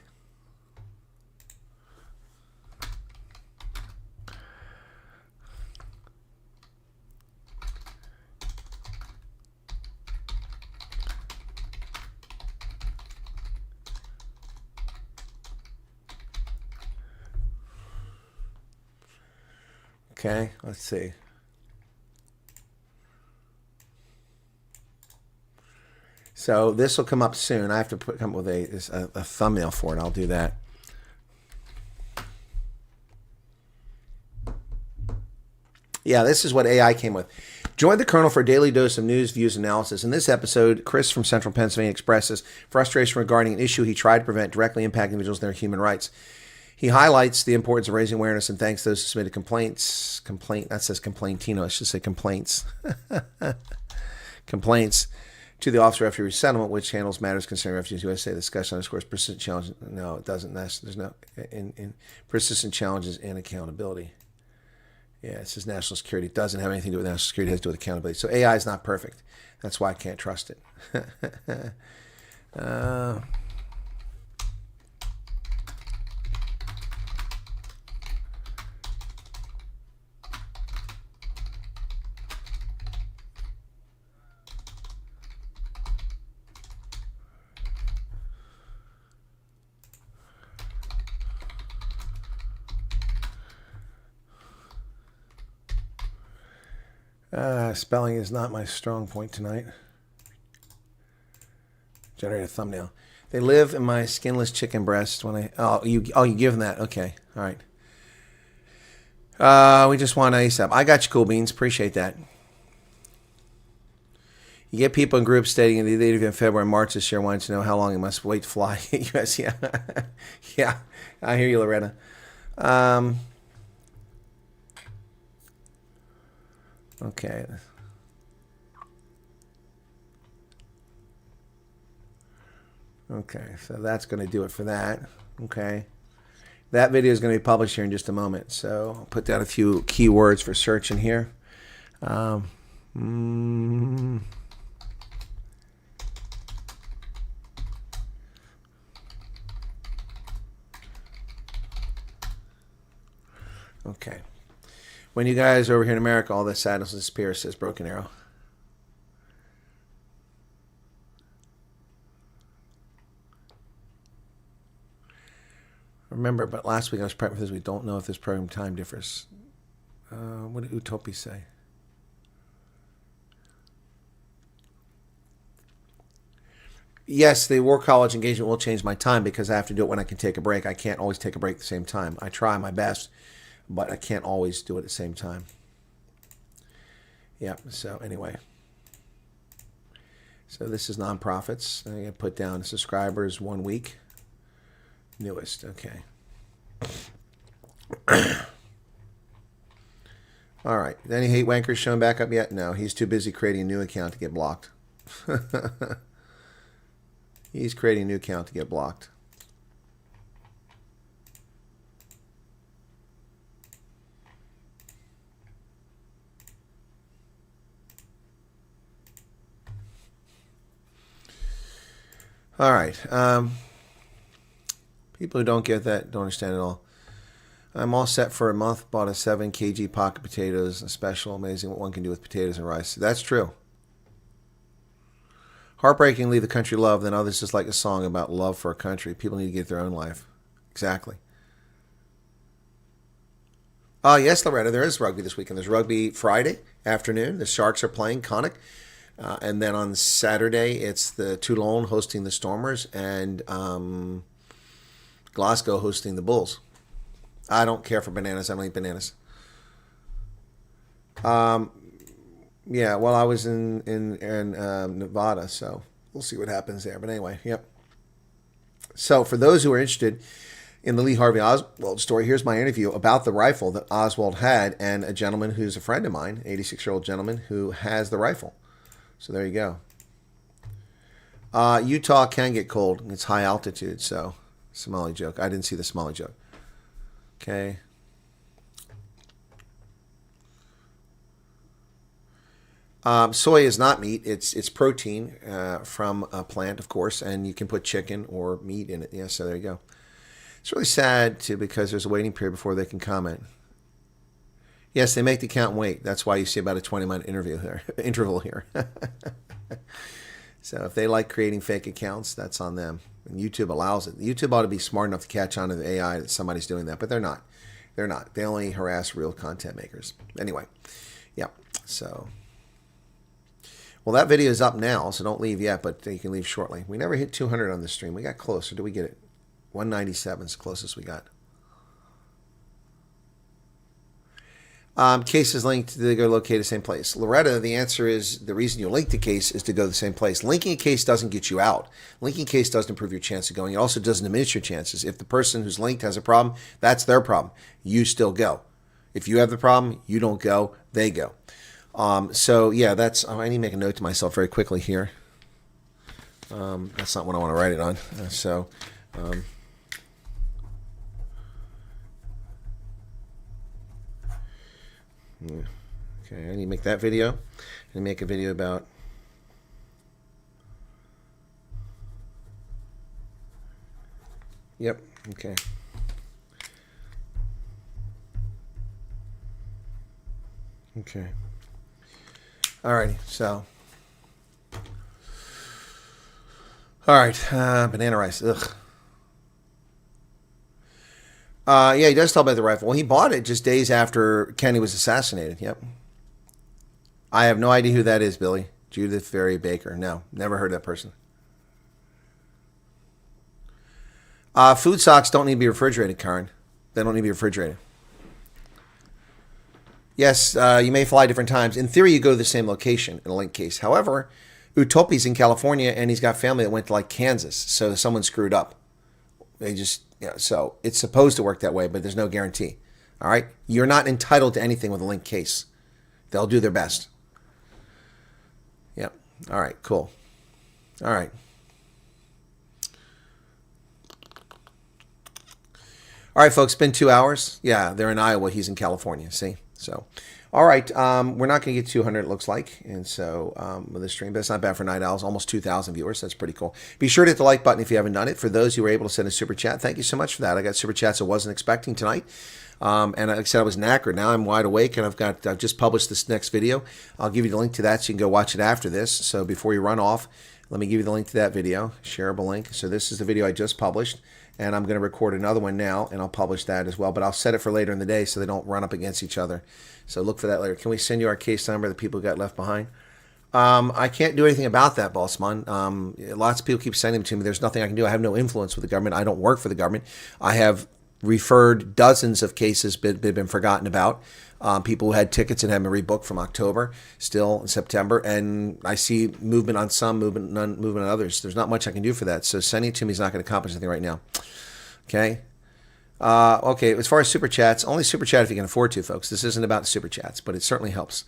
Speaker 2: Okay, let's see. So this will come up soon. I have to come up with a thumbnail for it. I'll do that. Yeah, this is what AI came with. Join the Colonel for a daily dose of news, views, analysis. In this episode, Chris from Central Pennsylvania expresses frustration regarding an issue he tried to prevent directly impacting individuals and their human rights. He highlights the importance of raising awareness and thanks those who submitted complaints. That says complaintino. I should say complaints. Complaints to the Office of Refugee Resettlement, which handles matters concerning refugees USA. The discussion underscores persistent challenges. No, it doesn't. There's no in persistent challenges and accountability. Yeah, it says national security. It doesn't have anything to do with national security. It has to do with accountability. So AI is not perfect. That's why I can't trust it. Spelling is not my strong point tonight. Generate a thumbnail. They live in my skinless chicken breast when you give them that. Okay. All right. We just want ASAP. I got you, Cool Beans. Appreciate that. You get people in groups stating in the date of February and March this year wanting to know how long you must wait to fly. US, yeah. Yeah. I hear you, Loretta. Okay. Okay, so that's going to do it for that. Okay. That video is going to be published here in just a moment. So I'll put down a few keywords for search in here. Okay. When you guys are over here in America, all this sadness will disappear, says Broken Arrow. remember, but last week I was prepping for this. We don't know if this program time differs. What did Utopia say? Yes, the War College engagement will change my time because I have to do it when I can take a break. I can't always take a break at the same time. I try my best, but I can't always do it at the same time. Yeah, so anyway. So this is nonprofits. I'm going to put down subscribers 1 week. Newest, okay. All right. Any hate wankers showing back up yet? No, he's too busy creating a new account to get blocked. He's creating a new account to get blocked. All right. People who don't get that don't understand it all. I'm all set for a month. Bought a 7 kg pocket potatoes. A special. Amazing what one can do with potatoes and rice. That's true. Heartbreaking, leave the country love. Then others just like a song about love for a country. People need to get their own life. Exactly. Yes, Loretta, there is rugby this weekend. There's rugby Friday afternoon. The Sharks are playing Connacht. And then on Saturday, it's the Toulon hosting the Stormers and Glasgow hosting the Bulls. I don't care for bananas. I don't eat bananas. Yeah, well, I was in Nevada, so we'll see what happens there. But anyway, yep. So for those who are interested in the Lee Harvey Oswald story, here's my interview about the rifle that Oswald had and a gentleman who's a friend of mine, 86-year-old gentleman, who has the rifle. So there you go. Utah can get cold. It's high altitude, so Somali joke. I didn't see the Somali joke. Okay. Soy is not meat. It's protein from a plant, of course, and you can put chicken or meat in it. Yeah, so there you go. It's really sad, too, because there's a waiting period before they can comment. Yes, they make the account wait. That's why you see about a 20-minute interval here. So if they like creating fake accounts, that's on them. And YouTube allows it. YouTube ought to be smart enough to catch on to the AI that somebody's doing that, but they're not. They're not. They only harass real content makers. Anyway, yeah, so... Well, that video is up now, so don't leave yet, but you can leave shortly. We never hit 200 on this stream. We got close, or did we get it? 197 is the closest we got. Case is linked. They go locate the same place. Loretta, the answer is the reason you link the case is to go to the same place. Linking a case doesn't get you out. Linking a case doesn't improve your chance of going. It also doesn't diminish your chances. If the person who's linked has a problem, that's their problem. You still go. If you have the problem, you don't go, they go. So yeah, that's, I need to make a note to myself very quickly here. That's not what I want to write it on. Okay, I need to make that video and make a video about yep, okay. Okay. Alrighty, so all right, banana rice. Ugh. Yeah, he does talk about the rifle. Well, he bought it just days after Kenny was assassinated. Yep. I have no idea who that is, Billy. Judith Ferry Baker. No, never heard of that person. Food socks don't need to be refrigerated, Karen. They don't need to be refrigerated. Yes, you may fly different times. In theory, you go to the same location in a link case. However, Utopi's in California, and he's got family that went to like Kansas, so someone screwed up. They just, you know, so it's supposed to work that way, but there's no guarantee. All right, you're not entitled to anything with a link case. They'll do their best. Yep. All right. Cool. All right. All right, folks. It's been 2 hours. Yeah, they're in Iowa. He's in California. See. So, all right, we're not going to get 200, it looks like, and so with this stream, but it's not bad for Night Owls, almost 2,000 viewers. That's pretty cool. Be sure to hit the like button if you haven't done it. For those who were able to send a super chat, thank you so much for that. I got super chats I wasn't expecting tonight, and like I said, I was knackered. Now I'm wide awake, and I've just published this next video. I'll give you the link to that so you can go watch it after this. So before you run off, let me give you the link to that video, shareable link. So this is the video I just published, And I'm going to record another one now, and I'll publish that as well. But I'll set it for later in the day so they don't run up against each other. So look for that later. Can we send you our case number, the people who got left behind? I can't do anything about that, boss man. Lots of people keep sending them to me. There's nothing I can do. I have no influence with the government. I don't work for the government. I have referred dozens of cases that have been forgotten about. People who had tickets and had been rebooked from October, still in September, and I see movement on some, movement on others. There's not much I can do for that. So sending it to me is not going to accomplish anything right now. Okay. Okay. As far as super chats, only super chat if you can afford to, folks. This isn't about super chats, but it certainly helps.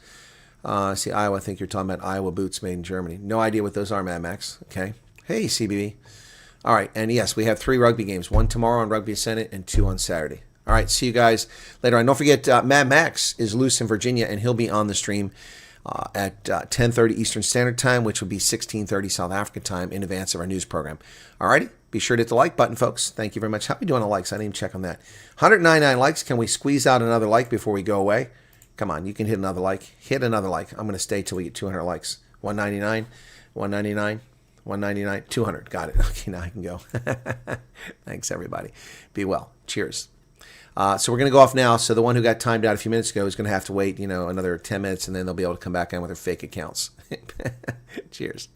Speaker 2: See, Iowa, I think you're talking about Iowa boots made in Germany. No idea what those are, Mad Max. Okay. Hey, CBB. All right. And yes, we have 3 rugby games. 1 tomorrow on Rugby Senate and 2 on Saturday. All right. See you guys later on. Don't forget, Mad Max is loose in Virginia, and he'll be on the stream at 10:30 Eastern Standard Time, which will be 16:30 South African time in advance of our news program. All righty. Be sure to hit the like button, folks. Thank you very much. How are we doing on likes? I didn't even check on that. 199 likes. Can we squeeze out another like before we go away? Come on, you can hit another like. Hit another like. I'm going to stay till we get 200 likes. 199, 199, 199, 200. Got it. Okay, now I can go. Thanks, everybody. Be well. Cheers. So we're going to go off now. So the one who got timed out a few minutes ago is going to have to wait, another 10 minutes, and then they'll be able to come back in with their fake accounts. Cheers.